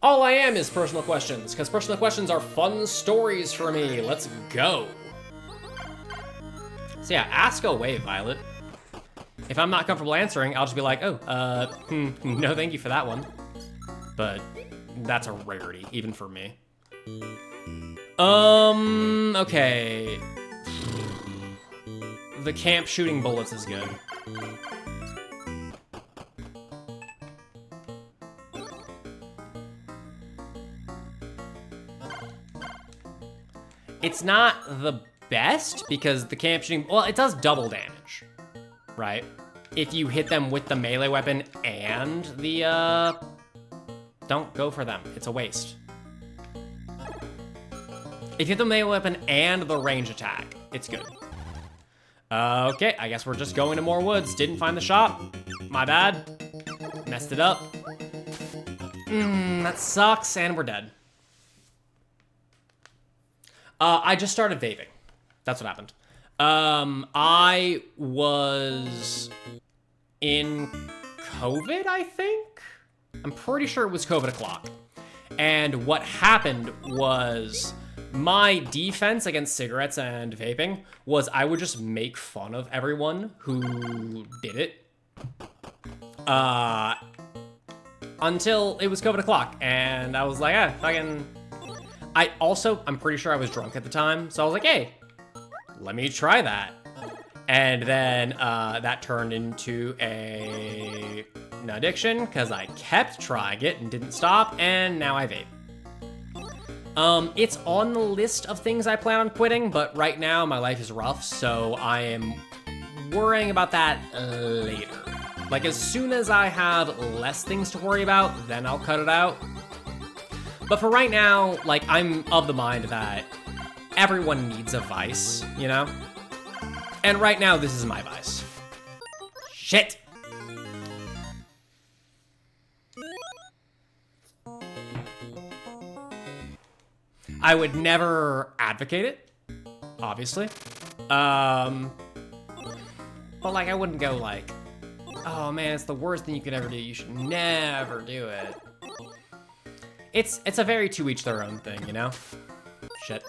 All I am is personal questions, because personal questions are fun stories for me. Let's go. So yeah, ask away, Violet. If I'm not comfortable answering, I'll just be like, oh, no thank you for that one. But that's a rarity, even for me. Okay. The camp shooting bullets is good. It's not the best because the camp shooting, well, it does double damage, right? If you hit them with the melee weapon and the, don't go for them. It's a waste. If you hit the melee weapon and the range attack, it's good. Okay, I guess we're just going to more woods. Didn't find the shop. My bad. Messed it up. That sucks, and we're dead. I just started vaping. That's what happened. I was in COVID, I think? I'm pretty sure it was COVID o'clock. And what happened was my defense against cigarettes and vaping was I would just make fun of everyone who did it. Until it was COVID o'clock, and I was like, fucking... I'm pretty sure I was drunk at the time, so I was like, hey, let me try that. And then that turned into an addiction because I kept trying it and didn't stop, and now I vape. It's on the list of things I plan on quitting, but right now my life is rough, so I am worrying about that later. Like, as soon as I have less things to worry about, then I'll cut it out. But for right now, like, I'm of the mind that everyone needs a vice, you know? And right now, this is my vice. Shit! I would never advocate it, obviously. But, like, I wouldn't go, like, oh, man, it's the worst thing you could ever do. You should never do it. It's a very to each their own thing, you know? Shit.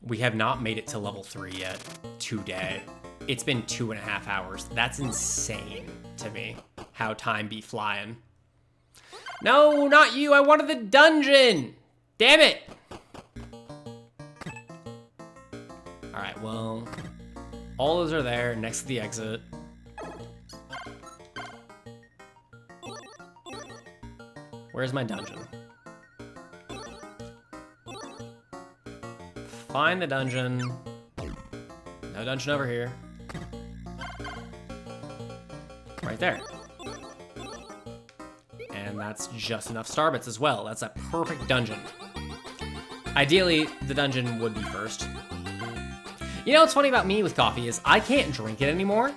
We have not made it to level 3 yet today. It's been 2.5 hours. That's insane to me, how time be flying. No, not you. I wanted the dungeon. Damn it. All right, well, all those are there next to the exit. Where's my dungeon? Find the dungeon. No dungeon over here. Right right there. And that's just enough starbits as well. That's a perfect dungeon. Ideally, the dungeon would be first. You know what's funny about me with coffee is I can't drink it anymore.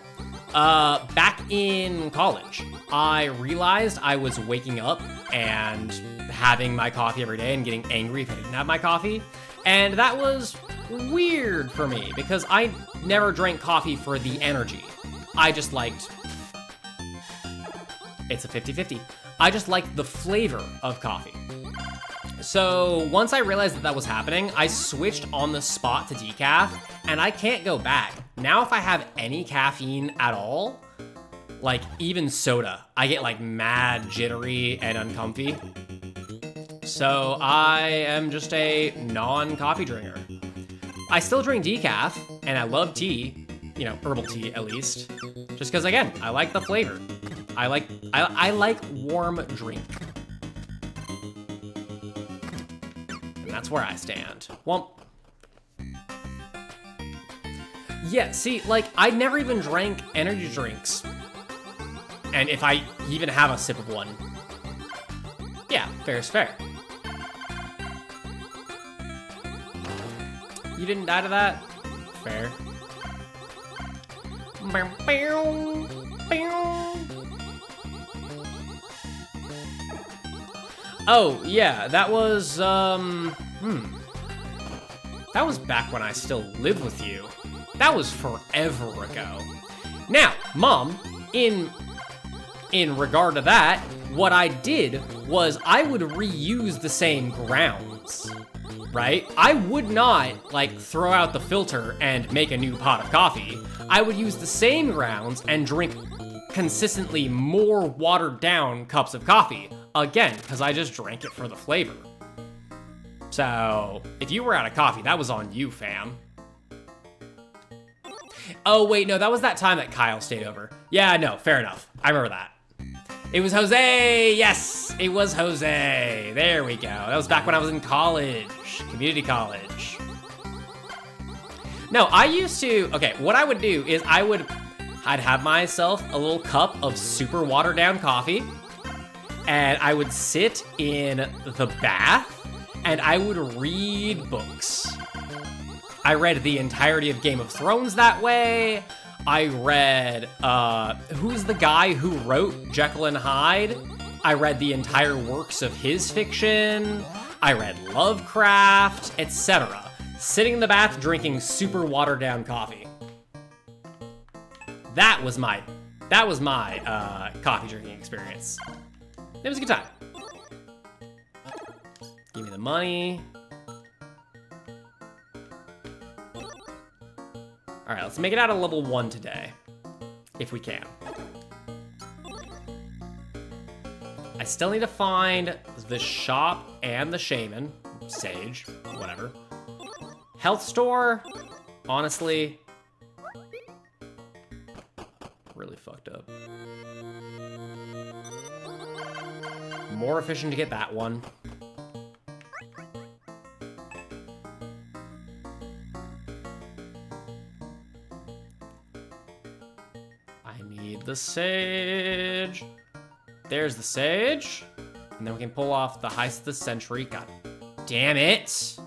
Back in college, I realized I was waking up and having my coffee every day and getting angry if I didn't have my coffee. And that was weird for me because I never drank coffee for the energy. I just liked... It's a 50-50. I just liked the flavor of coffee. So once I realized that that was happening, I switched on the spot to decaf, and I can't go back. Now if I have any caffeine at all, like even soda, I get like mad jittery and uncomfy. So I am just a non-coffee drinker. I still drink decaf, and I love tea, you know, herbal tea at least, just because again, I like the flavor. I like warm drink. And that's where I stand. Well, yeah, see, like, I never even drank energy drinks. And if I even have a sip of one, yeah, fair is fair. You didn't die to that? Fair. Oh, yeah, that was, that was back when I still lived with you. That was forever ago. Now, Mom, in regard to that, what I did was I would reuse the same grounds, right? I would not, like, throw out the filter and make a new pot of coffee. I would use the same grounds and drink consistently more watered down cups of coffee. Again, because I just drank it for the flavor. So, if you were out of coffee, that was on you, fam. Oh, wait, no, that was that time that Kyle stayed over. Yeah, no, fair enough. I remember that. It was Jose! Yes, it was Jose. There we go. That was back when I was in college. Community college. No, I used to... Okay, what I would do is I'd have myself a little cup of super watered down coffee, and I would sit in the bath, and I would read books. I read the entirety of Game of Thrones that way. I read, who's the guy who wrote Jekyll and Hyde? I read the entire works of his fiction. I read Lovecraft, etc. Sitting in the bath drinking super watered down coffee. That was my coffee drinking experience. It was a good time. Give me the money. All right, let's make it out of level 1 today, if we can. I still need to find the shop and the shaman, sage, whatever. Health store, honestly, really fucked up. More efficient to get that one. I need the sage. There's the sage. And then we can pull off the heist of the century. God damn it.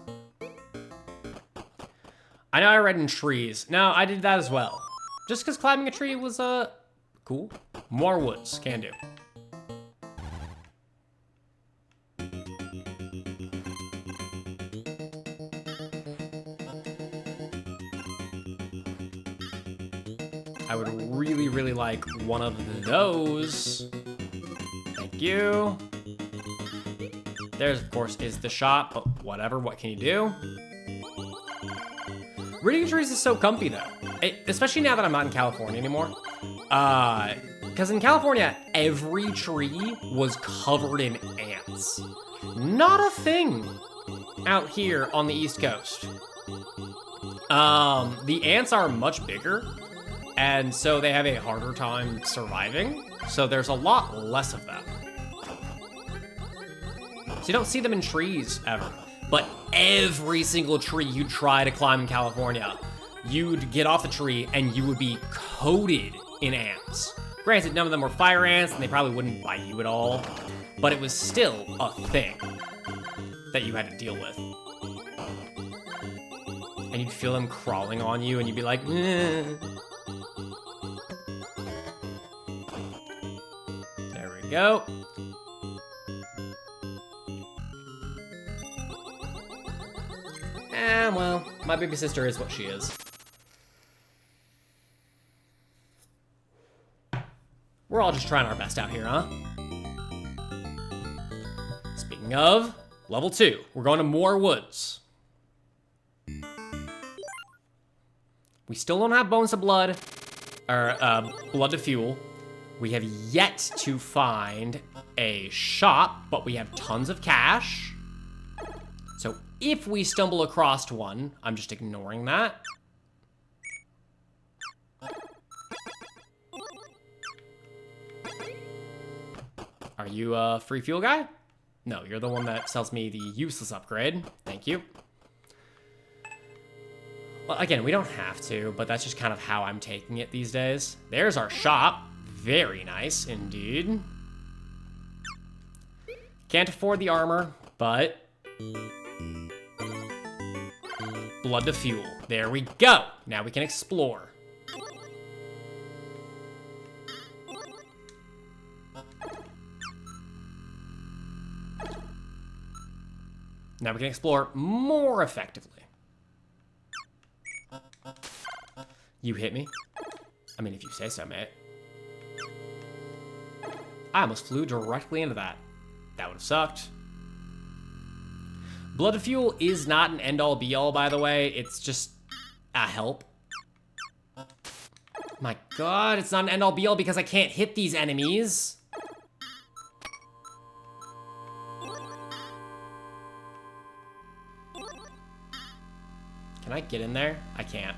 I know I read in trees. No, I did that as well. Just because climbing a tree was, cool. More woods, can do. I would really, really like one of those. Thank you. There's, of course, is the shop, but whatever, what can you do? Reading trees is so comfy, though. Especially now that I'm not in California anymore. Because in California, every tree was covered in ants. Not a thing out here on the East Coast. The ants are much bigger, and so they have a harder time surviving. So there's a lot less of them. So you don't see them in trees ever. But every single tree you try to climb in California, you'd get off the tree and you would be coated in ants. Granted, none of them were fire ants, and they probably wouldn't bite you at all, but it was still a thing that you had to deal with. And you'd feel them crawling on you, and you'd be like, eh. There we go. Well, my baby sister is what she is. We're all just trying our best out here, huh? Speaking of, level 2. We're going to more woods. We still don't have bones of blood, or blood to fuel. We have yet to find a shop, but we have tons of cash. So if we stumble across one, I'm just ignoring that. Are you a free fuel guy? No, you're the one that sells me the useless upgrade. Thank you. Well, again, we don't have to, but that's just kind of how I'm taking it these days. There's our shop. Very nice indeed. Can't afford the armor, but blood to fuel. There we go. Now we can explore. Now we can explore more effectively. You hit me? I mean, if you say so, mate. I almost flew directly into that. That would have sucked. Blood to fuel is not an end-all be-all, by the way. It's just a help. My god, it's not an end-all be-all because I can't hit these enemies. Can I get in there? I can't.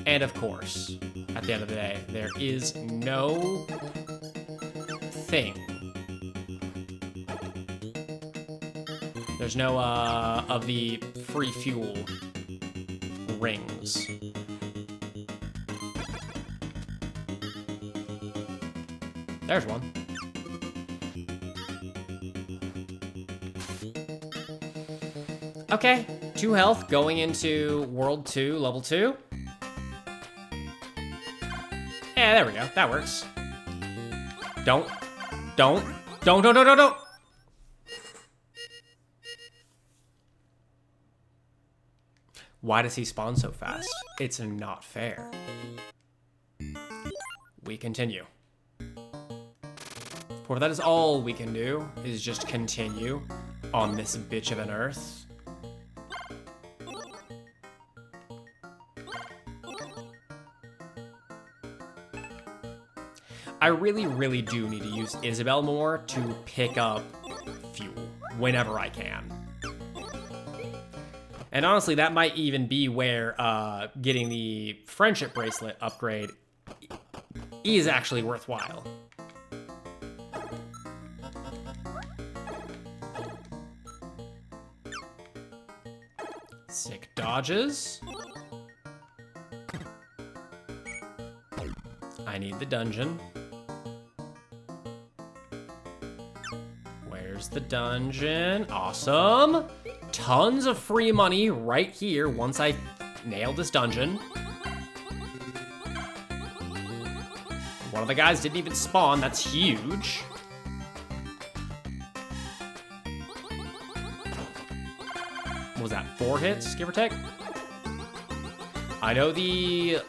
And of course, at the end of the day, there is no thing. There's no, of the free fuel rings. There's one. Okay, 2 health going into World 2, Level 2. Yeah, there we go. That works. Don't. Why does he spawn so fast? It's not fair. We continue. For that is all we can do, is just continue on this bitch of an earth. I really do need to use Isabel more to pick up fuel whenever I can. And honestly, that might even be where getting the friendship bracelet upgrade is actually worthwhile. Sick dodges. I need the dungeon. Where's the dungeon? Awesome. Tons of free money right here once I nail this dungeon. One of the guys didn't even spawn. That's huge. What was that? 4 hits, give or take? I know the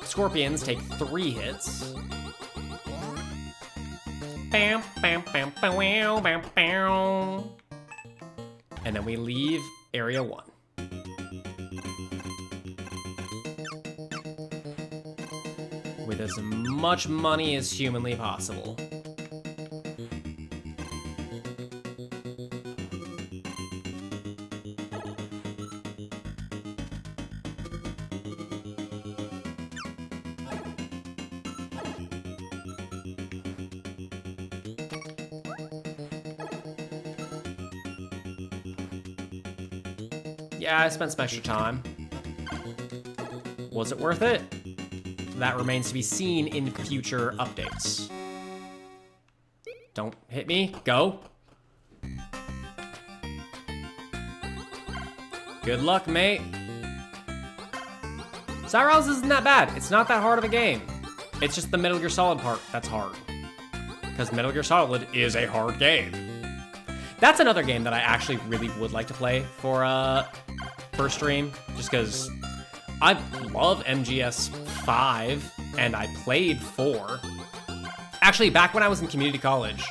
scorpions take 3 hits. Bam, bam, bam, bam, bam, bam, bam. And then we leave area 1. With as much money as humanly possible. Yeah, I spent some extra time. Was it worth it? that remains to be seen in future updates. Don't hit me. Go. Good luck, mate. Cyrus isn't that bad. It's not that hard of a game. It's just the Metal Gear Solid part that's hard. Because Metal Gear Solid is a hard game. That's another game that I actually really would like to play for stream. Just because I love MGS 5 and I played 4. Actually, back when I was in community college.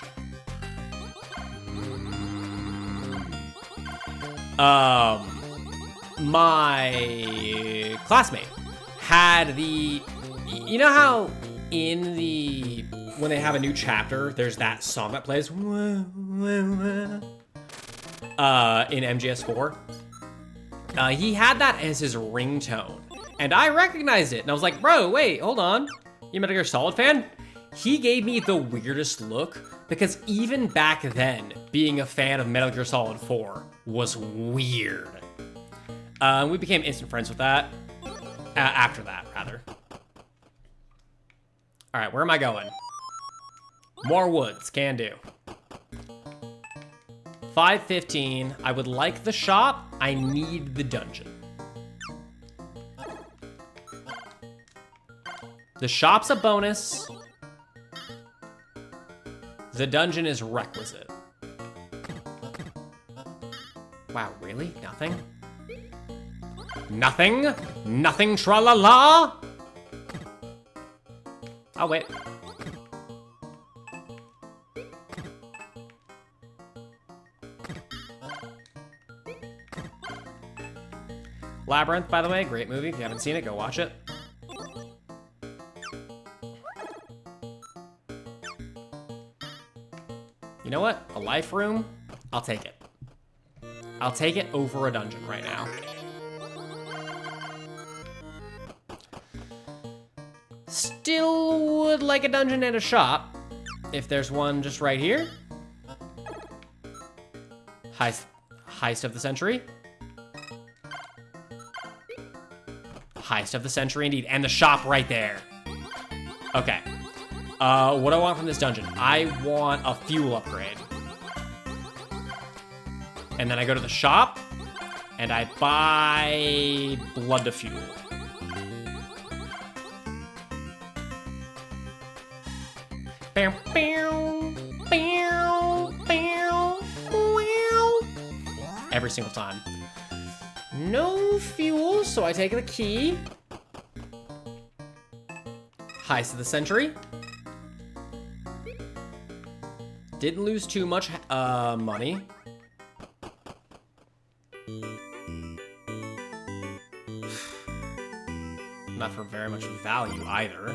My classmate had the, you know how in the, when they have a new chapter, there's that song that plays in MGS4. He had that as his ringtone, and I recognized it, and I was like, bro, wait, hold on. You a Metal Gear Solid fan? He gave me the weirdest look, because even back then, being a fan of Metal Gear Solid 4 was weird. We became instant friends with that. After that, rather. All right, where am I going? More woods, can do. 5:15, I would like the shop, I need the dungeon. The shop's a bonus. The dungeon is requisite. Wow, really? Nothing? Nothing? Nothing tra-la-la? I'll wait. Labyrinth, by the way, great movie. If you haven't seen it, go watch it. You know what? A life room? I'll take it. I'll take it over a dungeon right now. Still would like a dungeon and a shop. If there's one just right here. Heist of the century. Heist of the century indeed. And the shop right there. Okay. What do I want from this dungeon? I want a fuel upgrade. And then I go to the shop, and I buy blood to fuel. Every single time. No fuel, so I take the key. Heist of the century. Didn't lose too much money. Not for very much value either.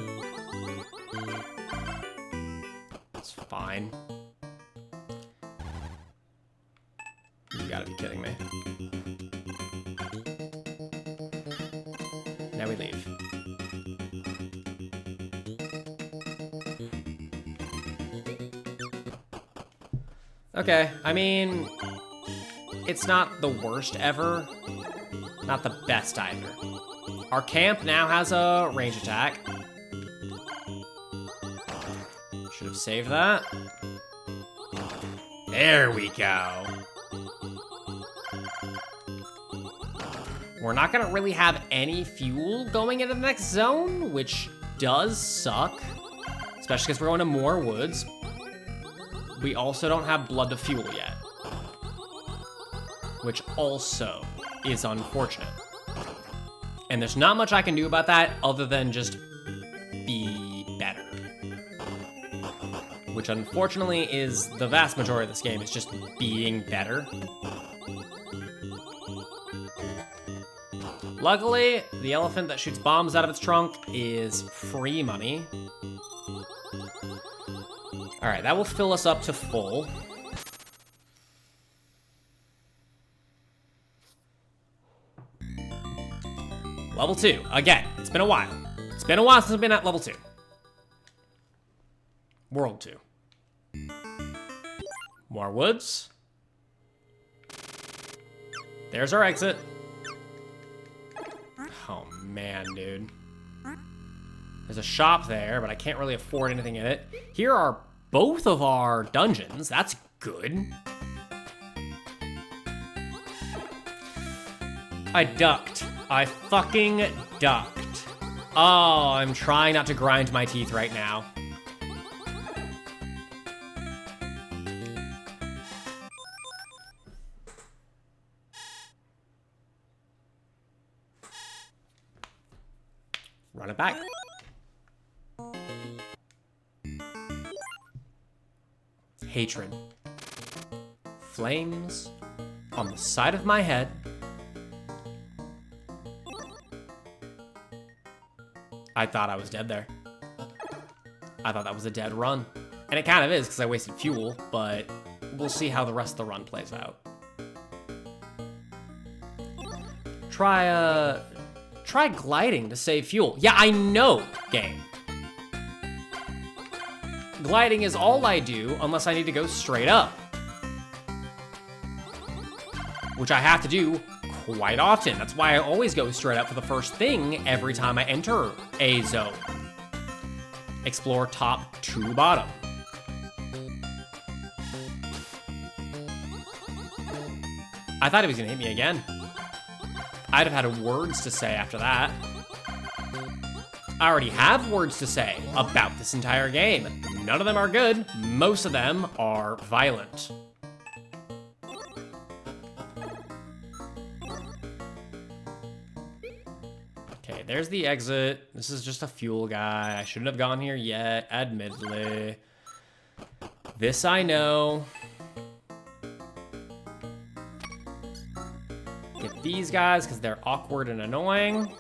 It's fine. You gotta be kidding me. Now we leave. Okay, I mean, it's not the worst ever, not the best either. Our camp now has a range attack. Should have saved that. There we go. We're not gonna really have any fuel going into the next zone, which does suck, especially because we're going to more woods. We also don't have blood to fuel yet, which also is unfortunate. And there's not much I can do about that other than just be better. Which unfortunately is the vast majority of this game, is just being better. Luckily, the elephant that shoots bombs out of its trunk is free money. All right, that will fill us up to full. Level 2, again, it's been a while. It's been a while since I've been at level 2. World 2. More woods. There's our exit. Oh man, dude. There's a shop there, but I can't really afford anything in it. Here are both of our dungeons. That's good. I ducked. I fucking ducked. Oh, I'm trying not to grind my teeth right now. Run it back. Hatred. Flames on the side of my head. I thought I was dead there. I thought that was a dead run. And it kind of is because I wasted fuel, but we'll see how the rest of the run plays out. Try gliding to save fuel. Yeah, I know, game. Gliding is all I do unless I need to go straight up. Which I have to do quite often. That's why I always go straight up for the first thing every time I enter a zone. Explore top to bottom. I thought he was gonna hit me again. I'd have had words to say after that. I already have words to say about this entire game. None of them are good. Most of them are violent. Okay, there's the exit. This is just a fuel guy. I shouldn't have gone here yet, admittedly. This I know. Get these guys because they're awkward and annoying.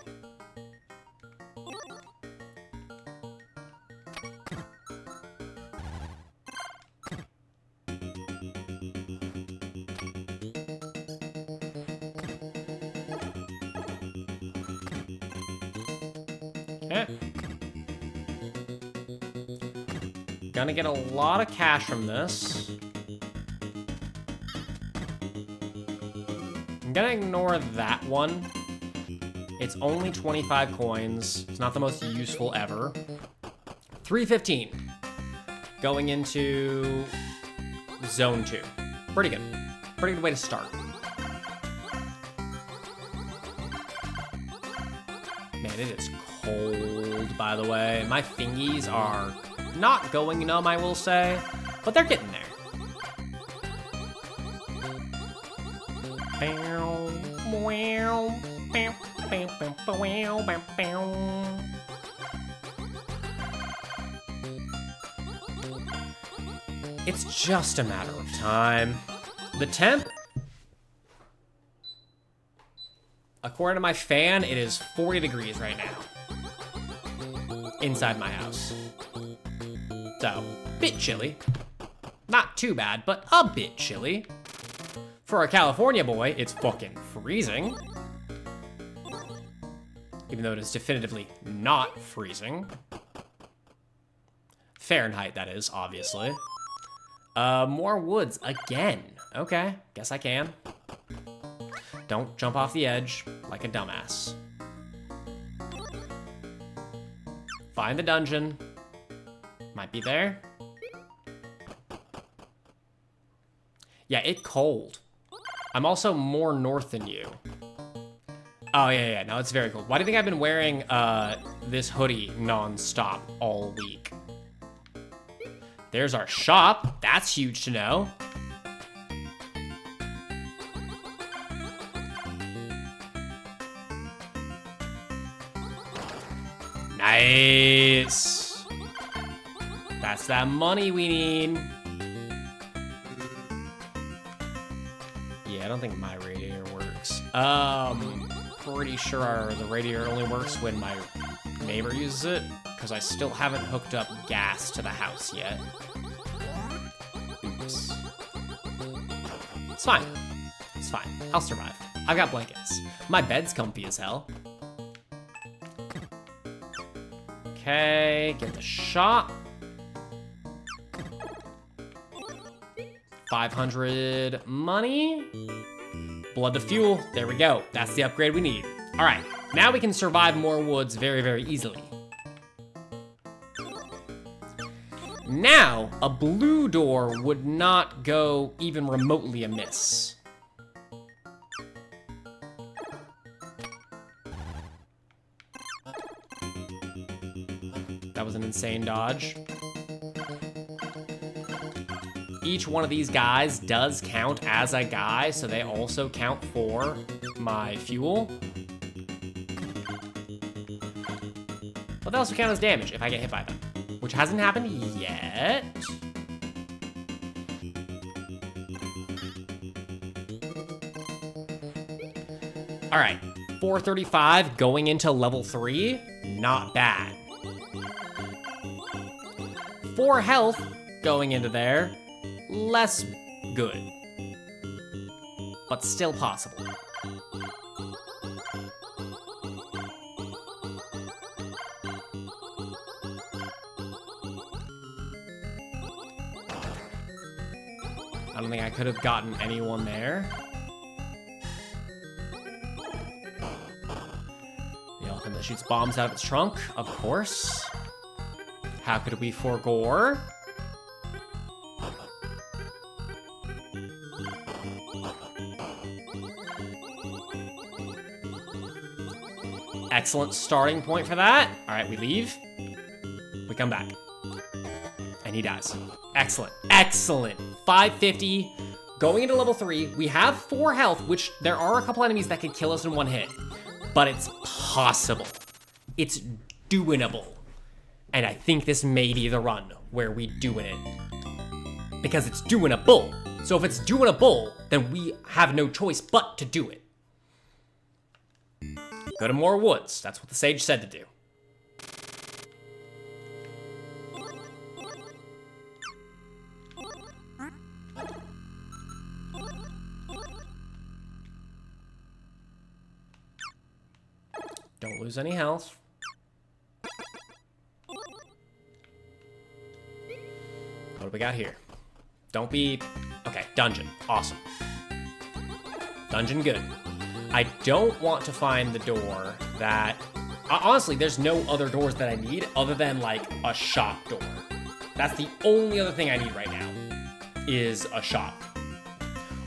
Gonna get a lot of cash from this. I'm gonna ignore that one. It's only 25 coins. It's not the most useful ever. 315. Going into zone 2. Pretty good. Pretty good way to start. Man, it is cold, by the way. My fingies are not going numb, I will say, but they're getting there. It's just a matter of time. The temp, according to my fan, it is 40 degrees right now inside my house. So, bit chilly. Not too bad, but a bit chilly. For a California boy, it's fucking freezing. Even though it is definitively not freezing. Fahrenheit, that is, obviously. More woods again. Okay, guess I can. Don't jump off the edge like a dumbass. Find the dungeon. Might be there. Yeah, it's cold. I'm also more north than you. Oh, yeah, no, it's very cold. Why do you think I've been wearing this hoodie non-stop all week? There's our shop. That's huge to know. Nice. That's that money we need. Yeah, I don't think my radiator works. Pretty sure the radiator only works when my neighbor uses it, because I still haven't hooked up gas to the house yet. Oops. It's fine. It's fine. I'll survive. I've got blankets. My bed's comfy as hell. Okay, get the shop. 500 money. Blood to fuel. There we go. That's the upgrade we need. All right, now we can survive more woods very, very easily. Now, a blue door would not go even remotely amiss. That was an insane dodge. Each one of these guys does count as a guy, so they also count for my fuel. But they also count as damage if I get hit by them, which hasn't happened yet. All right, 435 going into level 3, not bad. 4 health going into there, less good, but still possible. I don't think I could have gotten anyone there. The elephant that shoots bombs out of its trunk, of course. How could we forego? Excellent starting point for that. All right, we leave. We come back. And he dies. Excellent. Excellent. 550. Going into level 3, we have 4 health, which there are a couple enemies that can kill us in one hit. But it's possible. It's doable. And I think this may be the run where we doing it. Because it's doable. So if it's doable, then we have no choice but to do it. Go to more woods. That's what the sage said to do. Don't lose any health. What do we got here? Don't be... Okay, dungeon. Awesome. Dungeon good. I don't want to find the door that... Honestly, there's no other doors that I need other than, like, a shop door. That's the only other thing I need right now, is a shop.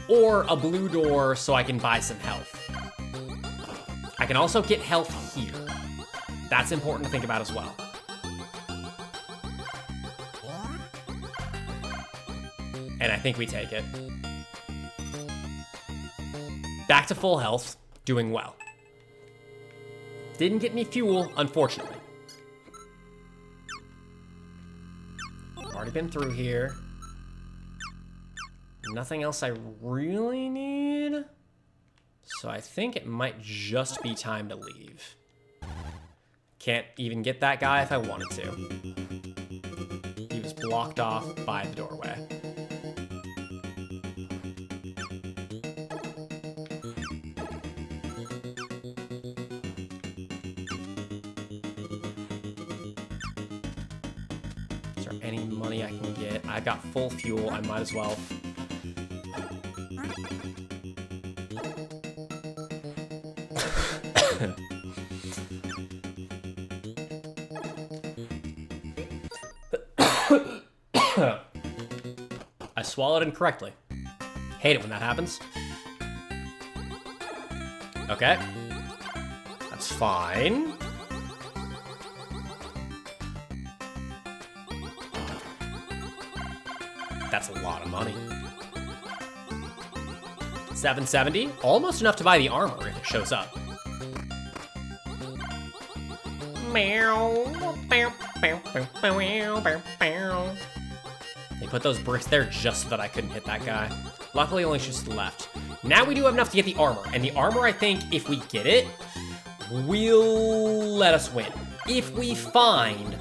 Or a blue door so I can buy some health. I can also get health here. That's important to think about as well. And I think we take it. Back to full health, doing well. Didn't get any fuel, unfortunately. I've already been through here. Nothing else I really need. So I think it might just be time to leave. Can't even get that guy if I wanted to. He was blocked off by the doorway. Is there any money I can get? I've got full fuel, I might as well. I swallowed incorrectly. Hate it when that happens. Okay. That's fine. That's a lot of money. 770? Almost enough to buy the armor if it shows up. They put those bricks there just so that I couldn't hit that guy. Luckily, only shoots to the left. Now we do have enough to get the armor. And the armor, I think, if we get it, will let us win. If we find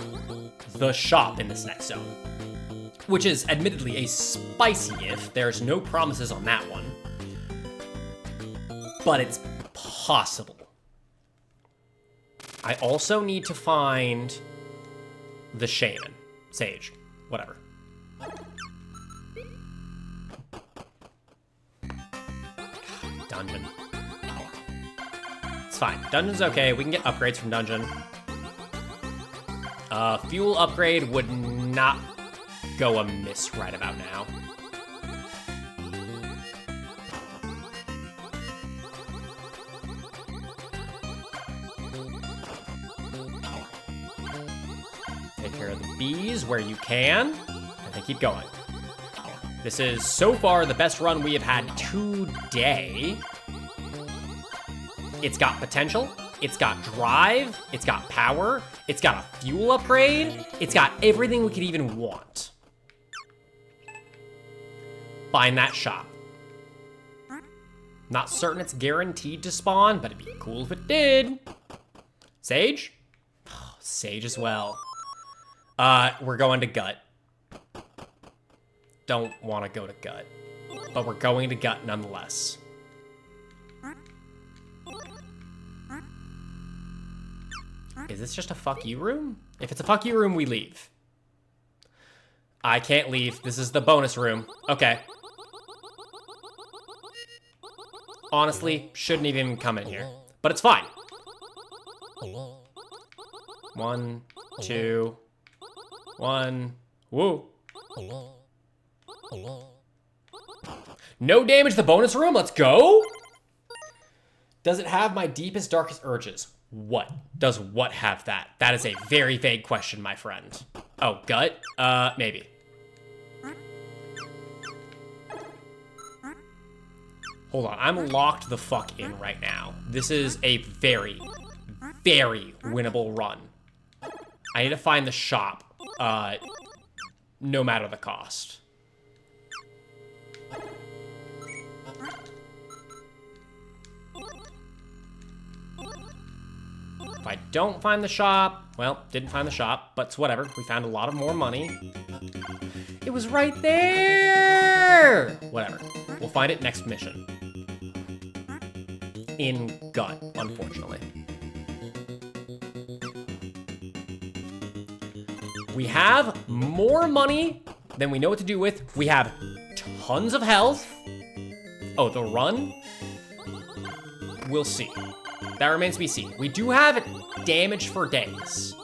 the shop in this next zone. Which is admittedly a spicy if. There's no promises on that one. But it's possible. I also need to find the shaman. Sage. Whatever. Dungeon. It's fine. Dungeon's okay. We can get upgrades from dungeon. Fuel upgrade would not go amiss right about now. Take care of the bees where you can, and then keep going. This is, so far, the best run we have had today. It's got potential, it's got drive, it's got power, it's got a fuel upgrade, it's got everything we could even want. Find that shop. Not certain it's guaranteed to spawn, but it'd be cool if it did. Sage? Oh, Sage as well. We're going to Gut. Don't want to go to Gut, but we're going to Gut nonetheless. Is this just a fuck you room? If it's a fuck you room, we leave. I can't leave. This is the bonus room. Okay. Honestly, shouldn't even come in here, but it's fine. 1, 2, 1. Woo. No damage to the bonus room. Let's go. Does it have my deepest, darkest urges? What? Does what have that? That is a very vague question, my friend. Oh, Gut? Maybe. Hold on, I'm locked the fuck in right now. This is a very, very winnable run. I need to find the shop, no matter the cost. If I don't find the shop, well, didn't find the shop, but it's whatever. We found a lot of more money. It was right there! Whatever. We'll find it next mission. In Gut, unfortunately. We have more money than we know what to do with. We have tons of health. Oh, the run? We'll see. That remains to be seen. We do have damage for days,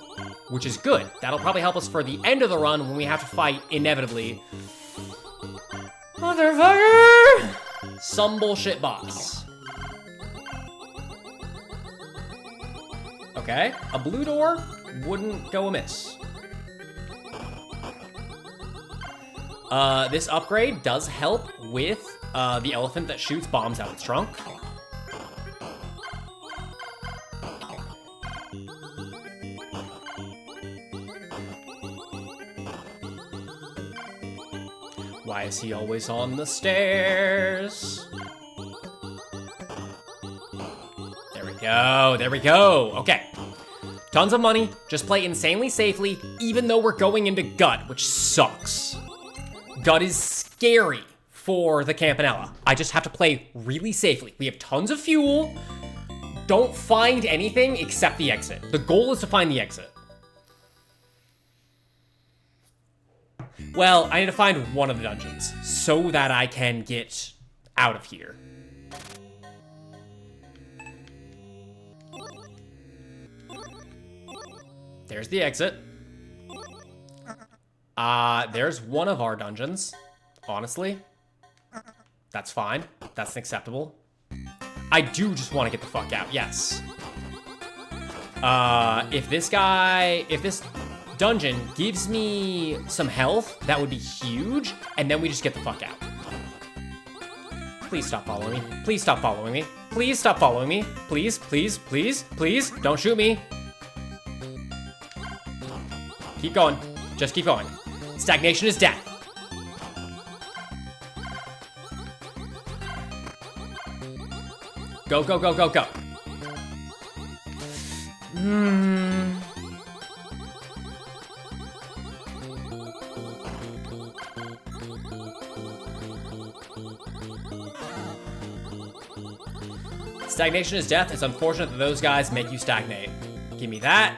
which is good. That'll probably help us for the end of the run when we have to fight, inevitably, motherfucker! Some bullshit boss. Okay, a blue door wouldn't go amiss. This upgrade does help with the elephant that shoots bombs out its trunk. Why is he always on the stairs? There we go, there we go. Okay, tons of money, just play insanely safely, even though we're going into Gut, which sucks. Gut is scary for the Campanella. I just have to play really safely. We have tons of fuel. Don't find anything except the exit. The goal is to find the exit. Well, I need to find one of the dungeons so that I can get out of here. There's the exit. There's one of our dungeons, honestly. That's fine. That's acceptable. I do just want to get the fuck out, yes. If this dungeon gives me some health, that would be huge, and then we just get the fuck out. Please stop following me. Please stop following me. Please stop following me. Please, please, please, please, don't shoot me. Keep going. Just keep going. Stagnation is death. Go, go, go, go, go. Stagnation is death. It's unfortunate that those guys make you stagnate. Give me that.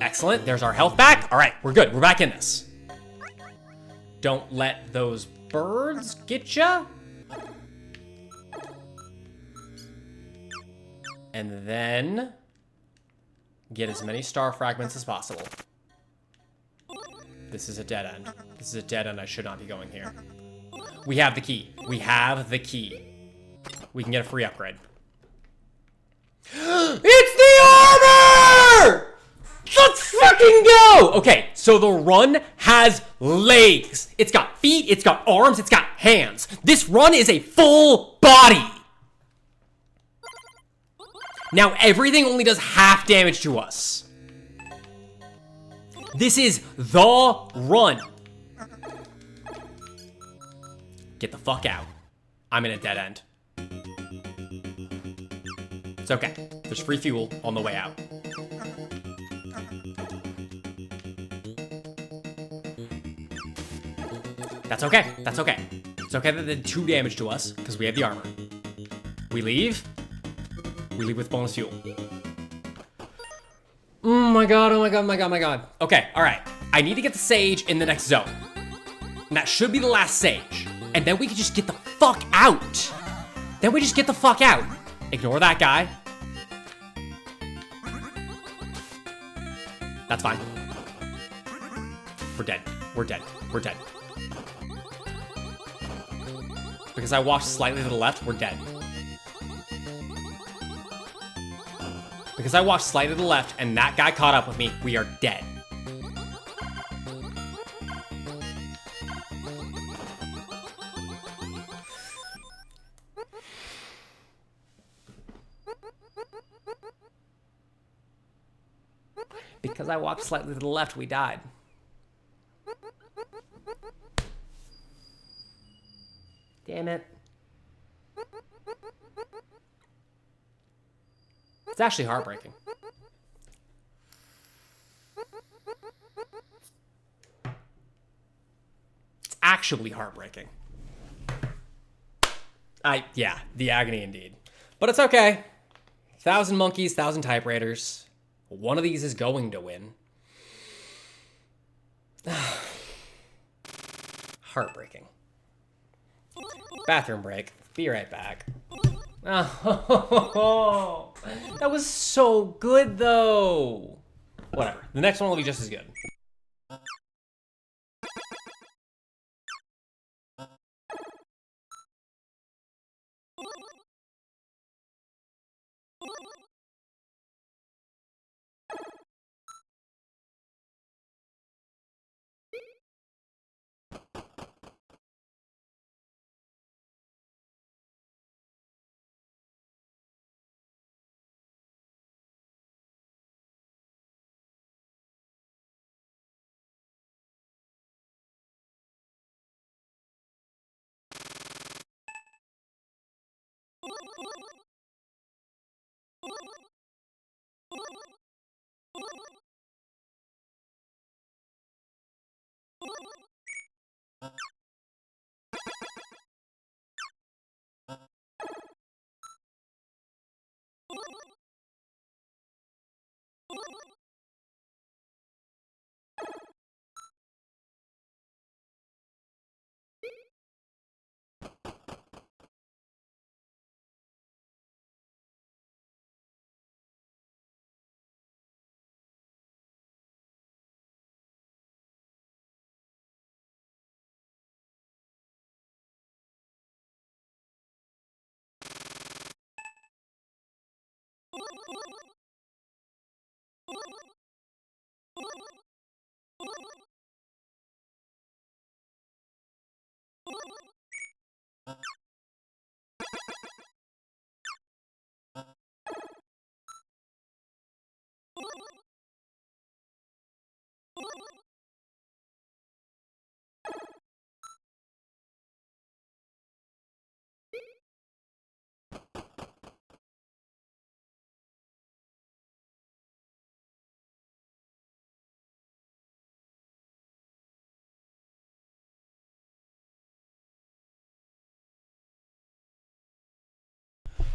Excellent. There's our health back. All right, we're good. We're back in this. Don't let those birds get ya. And then get as many star fragments as possible. This is a dead end. This is a dead end. I should not be going here. We have the key. We have the key. We can get a free upgrade. It's the armor! Let's fucking go! Okay, so the run has legs. It's got feet, it's got arms, it's got hands. This run is a full body. Now everything only does half damage to us. This is the run. Get the fuck out. I'm in a dead end. It's okay. There's free fuel on the way out. That's okay. That's okay. It's okay that they did 2 damage to us because we have the armor. We leave. We leave with bonus fuel. Oh my god, oh my god, oh my god, oh my god. Okay, alright. I need to get the sage in the next zone. And that should be the last sage. And then we can just get the fuck out. Then we just get the fuck out. Ignore that guy. That's fine. We're dead. We're dead. We're dead. Because I walked slightly to the left, we're dead. Because I walked slightly to the left and that guy caught up with me, we are dead. Because I walked slightly to the left, we died. Damn it. It's actually heartbreaking. It's actually heartbreaking. Yeah, the agony indeed. But it's okay. 1,000 monkeys, 1,000 typewriters. One of these is going to win. Heartbreaking. Bathroom break. Be right back. Oh, that was so good, though. Whatever. The next one will be just as good.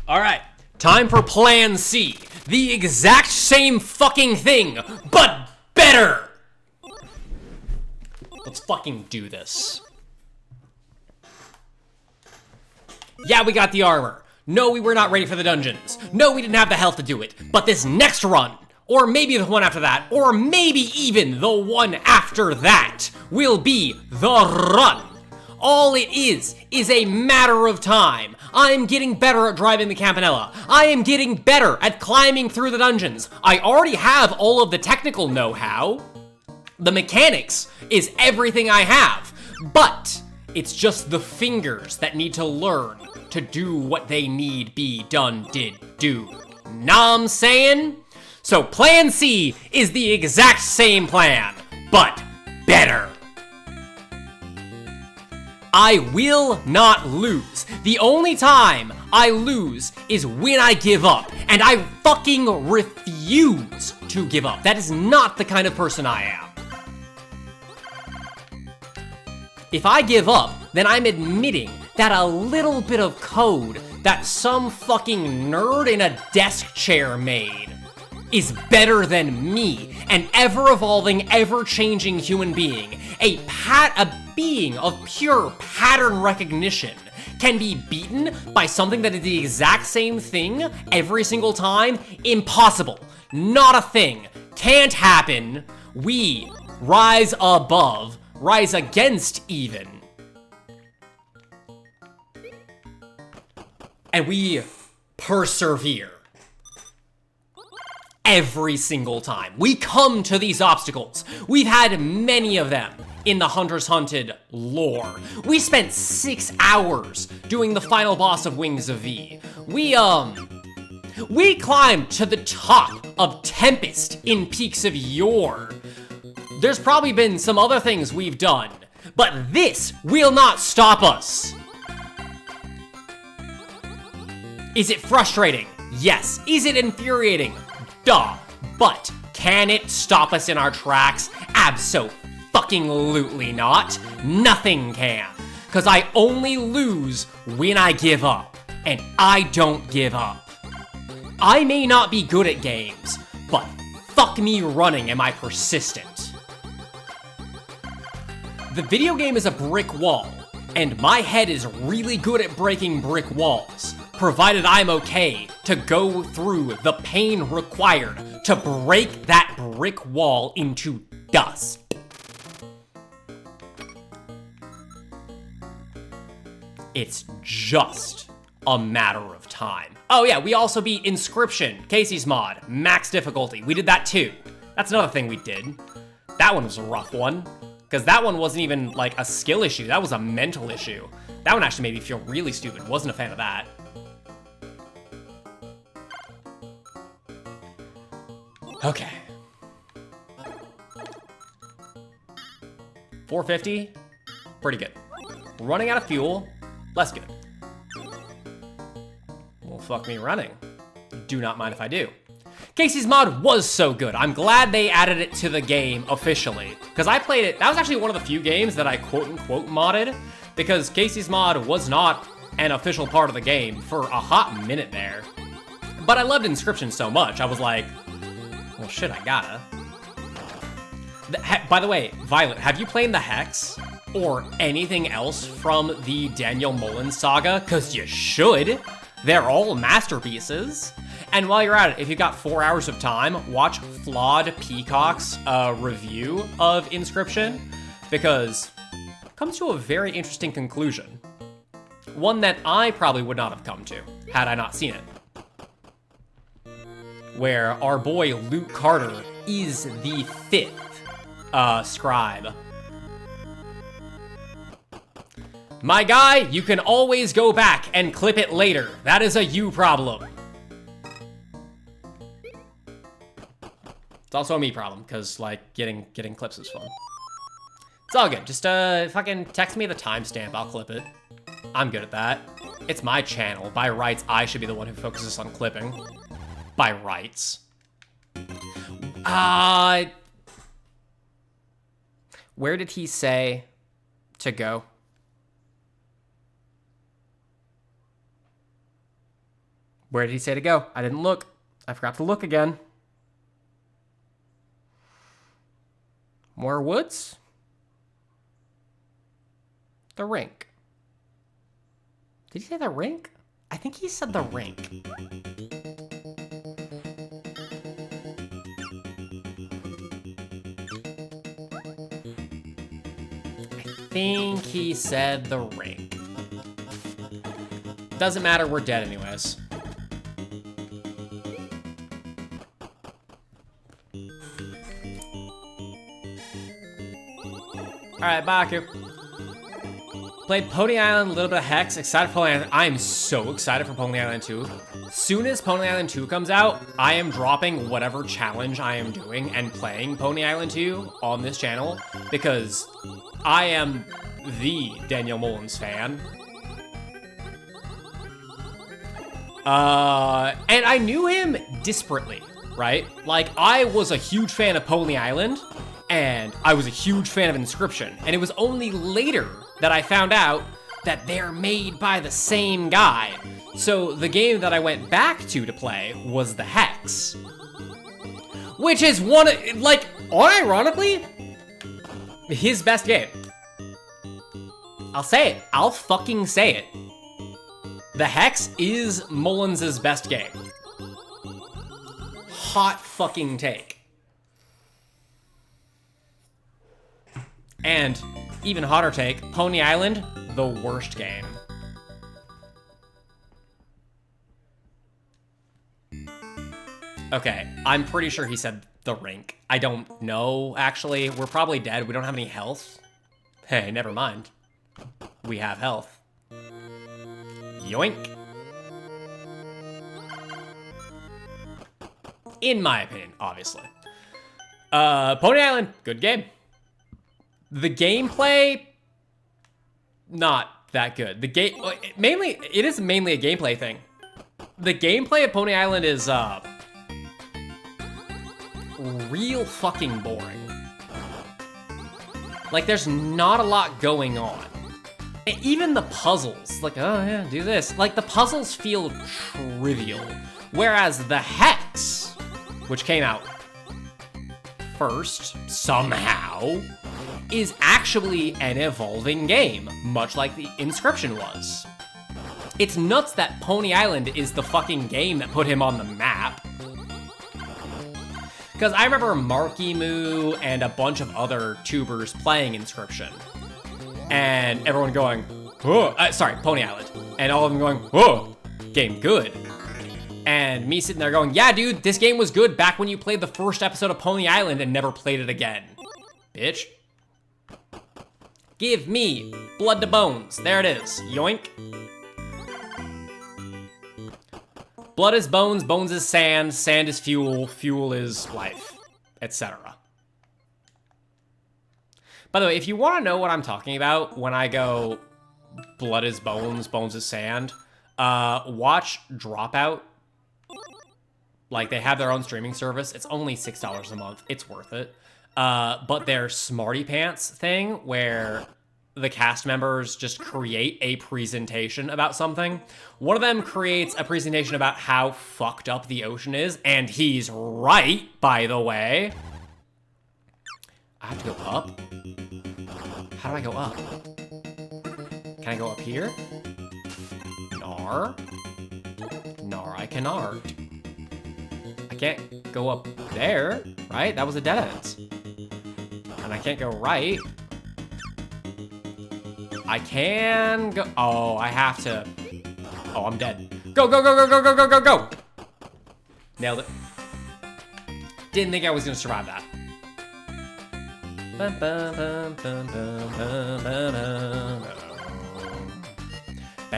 All right, time for Plan C. The exact same fucking thing, but better. Let's fucking do this. Yeah, we got the armor. No, we were not ready for the dungeons. No, we didn't have the health to do it. But this next run, or maybe the one after that, or maybe even the one after that will be the run. All it is a matter of time. I am getting better at driving the Campanella. I am getting better at climbing through the dungeons. I already have all of the technical know-how. The mechanics is everything I have, but it's just the fingers that need to learn to do what they need be done did do. Know I'm saying? So plan C is the exact same plan, but better. I will not lose. The only time I lose is when I give up, and I fucking refuse to give up. That is not the kind of person I am. If I give up, then I'm admitting that a little bit of code that some fucking nerd in a desk chair made is better than me, an ever-evolving, ever-changing human being, a being of pure pattern recognition, can be beaten by something that is the exact same thing every single time? Impossible. Not a thing. Can't happen. We rise above, rise against even. And we persevere. Every single time. We come to these obstacles. We've had many of them in the Hunter's Hunted lore. We spent 6 hours doing the final boss of Wings of V. We climbed to the top of Tempest in Peaks of Yore. There's probably been some other things we've done, but this will not stop us. Is it frustrating? Yes. Is it infuriating? Duh. But can it stop us in our tracks? Abso-fucking-lutely not. Nothing can. Because I only lose when I give up. And I don't give up. I may not be good at games, but fuck me running am I persistent. The video game is a brick wall, and my head is really good at breaking brick walls, provided I'm okay to go through the pain required to break that brick wall into dust. It's just a matter of time. Oh yeah, we also beat Inscription, Casey's mod, max difficulty. We did that too. That's another thing we did. That one was a rough one, because that one wasn't even like a skill issue, that was a mental issue. That one actually made me feel really stupid, wasn't a fan of that. Okay. 450, pretty good. Running out of fuel, less good. Well, fuck me running. Do not mind if I do. Casey's mod was so good. I'm glad they added it to the game officially, because I played it. That was actually one of the few games that I quote-unquote modded, because Casey's mod was not an official part of the game for a hot minute there. But I loved Inscription so much, I was like, well, shit, I gotta. By the way, Violet, have you played the Hex or anything else from the Daniel Mullins saga? Because you should. They're all masterpieces. And while you're at it, if you've got 4 hours of time, watch Flawed Peacock's review of Inscription, because it comes to a very interesting conclusion. One that I probably would not have come to, had I not seen it. Where our boy Luke Carter is the 5th scribe. My guy, you can always go back and clip it later. That is a you problem. It's also a me problem, because like getting clips is fun. It's all good. Just fucking text me the timestamp, I'll clip it. I'm good at that. It's my channel. By rights, I should be the one who focuses on clipping. By rights. Where did he say to go? Where did he say to go? I didn't look. I forgot to look again. More woods? The rink. Did he say the rink? I think he said the rink. think he said the rink. Doesn't matter, we're dead anyways. Alright, Baku. Played Pony Island, a little bit of Hex, excited for Pony Island. I am so excited for Pony Island 2. Soon as Pony Island 2 comes out, I am dropping whatever challenge I am doing and playing Pony Island 2 on this channel because I am the Daniel Mullins fan. And I knew him disparately, right? Like, I was a huge fan of Pony Island, and I was a huge fan of Inscription, and it was only later that I found out that they're made by the same guy. So the game that I went back to play was the Hex, which is unironically, his best game. I'll say it. I'll fucking say it. The Hex is Mullins' best game. Hot fucking take. And even hotter take, Pony Island, the worst game. Okay, I'm pretty sure he said the rink. I don't know, actually. We're probably dead. We don't have any health. Hey, never mind. We have health. Yoink. In my opinion, obviously. Pony Island, good game. The gameplay, not that good. It is mainly a gameplay thing. The gameplay of Pony Island is, real fucking boring. Like, there's not a lot going on. And even the puzzles, like, oh yeah, do this. Like, the puzzles feel trivial. Whereas the Hex, which came out first, somehow, is actually an evolving game, much like the Inscription was. It's nuts that Pony Island is the fucking game that put him on the map. Because I remember Marky Moo and a bunch of other tubers playing Inscription. And everyone going, whoa, sorry, Pony Island. And all of them going, whoa, game good. And me sitting there going, yeah, dude, this game was good back when you played the first episode of Pony Island and never played it again. Bitch. Give me blood to bones. There it is. Yoink. Blood is bones, bones is sand, sand is fuel, fuel is life, etc. By the way, if you want to know what I'm talking about when I go blood is bones, bones is sand, watch Dropout. Like, they have their own streaming service. It's only $6 a month. It's worth it. But their Smarty Pants thing, where the cast members just create a presentation about something. One of them creates a presentation about how fucked up the ocean is, and he's right, by the way. I have to go up? How do I go up? Can I go up here? Nar? Nar, I cannot. I can't go up there, right? That was a dead end. And I can't go right. I can go. Oh, I have to. Oh, I'm dead. Go, go, go, go, go, go, go, go, go. Nailed it. Didn't think I was gonna survive that. Bam, bam, bam, bam, bam, bam, bam,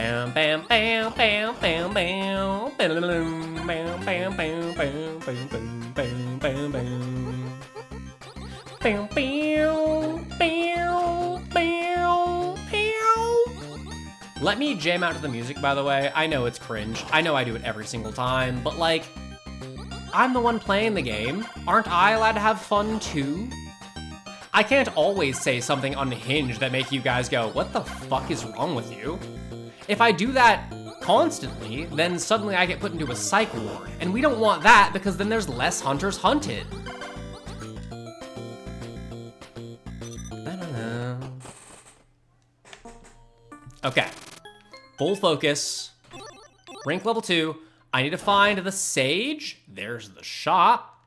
bam, bam, bam, bam, bam, bam, bam, bam, bam. Bam, bam, bam, bam, bam. Let me jam out to the music, by the way. I know it's cringe. I know I do it every single time, but like, I'm the one playing the game. Aren't I allowed to have fun too? I can't always say something unhinged that make you guys go, what the fuck is wrong with you? If I do that constantly, then suddenly I get put into a psych ward. And we don't want that because then there's less hunters hunted. Okay, full focus. Rank level 2. I need to find the sage. There's the shop.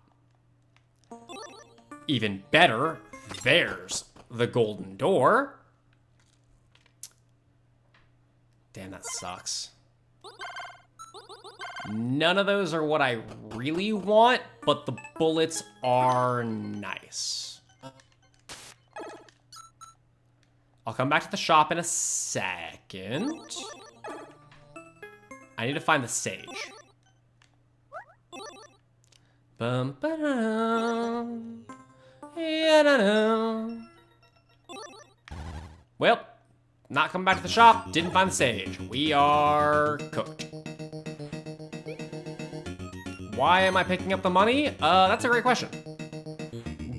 Even better, there's the golden door. Damn, that sucks. None of those are what I really want, but the bullets are nice. I'll come back to the shop in a second. I need to find the sage. Bum ba dum. Well, not coming back to the shop, didn't find the sage. We are cooked. Why am I picking up the money? That's a great question.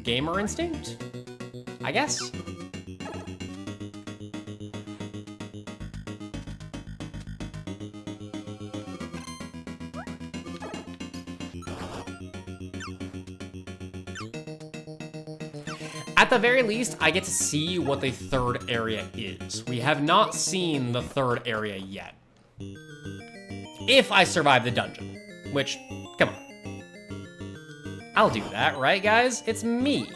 Gamer instinct, I guess. At the very least, I get to see what the third area is. We have not seen the third area yet. If I survive the dungeon, which, come on. I'll do that, right guys? It's me.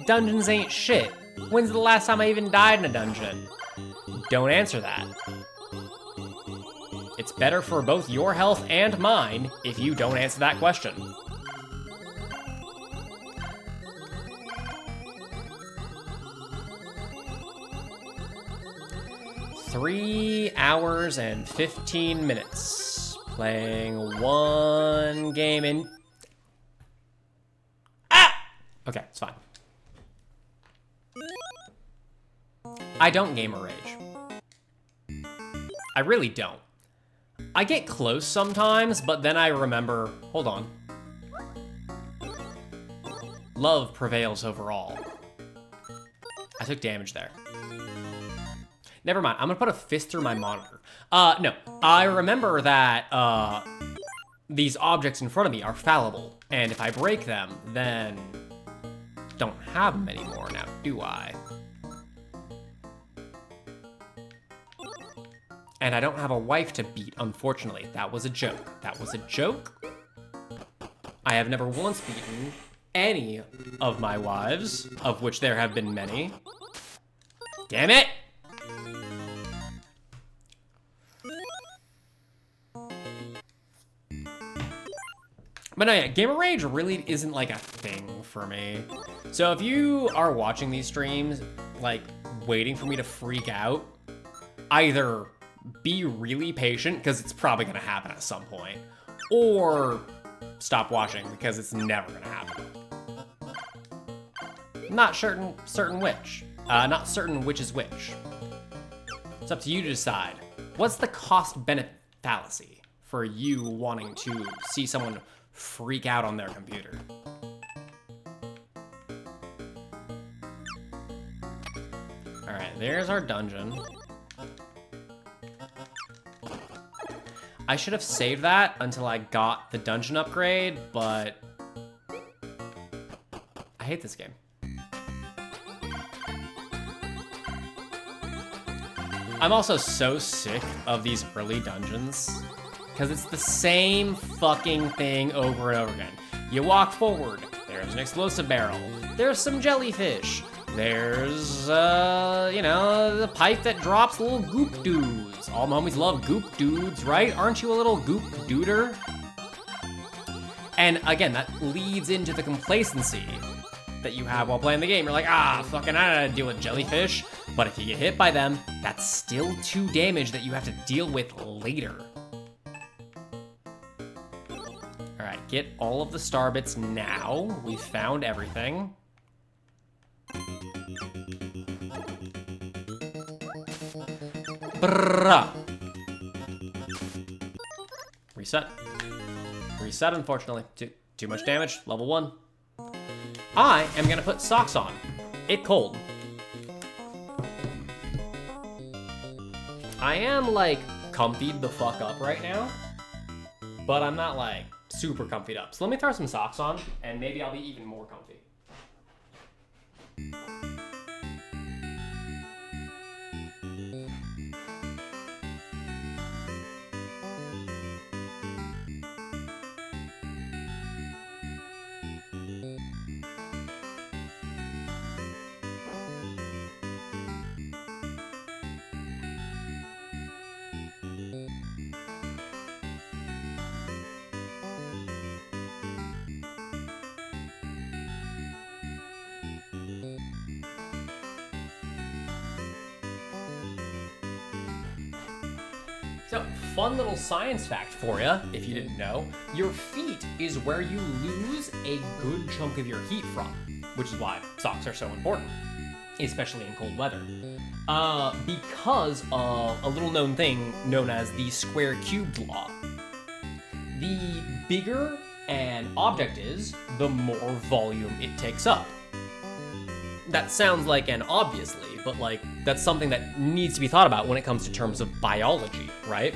Dungeons ain't shit. When's the last time I even died in a dungeon? Don't answer that. It's better for both your health and mine if you don't answer that question. 3 hours and 15 minutes playing one game in. Ah! Okay, it's fine. I don't gamer rage. I really don't. I get close sometimes, but then I remember, hold on. Love prevails overall. I took damage there. Never mind, I'm gonna put a fist through my monitor. No, I remember that these objects in front of me are fallible, and if I break them, then don't have them anymore now, do I? And I don't have a wife to beat, unfortunately. That was a joke. That was a joke. I have never once beaten any of my wives, of which there have been many. Damn it! But no, yeah, gamer rage really isn't like a thing for me. So if you are watching these streams, like waiting for me to freak out, either be really patient, because it's probably gonna happen at some point, or stop watching, because it's never gonna happen. Not certain which. Not certain which is which. It's up to you to decide. What's the cost-benefit fallacy for you wanting to see someone freak out on their computer? All right, there's our dungeon. I should have saved that until I got the dungeon upgrade, but I hate this game. I'm also so sick of these early dungeons, because it's the same fucking thing over and over again. You walk forward, there's an explosive barrel, there's some jellyfish, there's, you know, the pipe that drops little goop dudes. All my homies love goop dudes, right? Aren't you a little goop duder? And again, that leads into the complacency that you have while playing the game. You're like, ah, fucking, I gotta deal with jellyfish. But if you get hit by them, that's still 2 damage that you have to deal with later. All right, get all of the star bits now. We've found everything. Brrrah. Reset. Reset, unfortunately. Too much damage, level 1. I am gonna put socks on. It cold. I am, like, comfied the fuck up right now, but I'm not, like, super comfied up. So let me throw some socks on, and maybe I'll be even more comfy. So, fun little science fact for you, if you didn't know. Your feet is where you lose a good chunk of your heat from, which is why socks are so important, especially in cold weather. Because of a little known thing known as the square cubed law. The bigger an object is, the more volume it takes up. That sounds like an obviously, but like that's something that needs to be thought about when it comes to terms of biology, right?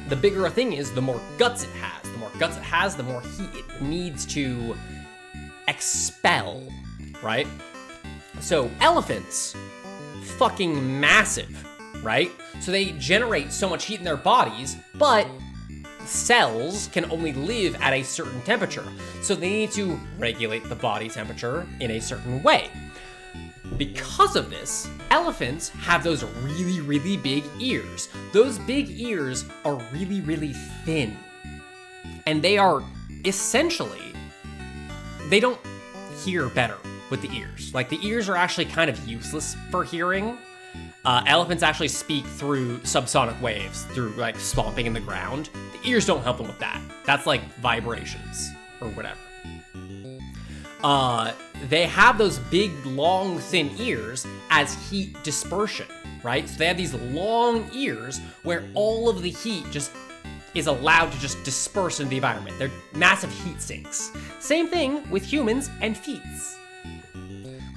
The bigger a thing is, the more guts it has. The more guts it has, the more heat it needs to expel, right? So elephants, fucking massive, right? So they generate so much heat in their bodies, but cells can only live at a certain temperature. So they need to regulate the body temperature in a certain way. Because of this, elephants have those really, really big ears. Those big ears are really, really thin. And they are essentially, they don't hear better with the ears. Like, the ears are actually kind of useless for hearing. Elephants actually speak through subsonic waves, through like stomping in the ground. The ears don't help them with that. That's like vibrations or whatever. They have those big, long, thin ears as heat dispersion, right? So they have these long ears where all of the heat just is allowed to just disperse into the environment. They're massive heat sinks. Same thing with humans and feet.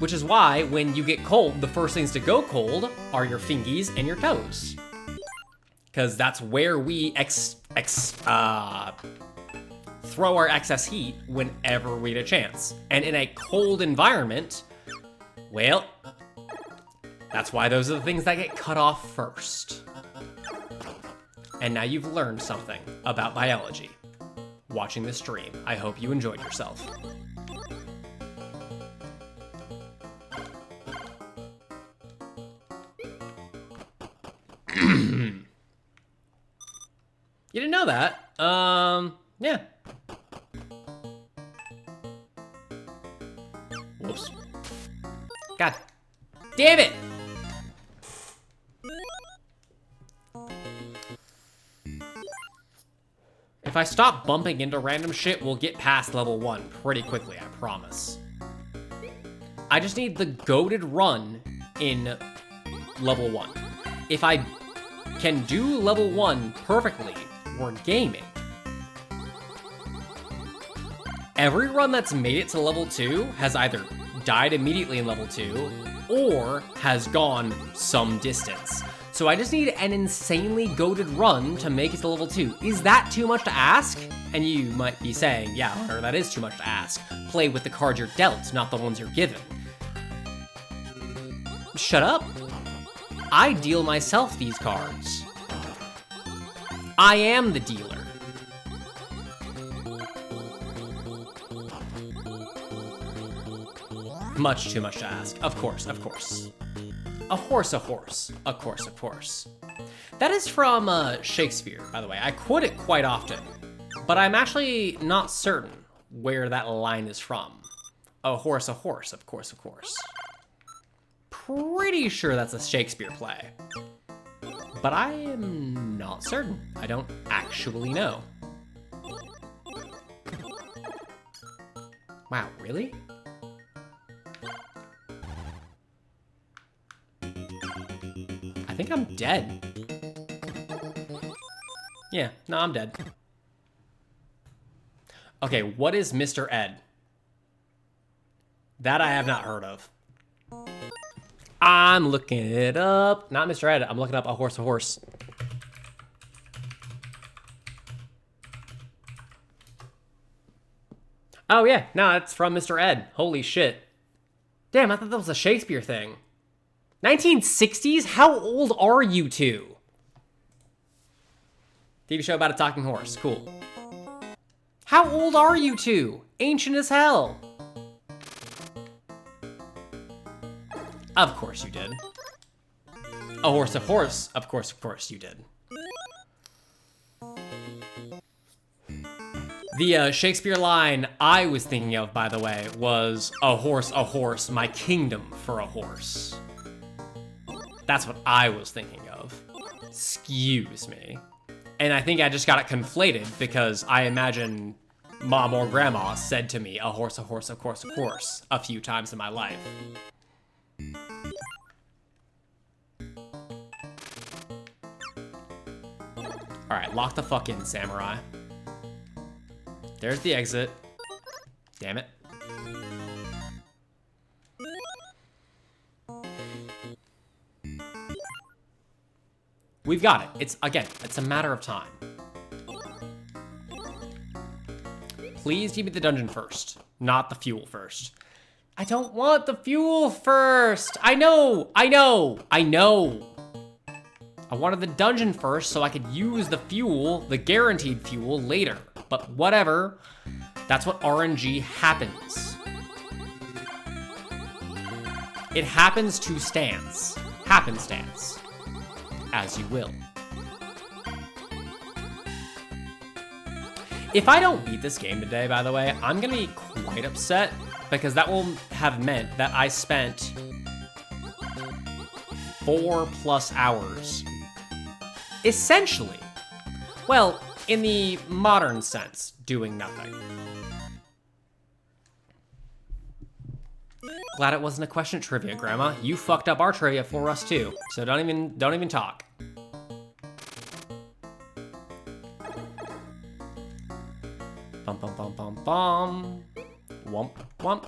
Which is why when you get cold, the first things to go cold are your fingies and your toes. Because that's where we throw our excess heat whenever we get a chance. And in a cold environment, well, that's why those are the things that get cut off first. And now you've learned something about biology watching this stream. I hope you enjoyed yourself. You didn't know that? Yeah. Whoops. God damn it! If I stop bumping into random shit, we'll get past level 1 pretty quickly, I promise. I just need the goated run in level 1. If I can do level 1 perfectly, we're gaming. Every run that's made it to level 2 has either died immediately in level 2 or has gone some distance. So I just need an insanely goated run to make it to level 2. Is that too much to ask? And you might be saying, yeah, Hunter, that is too much to ask. Play with the cards you're dealt, not the ones you're given. Shut up. I deal myself these cards. I am the dealer. Much too much to ask. Of course, of course. A horse, a horse. Of course, of course. That is from Shakespeare, by the way. I quote it quite often, but I'm actually not certain where that line is from. A horse, of course, of course. Pretty sure that's a Shakespeare play, but I am not certain. I don't actually know. Wow, really? I think I'm dead. Yeah, no, I'm dead. Okay, what is Mr. Ed? That I have not heard of. I'm looking it up. Not Mr. Ed, I'm looking up a horse, a horse. Oh yeah, no, it's from Mr. Ed. Holy shit. Damn, I thought that was a Shakespeare thing. 1960s? How old are you two? TV show about a talking horse. Cool. How old are you two? Ancient as hell. Of course you did. A horse, of course. Of course you did. The Shakespeare line I was thinking of, by the way, was a horse, my kingdom for a horse. That's what I was thinking of. Excuse me. And I think I just got it conflated because I imagine mom or grandma said to me, a horse, of course, a few times in my life. All right, lock the fuck in, samurai. There's the exit. Damn it. We've got it. It's a matter of time. Please give me the dungeon first, not the fuel first. I don't want the fuel first. I know. I wanted the dungeon first so I could use the fuel, the guaranteed fuel, later. But whatever. That's what RNG happens. It happens to stance. Happenstance. As you will. If I don't beat this game today, by the way, I'm gonna be quite upset because that will have meant that I spent 4+ hours. Essentially. Well, in the modern sense, doing nothing. Glad it wasn't a question trivia, Grandma. You fucked up our trivia for us too, so don't even talk. Bum bum bum bum bum. Wump wump.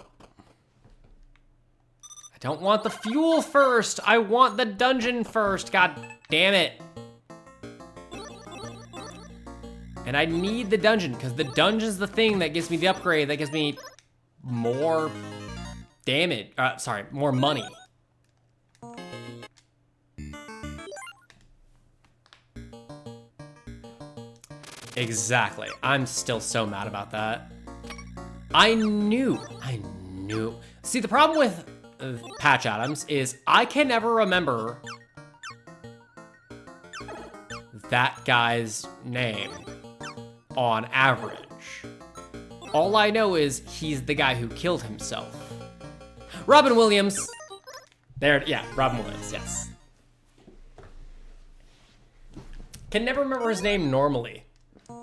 I don't want the fuel first. I want the dungeon first. God damn it. And I need the dungeon because the dungeon's the thing that gives me the upgrade, that gives me more damage. More money. Exactly. I'm still so mad about that. I knew. See, the problem with Patch Adams is I can never remember that guy's name on average. All I know is he's the guy who killed himself. Robin Williams. Robin Williams, yes. Can never remember his name normally.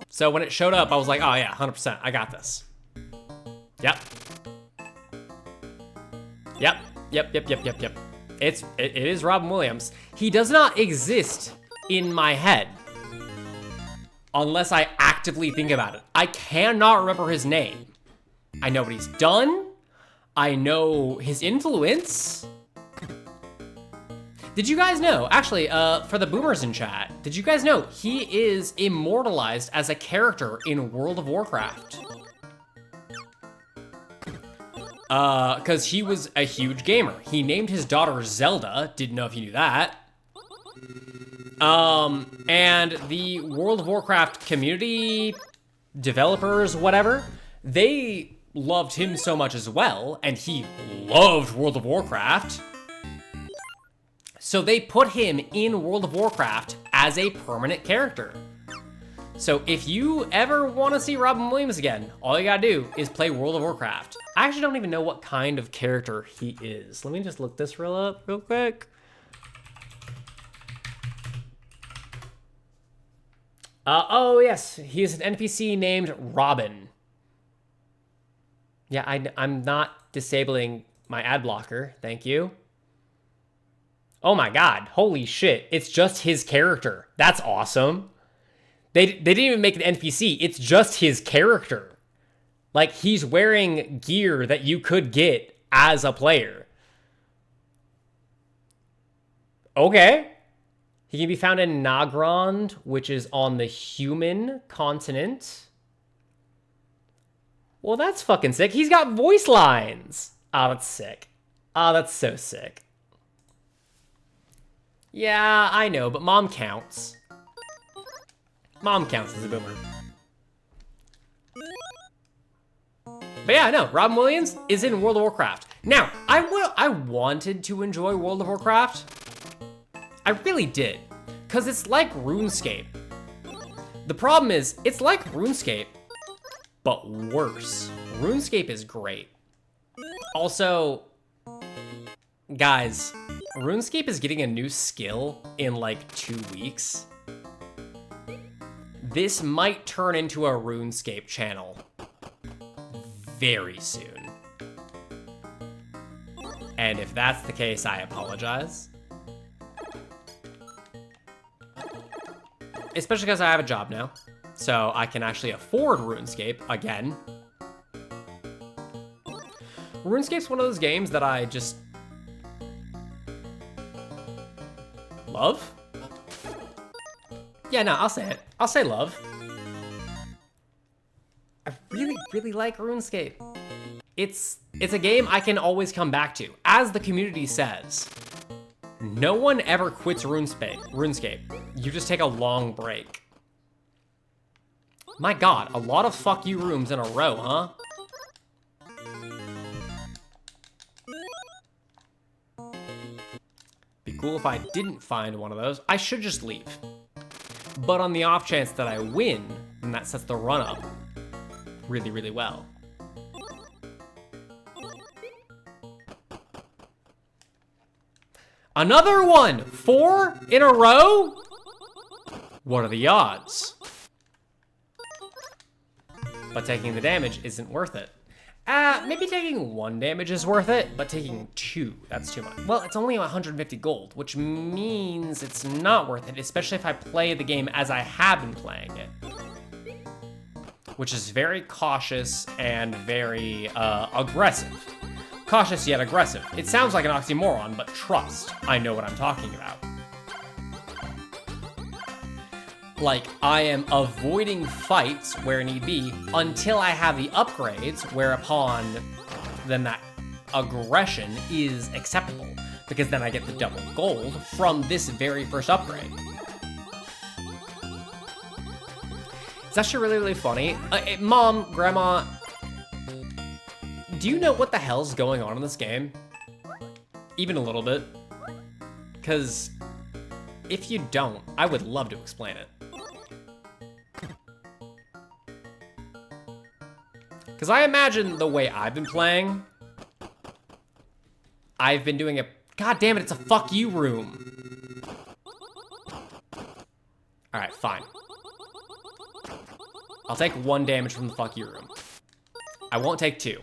So when it showed up, I was like, oh yeah, 100%, I got this. Yep. It is Robin Williams. He does not exist in my head unless I actively think about it. I cannot remember his name. I know what he's done. I know his influence. Did you guys know, actually, for the boomers in chat, did you guys know he is immortalized as a character in World of Warcraft? Because he was a huge gamer. He named his daughter Zelda. Didn't know if you knew that. And the World of Warcraft community, developers, whatever, they loved him so much as well, and he loved World of Warcraft. So they put him in World of Warcraft as a permanent character. So if you ever want to see Robin Williams again, all you gotta do is play World of Warcraft. I actually don't even know what kind of character he is. Let me just look this real quick. Oh yes, he is an NPC named Robin. Yeah, I'm not disabling my ad blocker, thank you. Oh my god, holy shit, it's just his character. That's awesome. They didn't even make an NPC, it's just his character. Like, he's wearing gear that you could get as a player. Okay. He can be found in Nagrand, which is on the human continent. Well, that's fucking sick. He's got voice lines. Oh, that's sick. Oh, that's so sick. Yeah, I know, but mom counts. Mom counts as a boomer. But yeah, no, Robin Williams is in World of Warcraft. Now, I wanted to enjoy World of Warcraft. I really did, because it's like RuneScape. The problem is, it's like RuneScape, but worse. RuneScape is great. Also, guys, RuneScape is getting a new skill in like 2 weeks. this might turn into a RuneScape channel very soon. And if that's the case, I apologize. Especially because I have a job now, so I can actually afford RuneScape again. RuneScape's one of those games that I just love. Yeah, no, I'll say it. I'll say love. I really, really like RuneScape. It's a game I can always come back to. As the community says, no one ever quits RuneScape. You just take a long break. My God, a lot of fuck you rooms in a row, huh? Be cool if I didn't find one of those. I should just leave. But on the off chance that I win, then that sets the run up really, really well. Another one! 4 in a row? What are the odds? But taking the damage isn't worth it. Maybe taking 1 damage is worth it, but taking 2, that's too much. Well, it's only 150 gold, which means it's not worth it, especially if I play the game as I have been playing it. Which is very cautious and very aggressive. Cautious yet aggressive. It sounds like an oxymoron, but trust, I know what I'm talking about. Like, I am avoiding fights where need be until I have the upgrades, whereupon then that aggression is acceptable, because then I get the double gold from this very first upgrade. It's actually really, really funny. Mom, Grandma, do you know what the hell's going on in this game? Even a little bit. Because if you don't, I would love to explain it. Because I imagine the way I've been playing, I've been doing a... God damn it, it's a fuck you room. Alright, fine. I'll take 1 damage from the fuck you room. I won't take 2.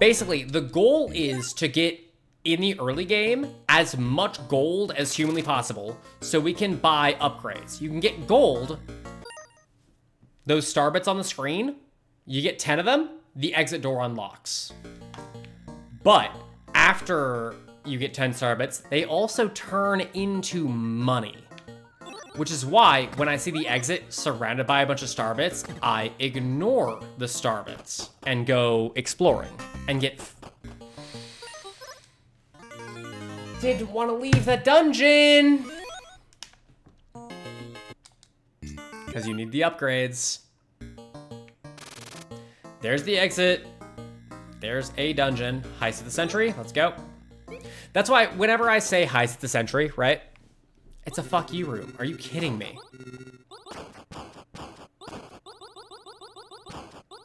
Basically, the goal is to get, in the early game, as much gold as humanly possible so we can buy upgrades. You can get gold... Those star bits on the screen, you get 10 of them, the exit door unlocks. But after you get 10 star bits, they also turn into money. Which is why when I see the exit surrounded by a bunch of star bits, I ignore the star bits and go exploring and get... Didn't want to leave the dungeon! Because you need the upgrades. There's the exit. There's a dungeon. Heist of the Century. Let's go. That's why whenever I say Heist of the Century, right? It's a fuck you room. Are you kidding me?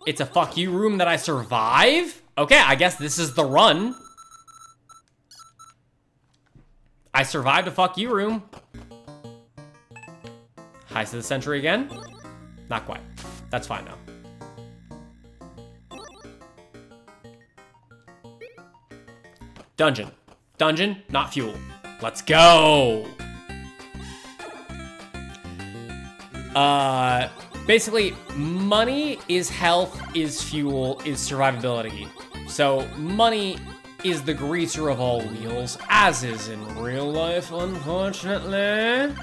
It's a fuck you room that I survive? Okay, I guess this is the run. I survived a fuck you room. Heist of the Century again? Not quite. That's fine now. Dungeon. Dungeon, not fuel. Let's go! Basically, money is health, is fuel, is survivability. So, money is the greaser of all wheels, as is in real life, unfortunately.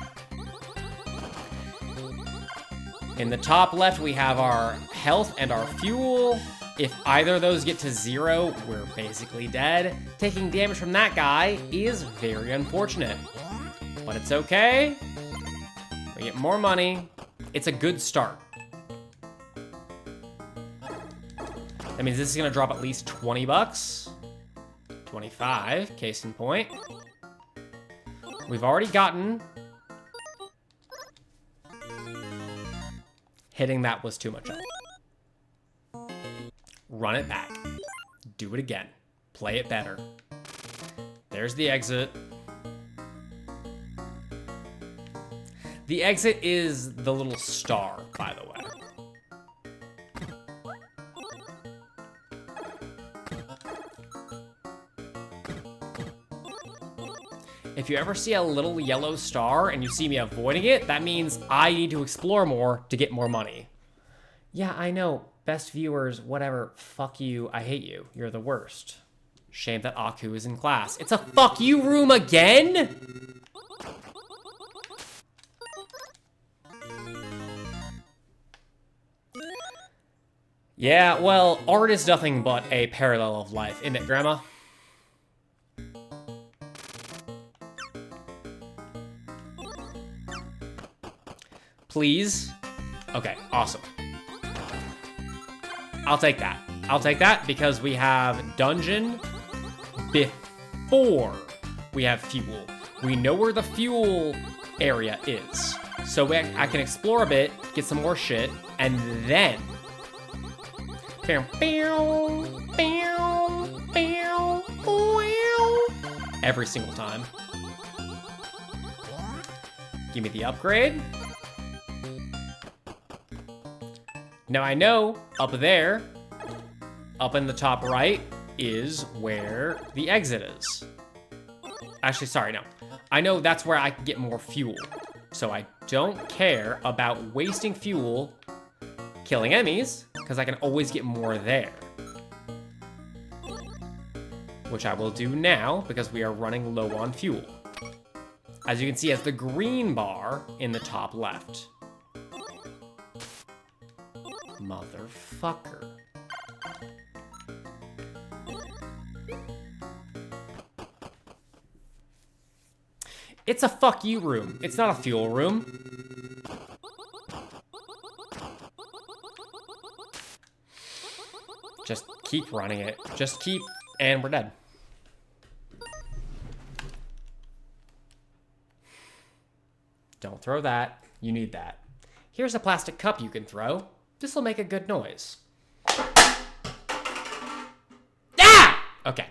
In the top left, we have our health and our fuel. If either of those get to 0, we're basically dead. Taking damage from that guy is very unfortunate. But it's okay. We get more money. It's a good start. That means this is gonna drop at least 20 bucks. 25, case in point. We've already gotten... Hitting that was too much help. Run it back. Do it again. Play it better. There's the exit. The exit is the little star, by the way. If you ever see a little yellow star and you see me avoiding it, that means I need to explore more to get more money. Yeah, I know. Best viewers, whatever. Fuck you. I hate you. You're the worst. Shame that Aku is in class. It's a fuck you room again? Yeah, well, art is nothing but a parallel of life, isn't it, Grandma? Please? Okay, awesome. I'll take that. I'll take that because we have dungeon before we have fuel. We know where the fuel area is. So I can explore a bit, get some more shit, and then... every single time. Give me the upgrade. Now I know up there, up in the top right, is where the exit is. Actually, sorry, no. I know that's where I can get more fuel. So I don't care about wasting fuel killing enemies, because I can always get more there. Which I will do now, because we are running low on fuel. As you can see, it's the green bar in the top left. Motherfucker. It's a fuck you room. It's not a fuel room. Just keep running it. Just keep, and we're dead. Don't throw that. You need that. Here's a plastic cup you can throw. This will make a good noise. Ah! Okay.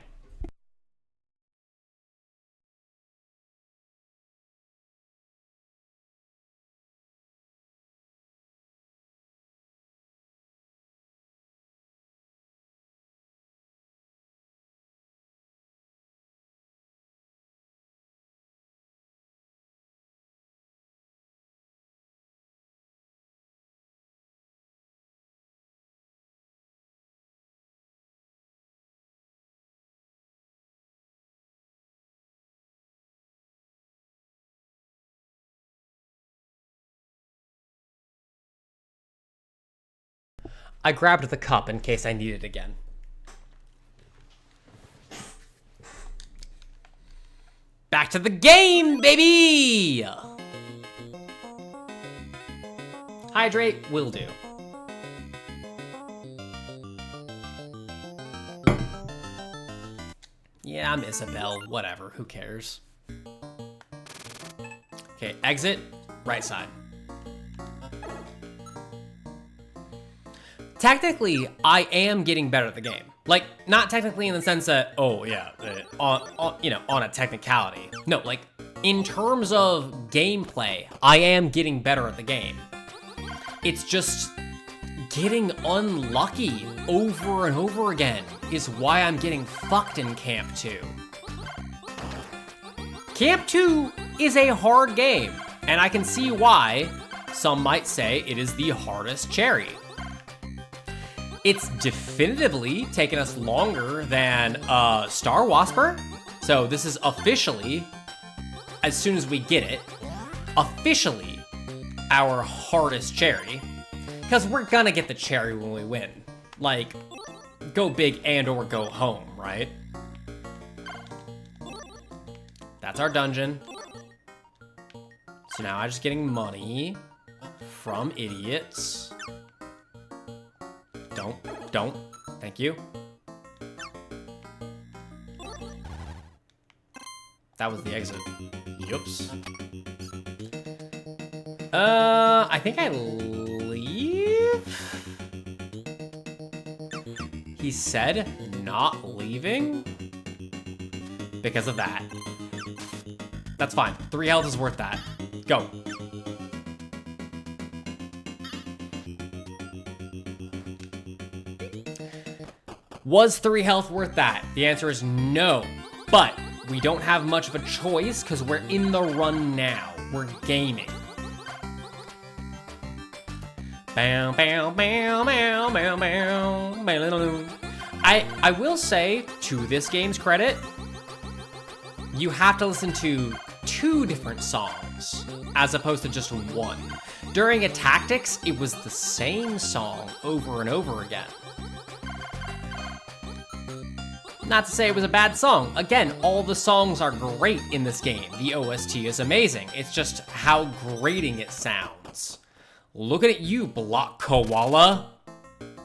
I grabbed the cup in case I need it again. Back to the game, baby! Hydrate will do. Yeah, I'm Isabel, whatever, who cares? Okay, exit, right side. Technically, I am getting better at the game. Like, not technically in the sense that, oh yeah, on a technicality. No, like, in terms of gameplay, I am getting better at the game. It's just getting unlucky over and over again is why I'm getting fucked in Camp 2. Camp 2 is a hard game, and I can see why some might say it is the hardest cherry. It's definitively taken us longer than Star Wasper. So this is officially, as soon as we get it, officially our hardest cherry. Because we're gonna get the cherry when we win. Like, go big and or go home, right? That's our dungeon. So now I'm just getting money from idiots. Don't. Thank you. That was the exit. Yups. I think I leave? He said not leaving? Because of that. That's fine. 3 health is worth that. Go. Was 3 health worth that? The answer is no, but we don't have much of a choice because we're in the run now. We're gaming. Bow, bow, bow, bow, bow, bow, bow. I will say, to this game's credit, you have to listen to 2 different songs as opposed to just 1. During a tactics, it was the same song over and over again. Not to say it was a bad song. Again, all the songs are great in this game. The OST is amazing. It's just how grating it sounds. Look at you, Block Koala. All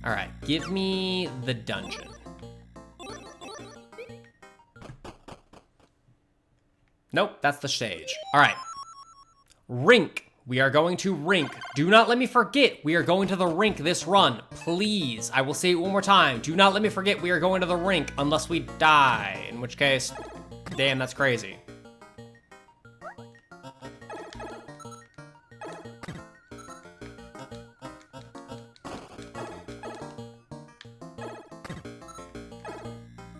right, give me the dungeon. Nope, that's the stage. All right. Rink. We are going to rink. Do not let me forget we are going to the rink this run. Please. I will say it one more time. Do not let me forget we are going to the rink unless we die. In which case, damn, that's crazy.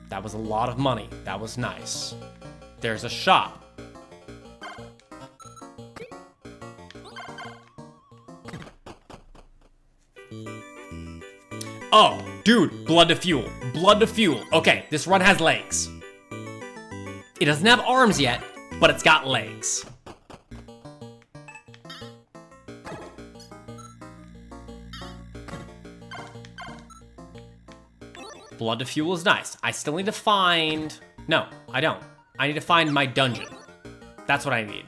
That was a lot of money. That was nice. There's a shop. Oh, dude, blood to fuel. Blood to fuel. Okay, this run has legs. It doesn't have arms yet, but it's got legs. Blood to fuel is nice. I still need to find... No, I don't. I need to find my dungeon. That's what I need.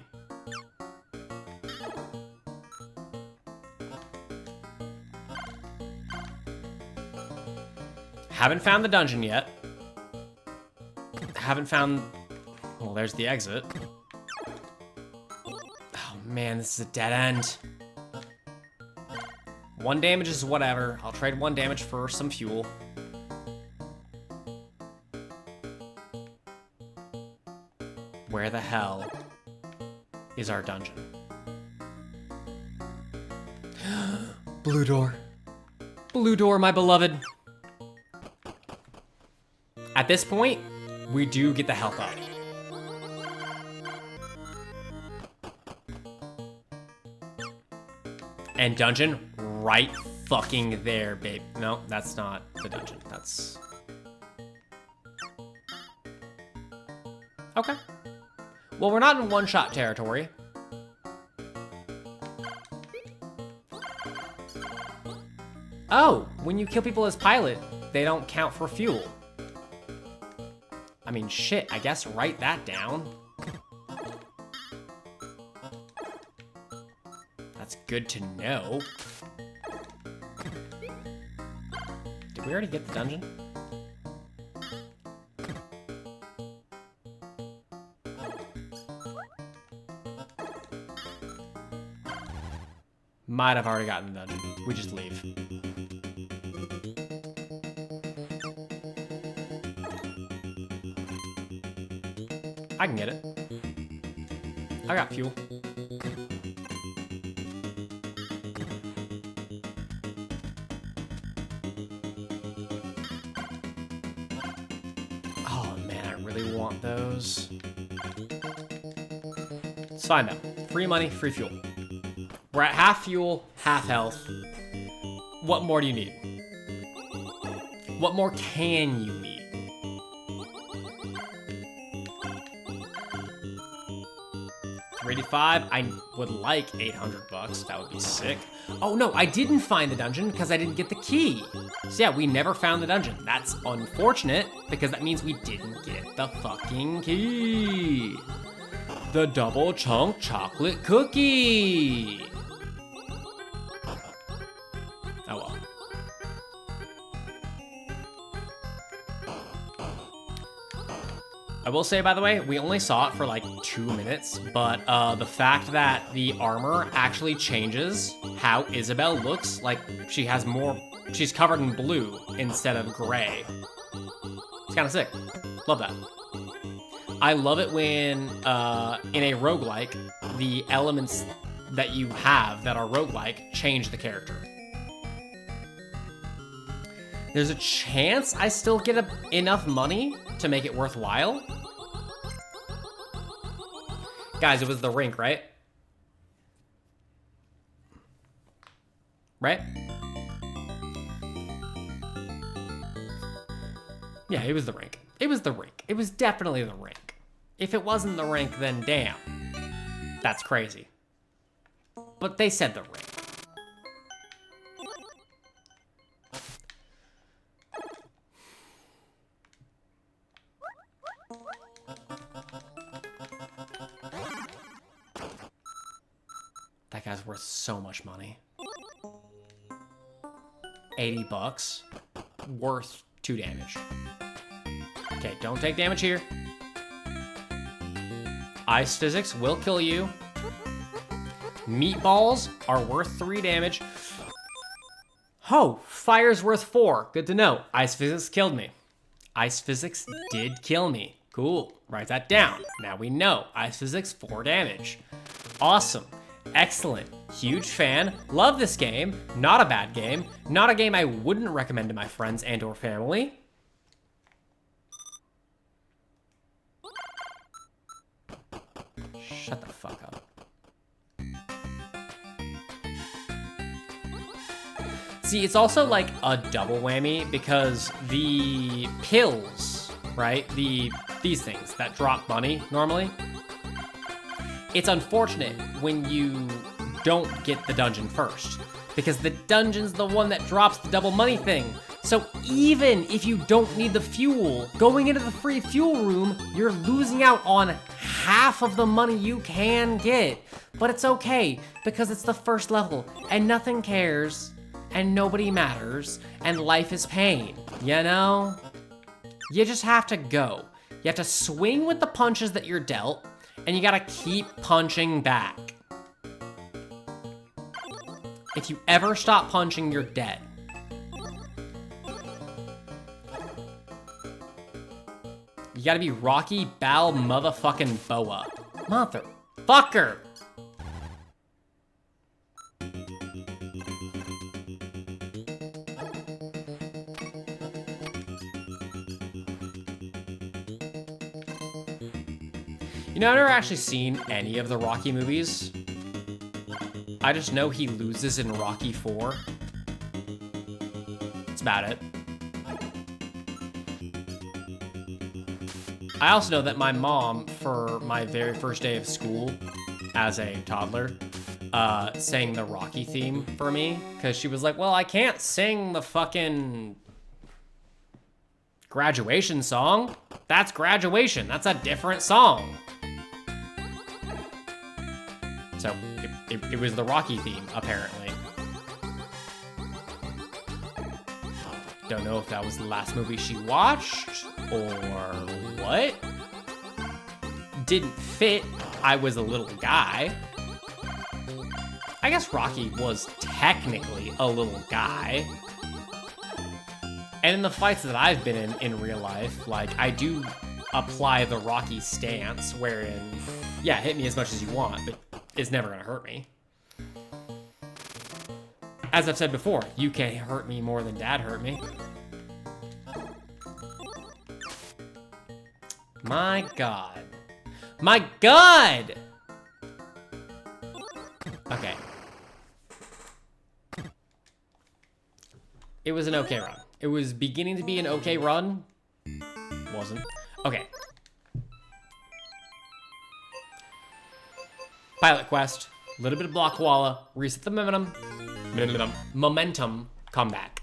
Haven't found the dungeon yet. Haven't found... Well, there's the exit. Oh man, this is a dead end. 1 damage is whatever. I'll trade 1 damage for some fuel. Where the hell is our dungeon? Blue door. Blue door, my beloved. At this point, we do get the health up. And dungeon right fucking there, babe. No, that's not the dungeon. That's... Okay. Well, we're not in one-shot territory. Oh, when you kill people as pilot, they don't count for fuel. I mean, shit, I guess write that down. That's good to know. Did we already get the dungeon? Might have already gotten the dungeon. We just leave. I can get it. I got fuel. Oh man, I really want those. It's fine though. Free money, free fuel. We're at half fuel, half health. What more do you need? What more can you need? $385. I would like 800 bucks. That would be sick. Oh no, I didn't find the dungeon because I didn't get the key. So yeah, we never found the dungeon. That's unfortunate because that means we didn't get the fucking key. The double chunk chocolate cookie. Oh well. I will say, by the way, we only saw it for like 2 minutes, but the fact that the armor actually changes how Isabelle looks, like she's covered in blue instead of gray. It's kind of sick. Love that. I love it when, in a roguelike, the elements that you have that are roguelike change the character. There's a chance I still get enough money to make it worthwhile. Guys, it was the rink, right? Right? Yeah, it was the rink. It was the rink. It was definitely the rink. If it wasn't the rink, then damn. That's crazy. But they said the rink. That guy's worth so much money. 80 bucks. Worth 2 damage. Okay, don't take damage here. Ice physics will kill you. Meatballs are worth 3 damage. Oh, fire's worth 4. Good to know. Ice physics killed me. Ice physics did kill me. Cool. Write that down. Now we know. Ice physics, 4 damage. Awesome. Excellent. Huge fan. Love this game. Not a bad game. Not a game I wouldn't recommend to my friends and or family. Shut the fuck up. See, it's also like a double whammy because the pills, right? These things that drop money normally. It's unfortunate when you don't get the dungeon first because the dungeon's the one that drops the double money thing. So even if you don't need the fuel, going into the free fuel room, you're losing out on half of the money you can get. But it's okay because it's the first level and nothing cares and nobody matters and life is pain, you know? You just have to go. You have to swing with the punches that you're dealt and you gotta keep punching back. If you ever stop punching, you're dead. You gotta be Rocky Bal motherfucking Boa. Motherfucker! You know, I've never actually seen any of the Rocky movies. I just know he loses in Rocky 4. That's about it. I also know that my mom, for my very first day of school as a toddler, sang the Rocky theme for me. Because she was like, well, I can't sing the fucking graduation song. That's graduation. That's a different song. So it was the Rocky theme, apparently. Don't know if that was the last movie she watched or what. Didn't fit. I was a little guy. I guess Rocky was technically a little guy. And in the fights that I've been in real life, like, I do apply the Rocky stance wherein, yeah, hit me as much as you want, but it's never gonna hurt me. As I've said before, you can't hurt me more than Dad hurt me. My God. My God! Okay. It was an okay run. It was beginning to be an okay run. Wasn't. Okay. Pilot quest. A little bit of block koala. Reset the momentum. Come back.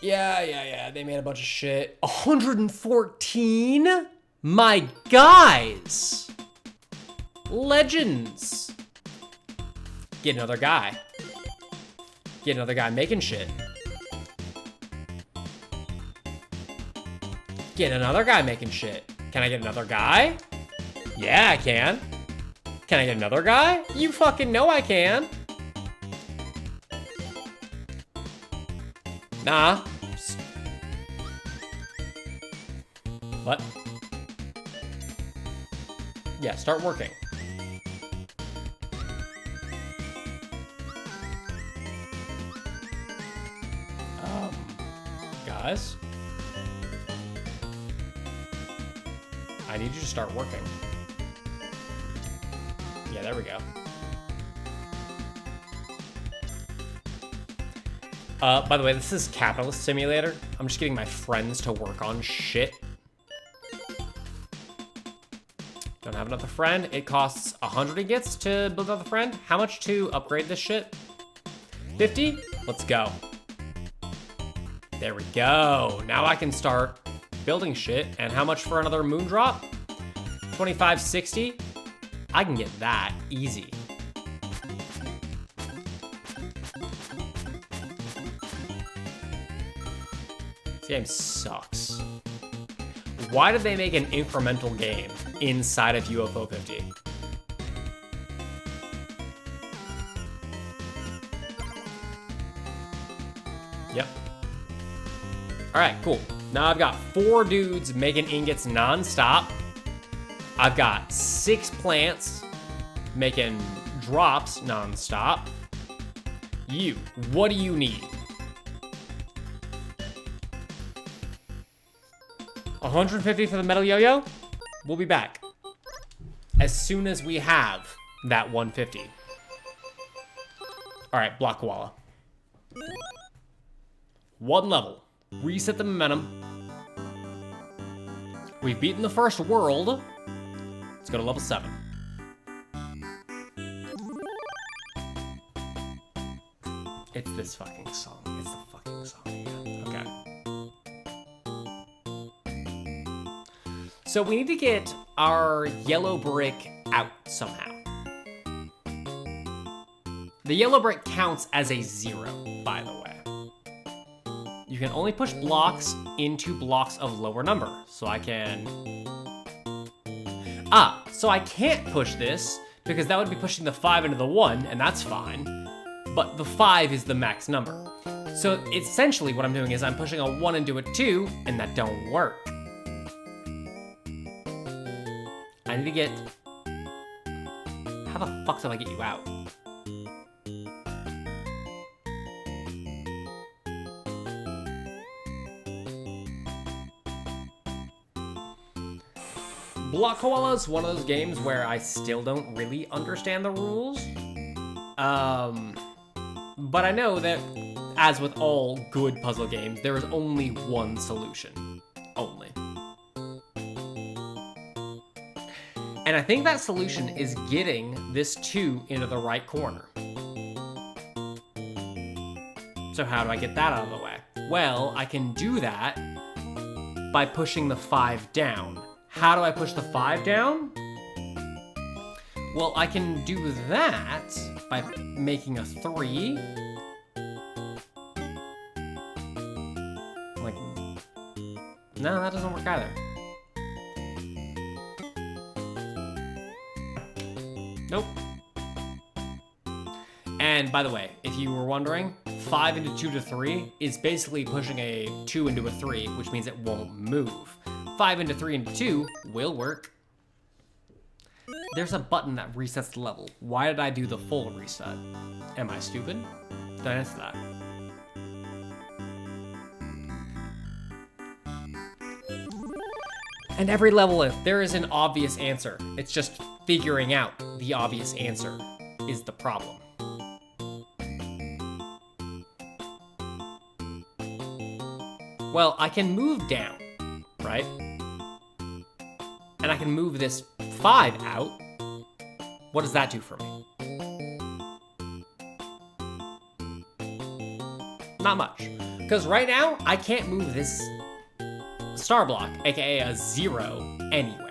Yeah. They made a bunch of shit. 114? My guys! Legends. Get another guy. Get another guy making shit. Get another guy making shit. Can I get another guy? Yeah, I can. Can I get another guy? You fucking know I can. Nah. What? Yeah, start working. guys. I need you to start working. Yeah, there we go. By the way, this is Capitalist Simulator. I'm just getting my friends to work on shit. Don't have another friend. It costs 100 ingots to build another friend. How much to upgrade this shit? 50? Let's go. There we go. Now I can start building shit. And how much for another moon drop? 2560? I can get that easy. This game sucks. Why did they make an incremental game inside of UFO 50? Yep. All right, cool. Now I've got 4 dudes making ingots non-stop. I've got 6 plants making drops non-stop. You, what do you need? 150 for the metal yo-yo? We'll be back as soon as we have that 150. All right, block koala. 1 level. Reset the momentum. We've beaten the first world. Let's go to level 7. It's this fucking song. It's the fucking song. Okay. So we need to get our yellow brick out somehow. The yellow brick counts as a 0, by the way. You can only push blocks into blocks of lower number. So I can... so I can't push this because that would be pushing the 5 into the 1, and that's fine. But the 5 is the max number. So essentially what I'm doing is I'm pushing a 1 into a 2, and that don't work. I need to get... How the fuck do I get you out? Block Koala is one of those games where I still don't really understand the rules. But I know that, as with all good puzzle games, there is only one solution. Only. And I think that solution is getting this 2 into the right corner. So how do I get that out of the way? Well, I can do that by pushing the 5 down. How do I push the 5 down? Well, I can do that by making a 3. Like, no, that doesn't work either. Nope. And by the way, if you were wondering, 5 into 2 to 3 is basically pushing a 2 into a 3, which means it won't move. 5 into 3 into 2 will work. There's a button that resets the level. Why did I do the full reset? Am I stupid? Did I answer that? And every level, there is an obvious answer. It's just figuring out the obvious answer is the problem. Well, I can move down, right? And I can move this 5 out. What does that do for me? Not much. Because right now, I can't move this star block, aka a 0, anywhere.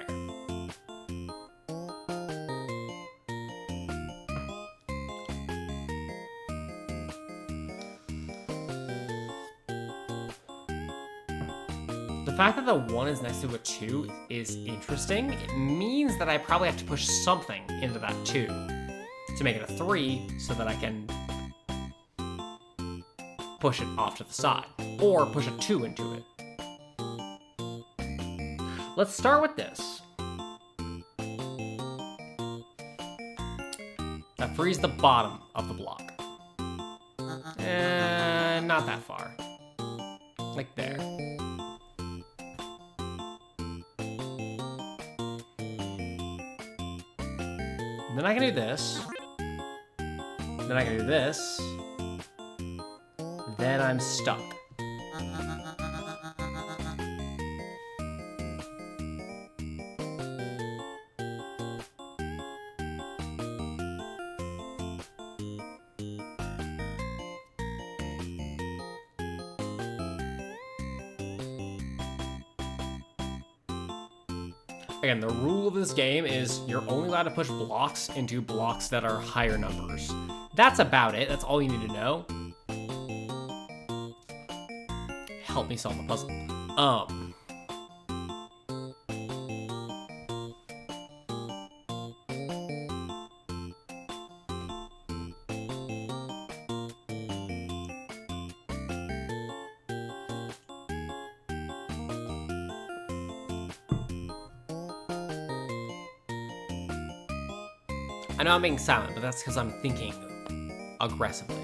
The fact that the 1 is next to a 2 is interesting. It means that I probably have to push something into that 2 to make it a 3 so that I can push it off to the side, or push a 2 into it. Let's start with this. That frees the bottom of the block. Not that far. Like there. Then I can do this. Then I can do this. Then I'm stuck. Again, the rule of this game is you're only allowed to push blocks into blocks that are higher numbers. That's about it. That's all you need to know. Help me solve the puzzle. I know I'm being silent, but that's because I'm thinking aggressively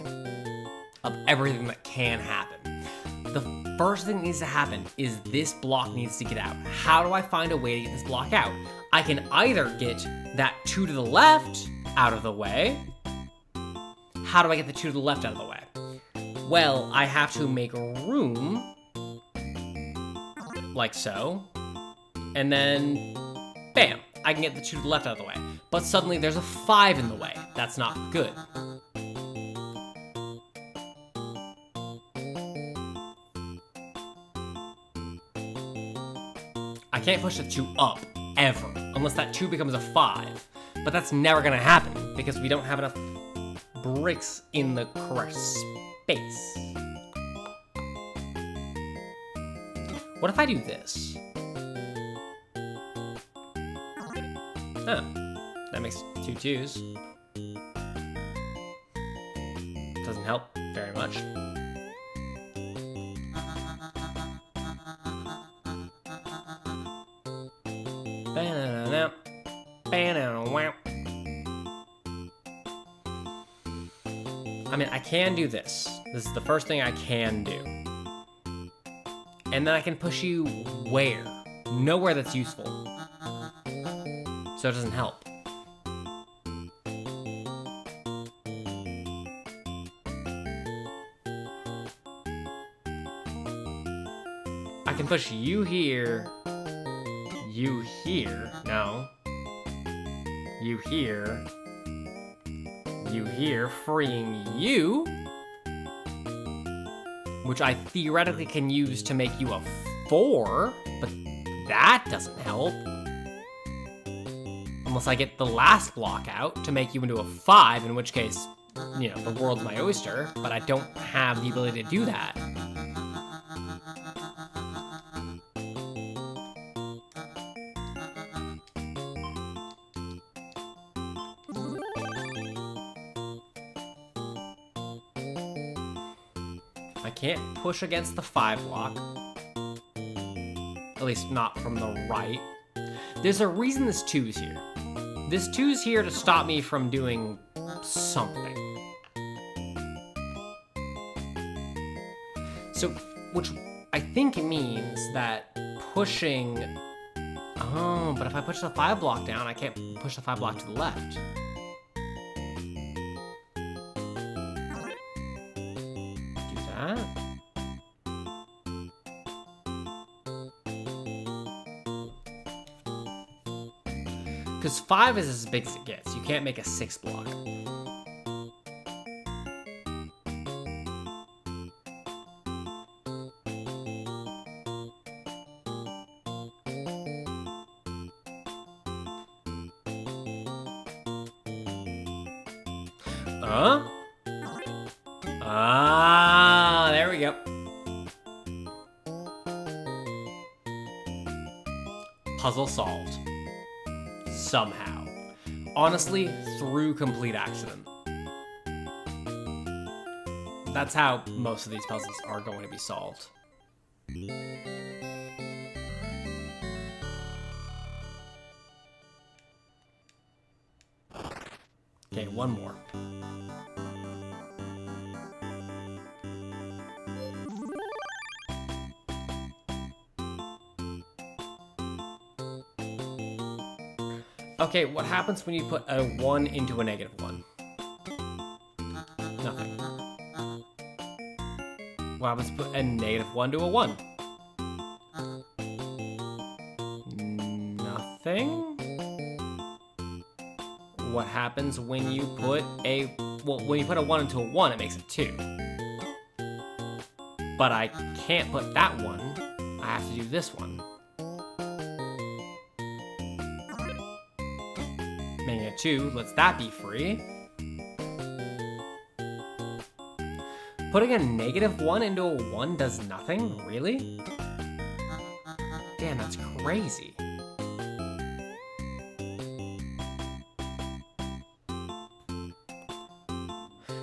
of everything that can happen. The first thing that needs to happen is this block needs to get out. How do I find a way to get this block out? I can either get that 2 to the left out of the way. How do I get the 2 to the left out of the way? Well, I have to make room, like so, and then bam, I can get the 2 to the left out of the way. But suddenly there's a 5 in the way. That's not good. I can't push the 2 up, ever, unless that 2 becomes a 5. But that's never gonna happen, because we don't have enough bricks in the correct space. What if I do this? Oh. That makes 2 2s. Doesn't help very much. I mean, I can do this. This is the first thing I can do. And then I can push you where? Nowhere that's useful. So it doesn't help. I can push you here, you here, no, you here, you here, freeing you, which I theoretically can use to make you a 4, but that doesn't help. Unless I get the last block out to make you into a 5, in which case, you know, the world's my oyster, but I don't have the ability to do that. I can't push against the 5 block. At least not from the right. There's a reason this 2's here. This 2's here to stop me from doing something. So, which I think means that pushing... Oh, but if I push the 5 block down, I can't push the 5 block to the left. Because 5 is as big as it gets. You can't make a 6 block. There we go. Puzzle solved. Somehow. Honestly, through complete accident. That's how most of these puzzles are going to be solved. Okay, one more. Okay, what happens when you put a 1 into a -1? Nothing. What happens to put a -1 to a 1? Nothing. What happens when you put a... Well, when you put a 1 into a 1, it makes a 2. But I can't put that one. I have to do this one. Making a 2 lets that be free. Putting a -1 into a 1 does nothing? Really? Damn, that's crazy.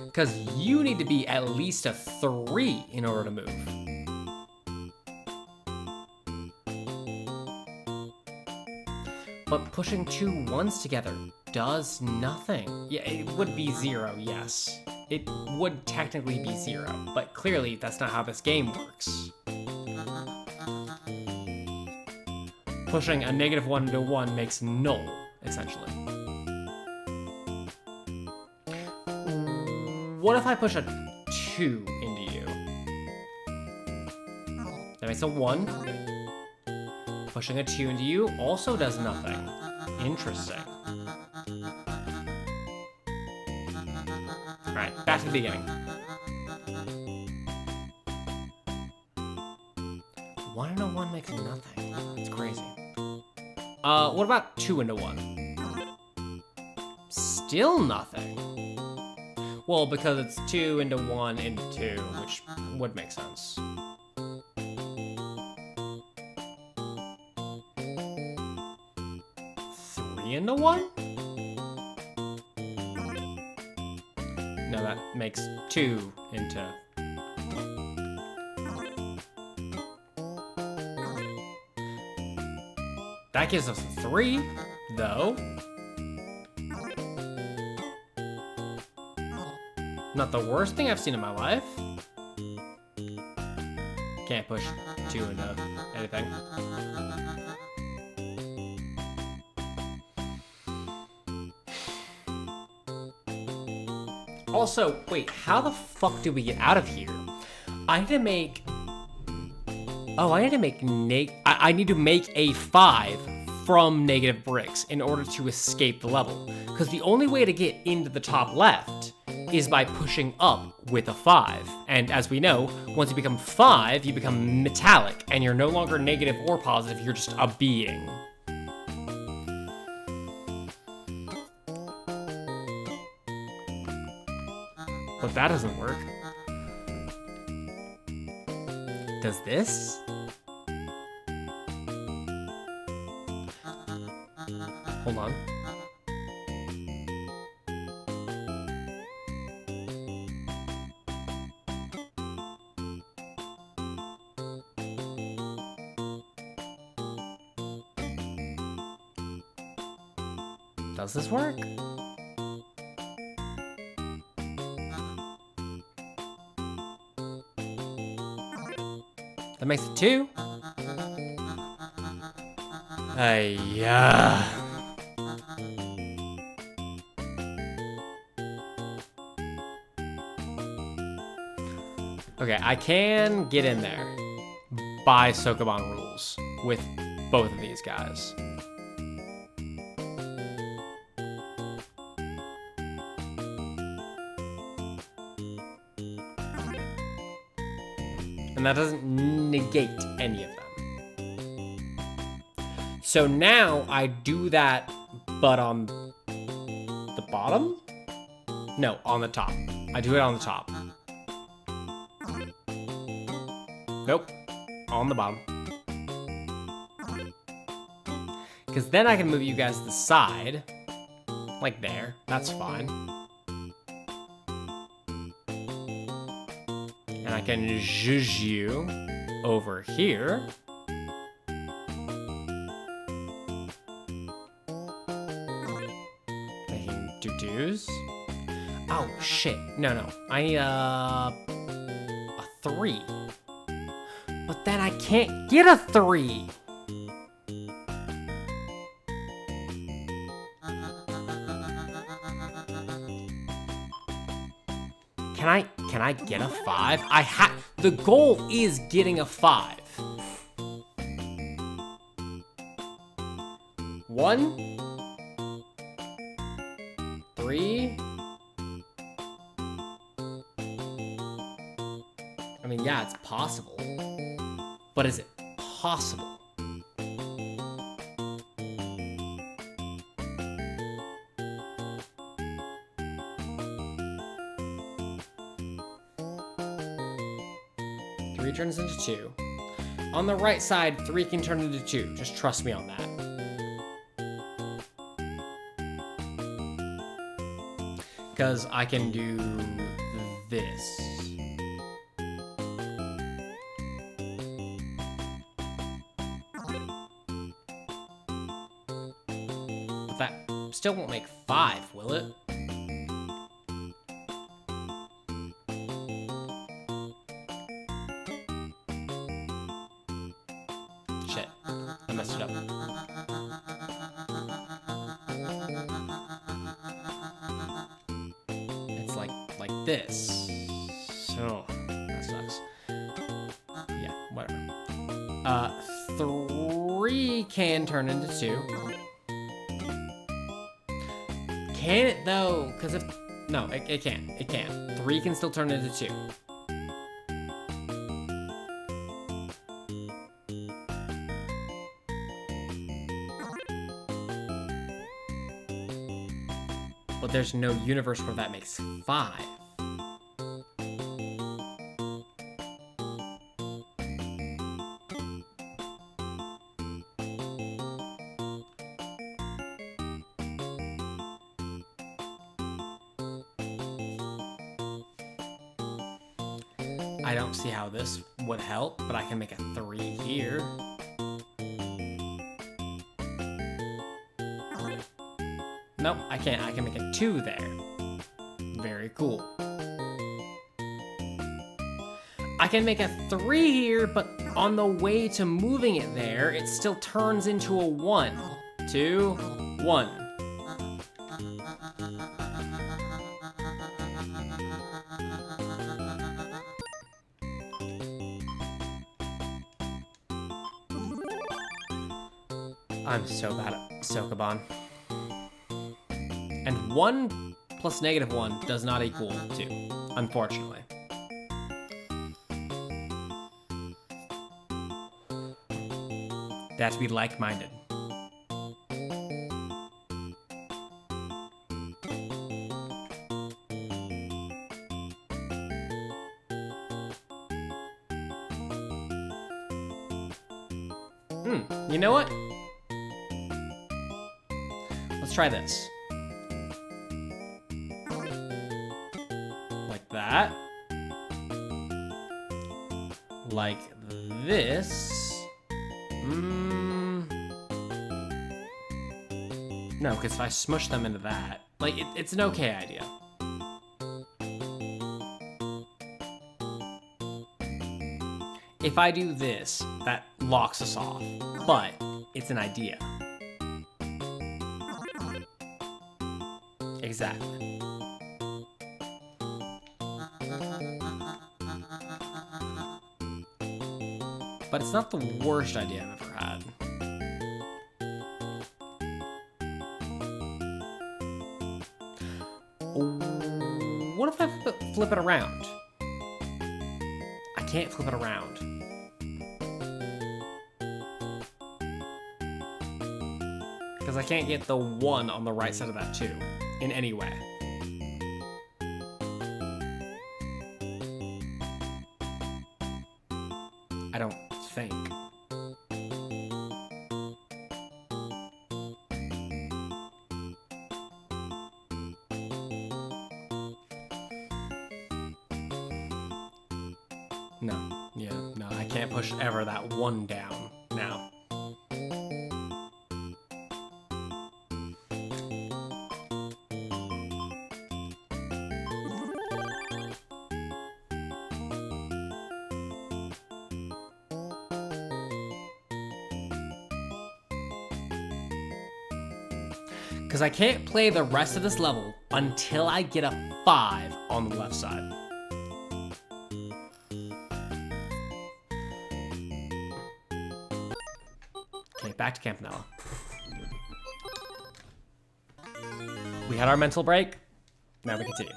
Because you need to be at least a 3 in order to move. But pushing 2 1s together does nothing. Yeah, it would be 0, yes. It would technically be 0, but clearly that's not how this game works. Pushing a -1 into 1 makes null, essentially. What if I push a 2 into you? That makes a 1. Pushing a 2 into you also does nothing. Interesting. Alright, back to the beginning. 1 into 1 makes nothing. It's crazy. What about 2 into 1? Still nothing. Well, because it's 2 into 1 into 2, which would make sense. Into 1? No, that makes 2 into... That gives us a 3, though. Not the worst thing I've seen in my life. Can't push 2 into anything. Also, wait, how the fuck do we get out of here? I need to make... Oh, I need to make I need to make a 5 from negative bricks in order to escape the level. Because the only way to get into the top left is by pushing up with a 5. And as we know, once you become 5, you become metallic, and you're no longer negative or positive, you're just a being. But that doesn't work. Does this? Hold on. Does this work? That makes it 2. Yeah. Okay, I can get in there by Sokoban rules with both of these guys. And that doesn't negate any of them. So now I do that, but on the bottom? No, on the top. I do it on the top. Nope, on the bottom. Because then I can move you guys to the side, like there, that's fine. And I can zhuzh you over here. Making doo-doos. Oh, shit. No. I need a 3. But then I can't get a 3. Can I get a 5? The goal is getting a 5. 1, 3. I mean, yeah, it's possible. But is it possible? Three turns into 2. On the right side, 3 can turn into 2. Just trust me on that. Because I can do this. But that still won't make 5, will it? Shit, I messed it up. It's like this. Oh, that sucks. Yeah, whatever. 3 can turn into 2. Can it though? Because if no, it can't. It can't. 3 can still turn into 2. But there's no universe where that makes 5. I don't see how this would help, but I can make a 3 here. Nope, I can't. I can make a 2 there. Very cool. I can make a 3 here, but on the way to moving it there, it still turns into a 1. 2, 1. I'm so bad at Sokoban. And 1 plus -1 does not equal 2, unfortunately. They have to be like-minded. You know what? Let's try this. Like that. Like this. No, because if I smush them into that, like, it's an okay idea. If I do this, that locks us off, but it's an idea. Exactly. But it's not the worst idea I've ever had. What if I flip it around? I can't flip it around. Because I can't get the 1 on the right side of that 2 in any way. I don't think. No, yeah, no, I can't push ever that 1 down now. Because I can't play the rest of this level until I get a 5 on the left side. Okay, back to Campanella. We had our mental break. Now we continue.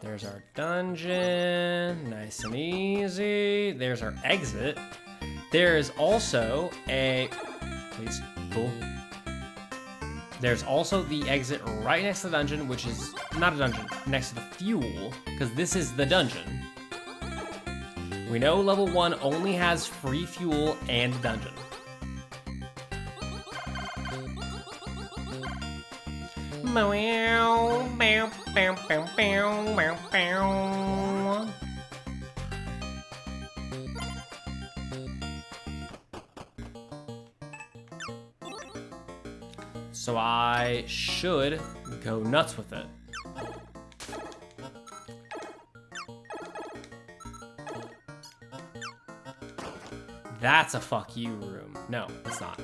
There's our dungeon, nice and easy. There's our exit. There's also a, please, cool. There's also the exit right next to the dungeon, which is not a dungeon, next to the fuel, because this is the dungeon. We know level 1 only has free fuel and dungeon. So I should go nuts with it. That's a fuck you room. No, it's not.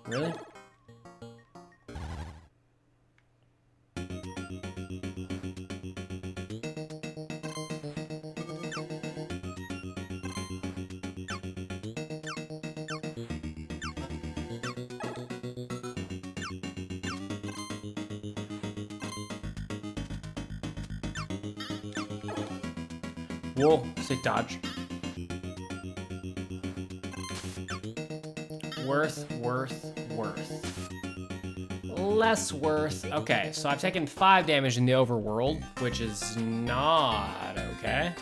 Really? Whoa, sick dodge. Worth. Less worth. Okay, so I've taken 5 damage in the overworld, which is not okay.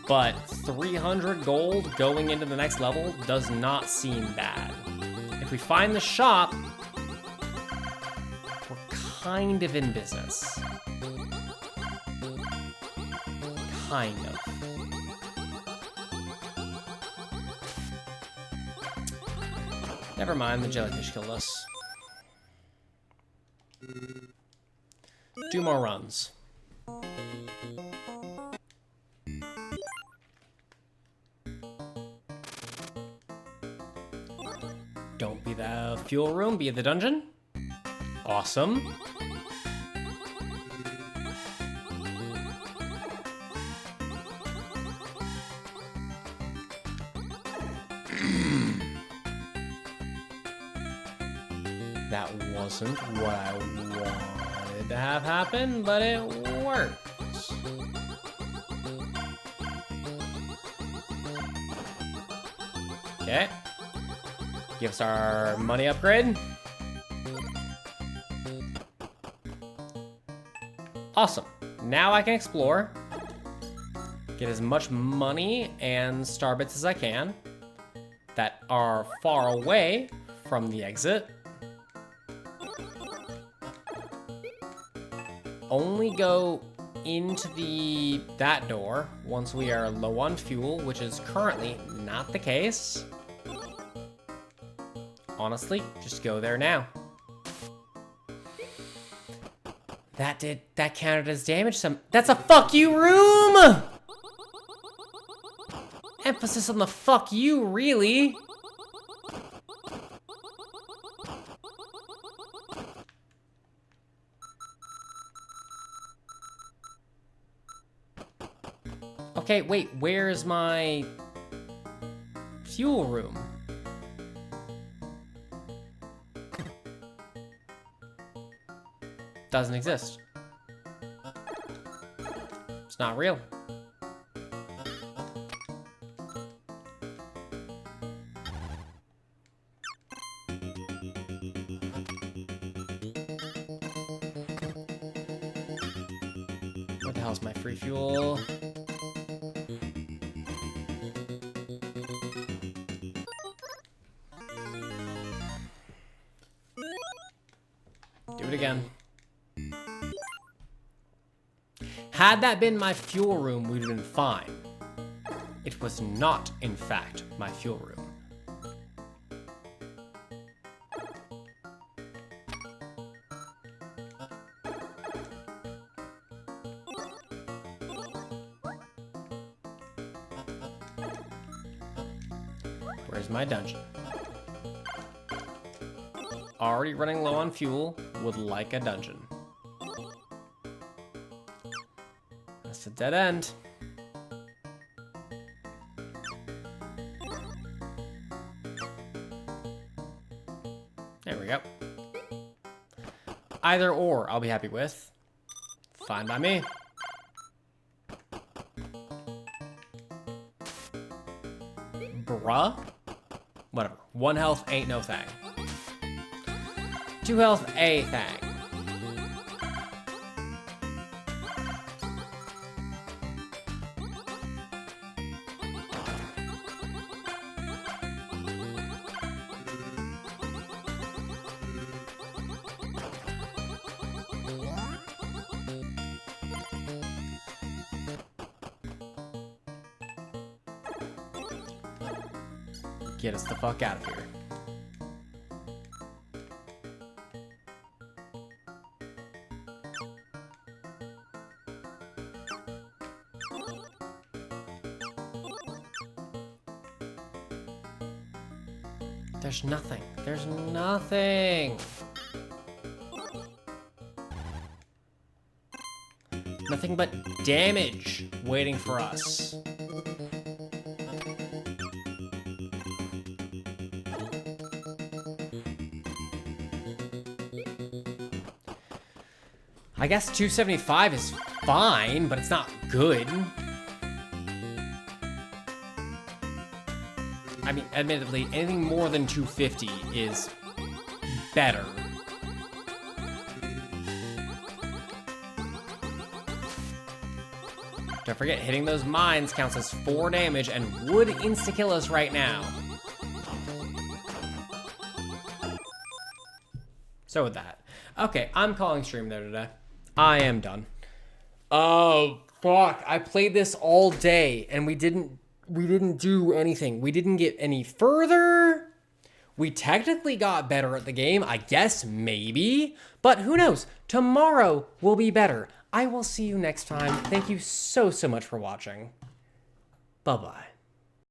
But 300 gold going into the next level does not seem bad. If we find the shop, we're kind of in business. Kind of. Never mind, the jellyfish killed us. 2 more runs. Don't be the fuel room, be the dungeon. Awesome. That wasn't what I wanted to have happen, but it works. Okay. Give us our money upgrade. Awesome. Now I can explore. Get as much money and star bits as I can that are far away from the exit. Only go into that door once we are low on fuel, which is currently not the case. Honestly, just go there now. That counted as damage. That's a fuck you room! Emphasis on the fuck you, really. Okay, wait, where's my fuel room? Doesn't exist. It's not real. What the hell's my free fuel? Do it again. Had that been my fuel room, we'd have been fine. It was not, in fact, my fuel room. Where's my dungeon? Already running low on fuel. Would like a dungeon. That's a dead end. There we go. Either or, I'll be happy with. Fine by me. Bruh? Whatever. 1 health ain't no thing. 2 health, a thing. Get us the fuck out of here. There's nothing. There's nothing. Nothing but damage waiting for us. I guess 275 is fine, but it's not good. I mean, admittedly, anything more than 250 is better. Don't forget, hitting those mines counts as 4 damage and would insta-kill us right now. So with that. Okay, I'm calling stream there today. I am done. Oh, fuck. I played this all day and we didn't do anything. We didn't get any further. We technically got better at the game, I guess, maybe. But who knows? Tomorrow will be better. I will see you next time. Thank you so much for watching. Bye-bye.